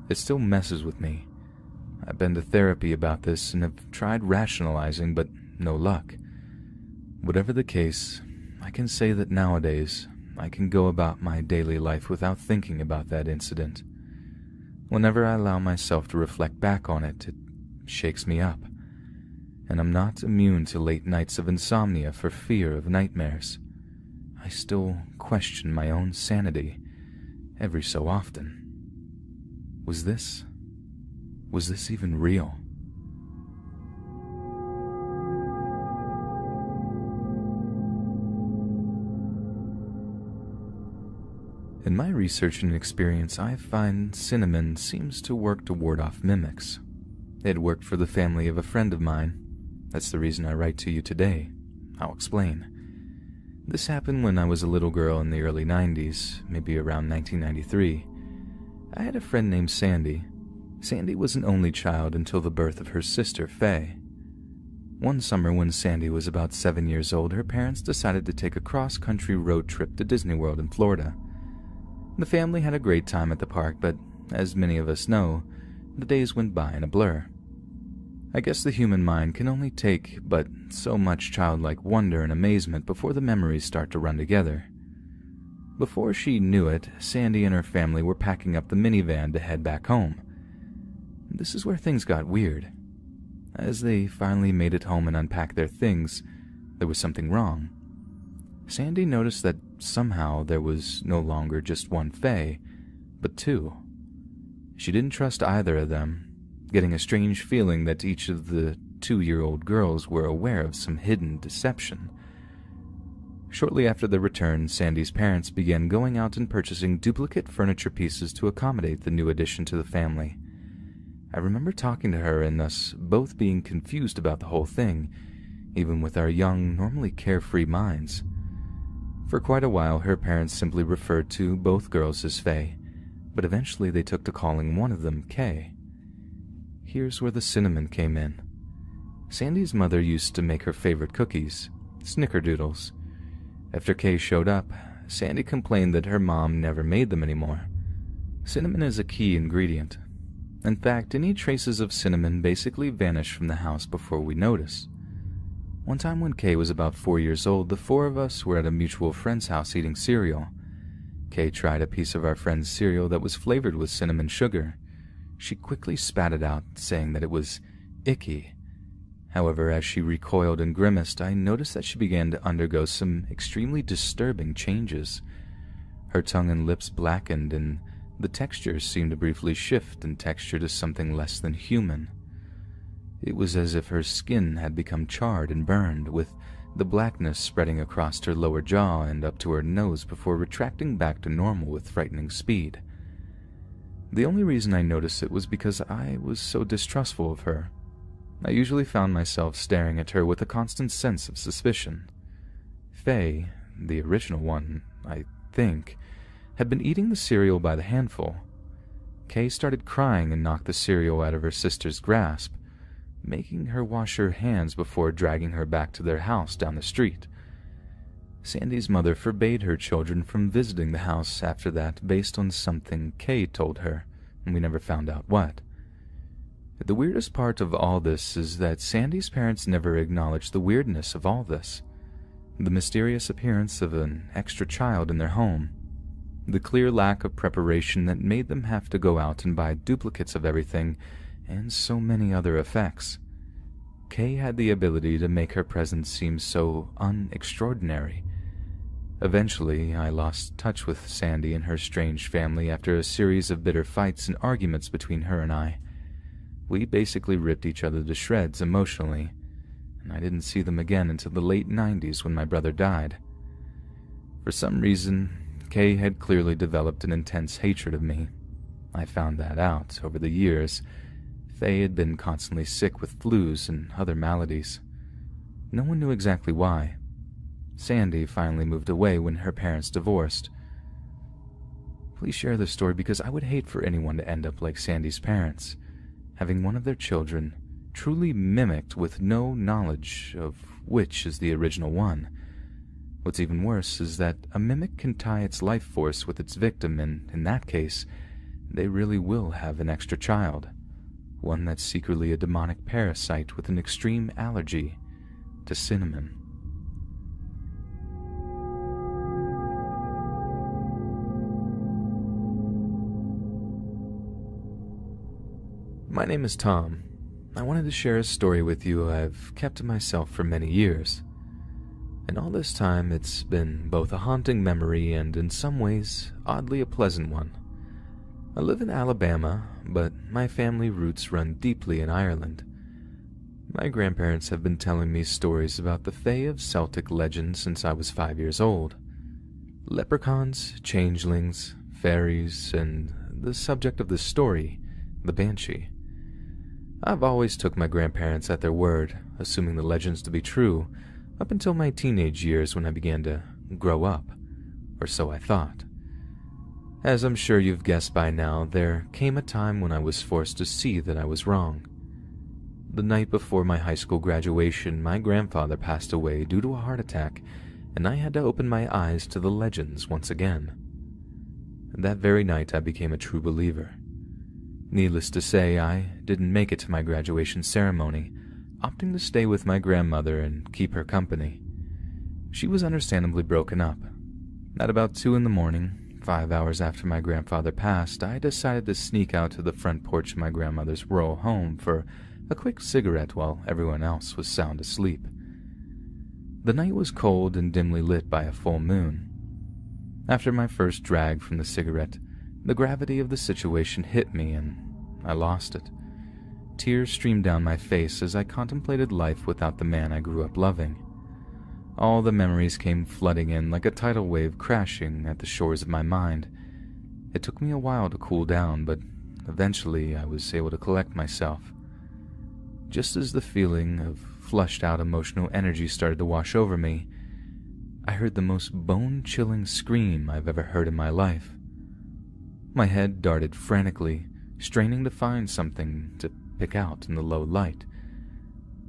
It still messes with me. I've been to therapy about this and have tried rationalizing, but no luck. Whatever the case, I can say that nowadays I can go about my daily life without thinking about that incident. Whenever I allow myself to reflect back on it, it shakes me up. And I'm not immune to late nights of insomnia for fear of nightmares. I still question my own sanity every so often. Was this even real? In my research and experience, I find cinnamon seems to work to ward off mimics. It worked for the family of a friend of mine. That's the reason I write to you today. I'll explain. This happened when I was a little girl in the early 90s, maybe around 1993. I had a friend named Sandy. Sandy was an only child until the birth of her sister, Faye. One summer when Sandy was about 7 years old, her parents decided to take a cross-country road trip to Disney World in Florida. The family had a great time at the park, but as many of us know, the days went by in a blur. I guess the human mind can only take but so much childlike wonder and amazement before the memories start to run together. Before she knew it, Sandy and her family were packing up the minivan to head back home. This is where things got weird. As they finally made it home and unpacked their things, there was something wrong. Sandy noticed that somehow there was no longer just one Faye, but two. She didn't trust either of them, getting a strange feeling that each of the 2-year-old girls were aware of some hidden deception. Shortly after their return, Sandy's parents began going out and purchasing duplicate furniture pieces to accommodate the new addition to the family. I remember talking to her and us both being confused about the whole thing, even with our young, normally carefree minds. For quite a while, her parents simply referred to both girls as Faye, but eventually they took to calling one of them Kay. Here's where the cinnamon came in. Sandy's mother used to make her favorite cookies, snickerdoodles. After Kay showed up, Sandy complained that her mom never made them anymore. Cinnamon is a key ingredient. In fact, any traces of cinnamon basically vanish from the house before we notice. One time when Kay was about 4 years old, the four of us were at a mutual friend's house eating cereal. Kay tried a piece of our friend's cereal that was flavored with cinnamon sugar. She quickly spat it out, saying that it was icky. However, as she recoiled and grimaced, I noticed that she began to undergo some extremely disturbing changes. Her tongue and lips blackened, and the texture seemed to briefly shift in texture to something less than human. It was as if her skin had become charred and burned, with the blackness spreading across her lower jaw and up to her nose before retracting back to normal with frightening speed. The only reason I noticed it was because I was so distrustful of her. I usually found myself staring at her with a constant sense of suspicion. Faye, the original one, I think, had been eating the cereal by the handful. Kay started crying and knocked the cereal out of her sister's grasp, making her wash her hands before dragging her back to their house down the street. Sandy's mother forbade her children from visiting the house after that based on something Kay told her, and we never found out what. The weirdest part of all this is that Sandy's parents never acknowledged the weirdness of all this. The mysterious appearance of an extra child in their home. The clear lack of preparation that made them have to go out and buy duplicates of everything, and so many other effects. Kay had the ability to make her presence seem so unextraordinary. Eventually, I lost touch with Sandy and her strange family after a series of bitter fights and arguments between her and I. We basically ripped each other to shreds emotionally, and I didn't see them again until the late 90s when my brother died. For some reason, Kay had clearly developed an intense hatred of me. I found that out over the years. Faye had been constantly sick with flus and other maladies. No one knew exactly why. Sandy finally moved away when her parents divorced. Please share this story because I would hate for anyone to end up like Sandy's parents, having one of their children truly mimicked with no knowledge of which is the original one. What's even worse is that a mimic can tie its life force with its victim, and in that case, they really will have an extra child, one that's secretly a demonic parasite with an extreme allergy to cinnamon. My name is Tom. I wanted to share a story with you I've kept to myself for many years. And all this time, it's been both a haunting memory and, in some ways, oddly a pleasant one. I live in Alabama, but my family roots run deeply in Ireland. My grandparents have been telling me stories about the Fae of Celtic legend since I was 5 years old. Leprechauns, changelings, fairies, and the subject of this story, the Banshee. I've always took my grandparents at their word, assuming the legends to be true, up until my teenage years when I began to grow up, or so I thought. As I'm sure you've guessed by now, there came a time when I was forced to see that I was wrong. The night before my high school graduation, my grandfather passed away due to a heart attack, and I had to open my eyes to the legends once again. That very night I became a true believer. Needless to say, I didn't make it to my graduation ceremony, opting to stay with my grandmother and keep her company. She was understandably broken up. At about 2 a.m, 5 hours after my grandfather passed, I decided to sneak out to the front porch of my grandmother's rural home for a quick cigarette while everyone else was sound asleep. The night was cold and dimly lit by a full moon. After my first drag from the cigarette, the gravity of the situation hit me and I lost it. Tears streamed down my face as I contemplated life without the man I grew up loving. All the memories came flooding in like a tidal wave crashing at the shores of my mind. It took me a while to cool down, but eventually I was able to collect myself. Just as the feeling of flushed-out emotional energy started to wash over me, I heard the most bone-chilling scream I've ever heard in my life. My head darted frantically, straining to find something to pick out in the low light.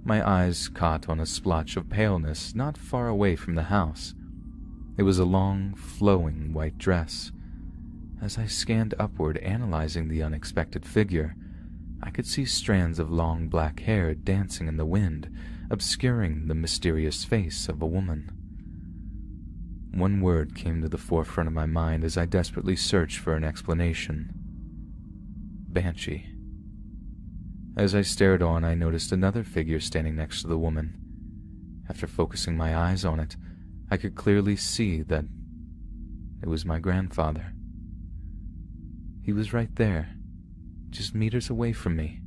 My eyes caught on a splotch of paleness not far away from the house. It was a long, flowing white dress. As I scanned upward, analyzing the unexpected figure, I could see strands of long black hair dancing in the wind, obscuring the mysterious face of a woman. One word came to the forefront of my mind as I desperately searched for an explanation. Banshee. As I stared on, I noticed another figure standing next to the woman. After focusing my eyes on it, I could clearly see that it was my grandfather. He was right there, just meters away from me.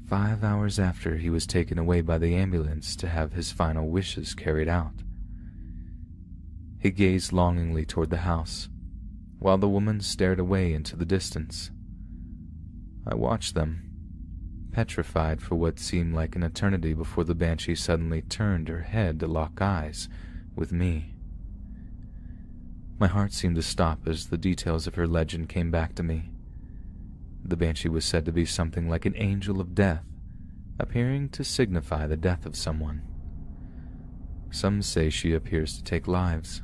5 hours after he was taken away by the ambulance to have his final wishes carried out. He gazed longingly toward the house, while the woman stared away into the distance. I watched them, petrified for what seemed like an eternity before the Banshee suddenly turned her head to lock eyes with me. My heart seemed to stop as the details of her legend came back to me. The Banshee was said to be something like an angel of death, appearing to signify the death of someone. Some say she appears to take lives.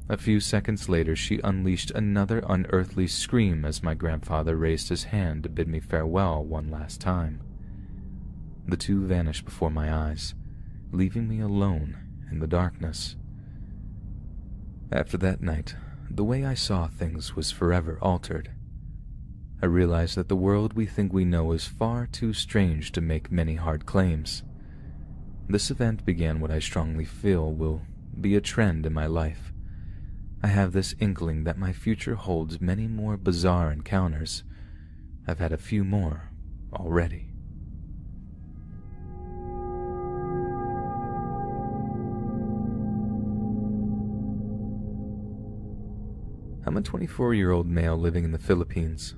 A few seconds later, she unleashed another unearthly scream as my grandfather raised his hand to bid me farewell one last time. The two vanished before my eyes, leaving me alone in the darkness. After that night, the way I saw things was forever altered. I realized that the world we think we know is far too strange to make many hard claims. This event began what I strongly feel will be a trend in my life. I have this inkling that my future holds many more bizarre encounters. I've had a few more already. I'm a 24-year-old male living in the Philippines.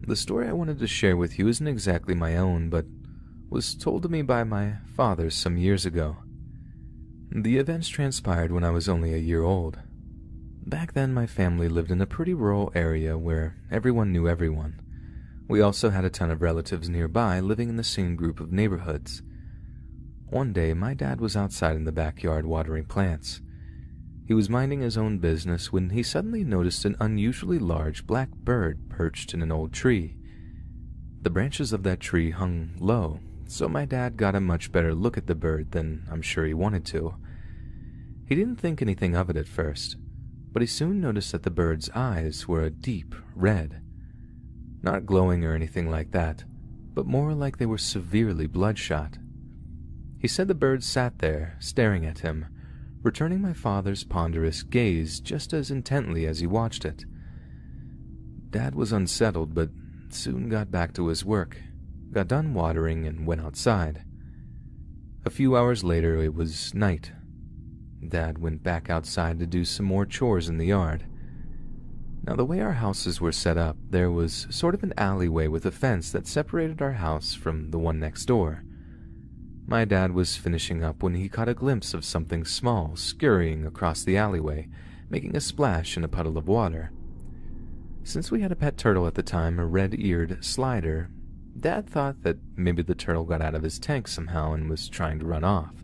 The story I wanted to share with you isn't exactly my own, but was told to me by my father some years ago. The events transpired when I was only a year old. Back then, my family lived in a pretty rural area where everyone knew everyone. We also had a ton of relatives nearby living in the same group of neighborhoods. One day, my dad was outside in the backyard watering plants. He was minding his own business when he suddenly noticed an unusually large black bird perched in an old tree. The branches of that tree hung low, so my dad got a much better look at the bird than I'm sure he wanted to. He didn't think anything of it at first, but he soon noticed that the bird's eyes were a deep red. Not glowing or anything like that, but more like they were severely bloodshot. He said the bird sat there, staring at him, returning my father's ponderous gaze just as intently as he watched it. Dad was unsettled, but soon got back to his work, got done watering, and went outside. A few hours later, it was night. Dad went back outside to do some more chores in the yard. Now, the way our houses were set up, there was sort of an alleyway with a fence that separated our house from the one next door. My dad was finishing up when he caught a glimpse of something small scurrying across the alleyway, making a splash in a puddle of water. Since we had a pet turtle at the time, a red-eared slider, Dad thought that maybe the turtle got out of his tank somehow and was trying to run off.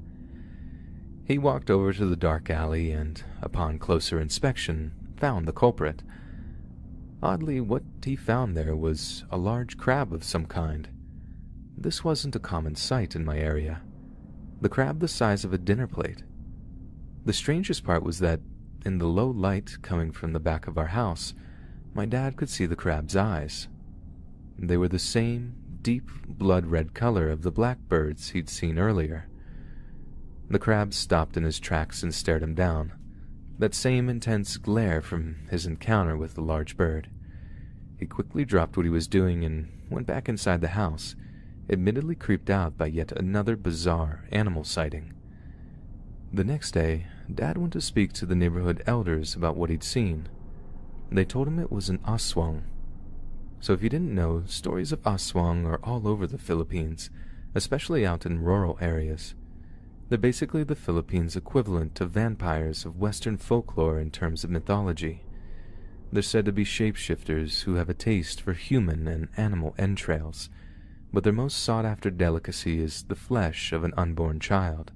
He walked over to the dark alley and, upon closer inspection, found the culprit. Oddly, what he found there was a large crab of some kind. This wasn't a common sight in my area. The crab the size of a dinner plate. The strangest part was that, in the low light coming from the back of our house, my dad could see the crab's eyes. They were the same deep blood-red color of the blackbirds he'd seen earlier. The crab stopped in his tracks and stared him down, that same intense glare from his encounter with the large bird. He quickly dropped what he was doing and went back inside the house, admittedly creeped out by yet another bizarre animal sighting. The next day, Dad went to speak to the neighborhood elders about what he'd seen. They told him it was an aswang. So if you didn't know, stories of aswang are all over the Philippines, especially out in rural areas. They're basically the Philippines' equivalent to vampires of Western folklore in terms of mythology. They're said to be shapeshifters who have a taste for human and animal entrails, but their most sought-after delicacy is the flesh of an unborn child.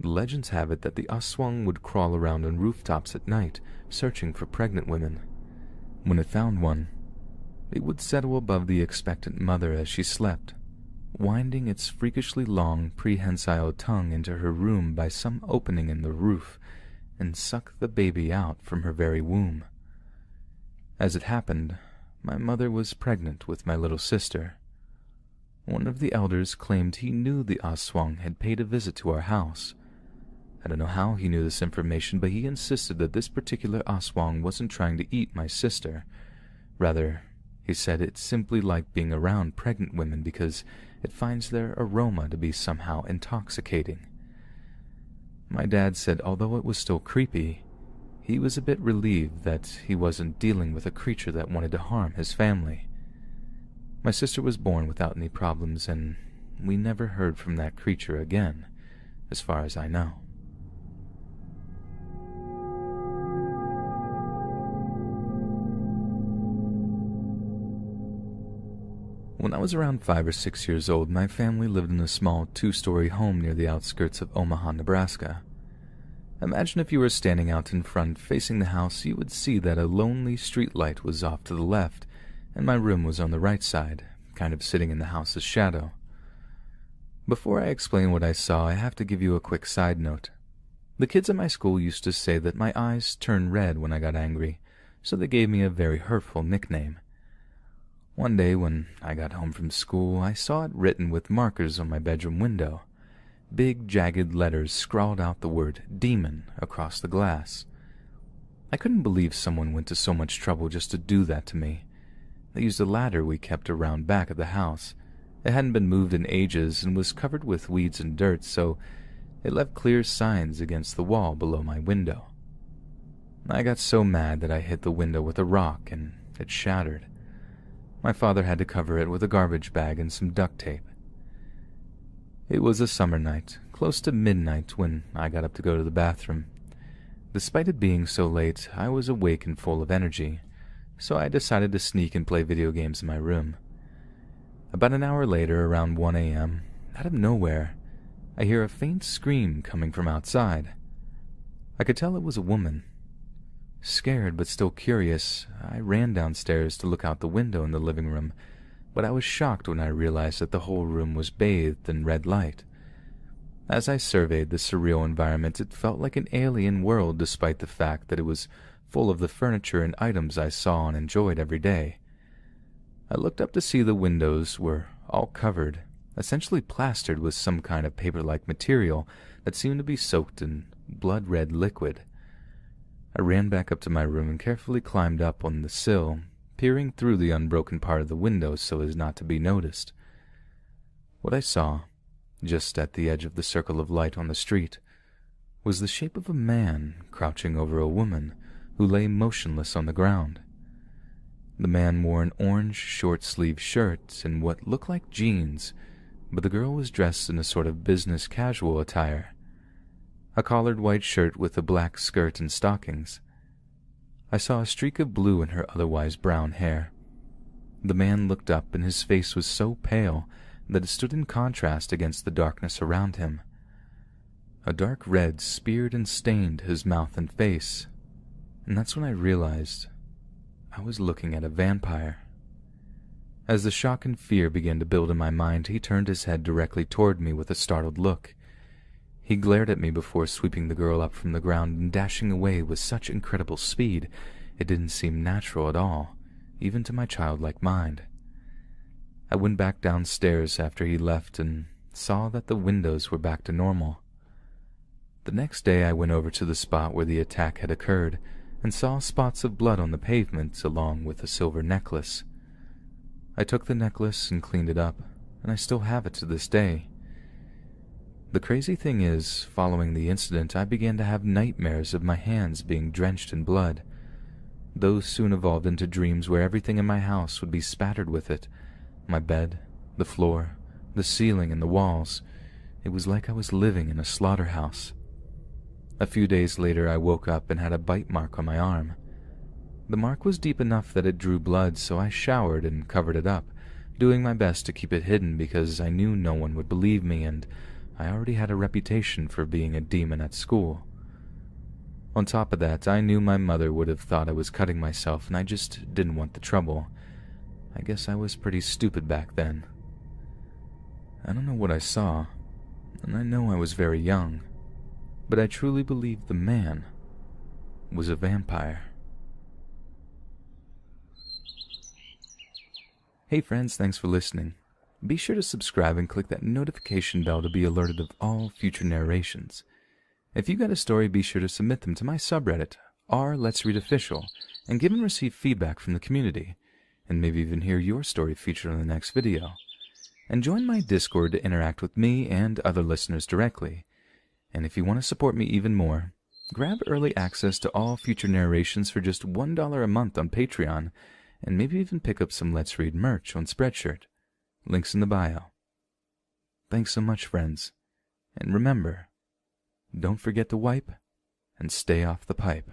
The legends have it that the aswang would crawl around on rooftops at night, searching for pregnant women. When it found one, it would settle above the expectant mother as she slept, winding its freakishly long, prehensile tongue into her room by some opening in the roof, and suck the baby out from her very womb. As it happened, my mother was pregnant with my little sister. One of the elders claimed he knew the aswang had paid a visit to our house. I don't know how he knew this information, but he insisted that this particular aswang wasn't trying to eat my sister. Rather, he said it simply liked being around pregnant women because it finds their aroma to be somehow intoxicating. My dad said although it was still creepy, he was a bit relieved that he wasn't dealing with a creature that wanted to harm his family. My sister was born without any problems, and we never heard from that creature again, as far as I know. When I was around 5 or 6 years old, my family lived in a small 2-story home near the outskirts of Omaha, Nebraska. Imagine if you were standing out in front facing the house, you would see that a lonely streetlight was off to the left, and my room was on the right side, kind of sitting in the house's shadow. Before I explain what I saw, I have to give you a quick side note. The kids at my school used to say that my eyes turned red when I got angry, so they gave me a very hurtful nickname. One day when I got home from school, I saw it written with markers on my bedroom window. Big, jagged letters scrawled out the word demon across the glass. I couldn't believe someone went to so much trouble just to do that to me. They used a ladder we kept around back of the house. It hadn't been moved in ages and was covered with weeds and dirt, so it left clear signs against the wall below my window. I got so mad that I hit the window with a rock and it shattered. My father had to cover it with a garbage bag and some duct tape. It was a summer night, close to midnight, when I got up to go to the bathroom. Despite it being so late, I was awake and full of energy, so I decided to sneak and play video games in my room. About an hour later, around 1 a.m., out of nowhere, I hear a faint scream coming from outside. I could tell it was a woman. Scared but still curious, I ran downstairs to look out the window in the living room, but I was shocked when I realized that the whole room was bathed in red light. As I surveyed the surreal environment, it felt like an alien world despite the fact that it was full of the furniture and items I saw and enjoyed every day. I looked up to see the windows were all covered, essentially plastered with some kind of paper-like material that seemed to be soaked in blood-red liquid. I ran back up to my room and carefully climbed up on the sill, peering through the unbroken part of the window so as not to be noticed. What I saw, just at the edge of the circle of light on the street, was the shape of a man crouching over a woman who lay motionless on the ground. The man wore an orange short-sleeved shirt and what looked like jeans, but the girl was dressed in a sort of business casual attire. A collared white shirt with a black skirt and stockings. I saw a streak of blue in her otherwise brown hair. The man looked up and his face was so pale that it stood in contrast against the darkness around him. A dark red speared and stained his mouth and face, and that's when I realized I was looking at a vampire. As the shock and fear began to build in my mind, he turned his head directly toward me with a startled look. He glared at me before sweeping the girl up from the ground and dashing away with such incredible speed it didn't seem natural at all, even to my childlike mind. I went back downstairs after he left and saw that the windows were back to normal. The next day I went over to the spot where the attack had occurred and saw spots of blood on the pavement along with a silver necklace. I took the necklace and cleaned it up, and I still have it to this day. The crazy thing is, following the incident, I began to have nightmares of my hands being drenched in blood. Those soon evolved into dreams where everything in my house would be spattered with it. My bed, the floor, the ceiling, and the walls. It was like I was living in a slaughterhouse. A few days later, I woke up and had a bite mark on my arm. The mark was deep enough that it drew blood, so I showered and covered it up, doing my best to keep it hidden because I knew no one would believe me and I already had a reputation for being a demon at school. On top of that, I knew my mother would have thought I was cutting myself and I just didn't want the trouble. I guess I was pretty stupid back then. I don't know what I saw, and I know I was very young, but I truly believe the man was a vampire. Hey friends, thanks for listening. Be sure to subscribe and click that notification bell to be alerted of all future narrations. If you got a story, be sure to submit them to my subreddit, r/letsreadofficial, and give and receive feedback from the community, and maybe even hear your story featured on the next video. And join my Discord to interact with me and other listeners directly. And if you want to support me even more, grab early access to all future narrations for just $1 a month on Patreon, and maybe even pick up some Let's Read merch on Spreadshirt. Links in the bio. Thanks so much, friends. And remember, don't forget to wipe and stay off the pipe.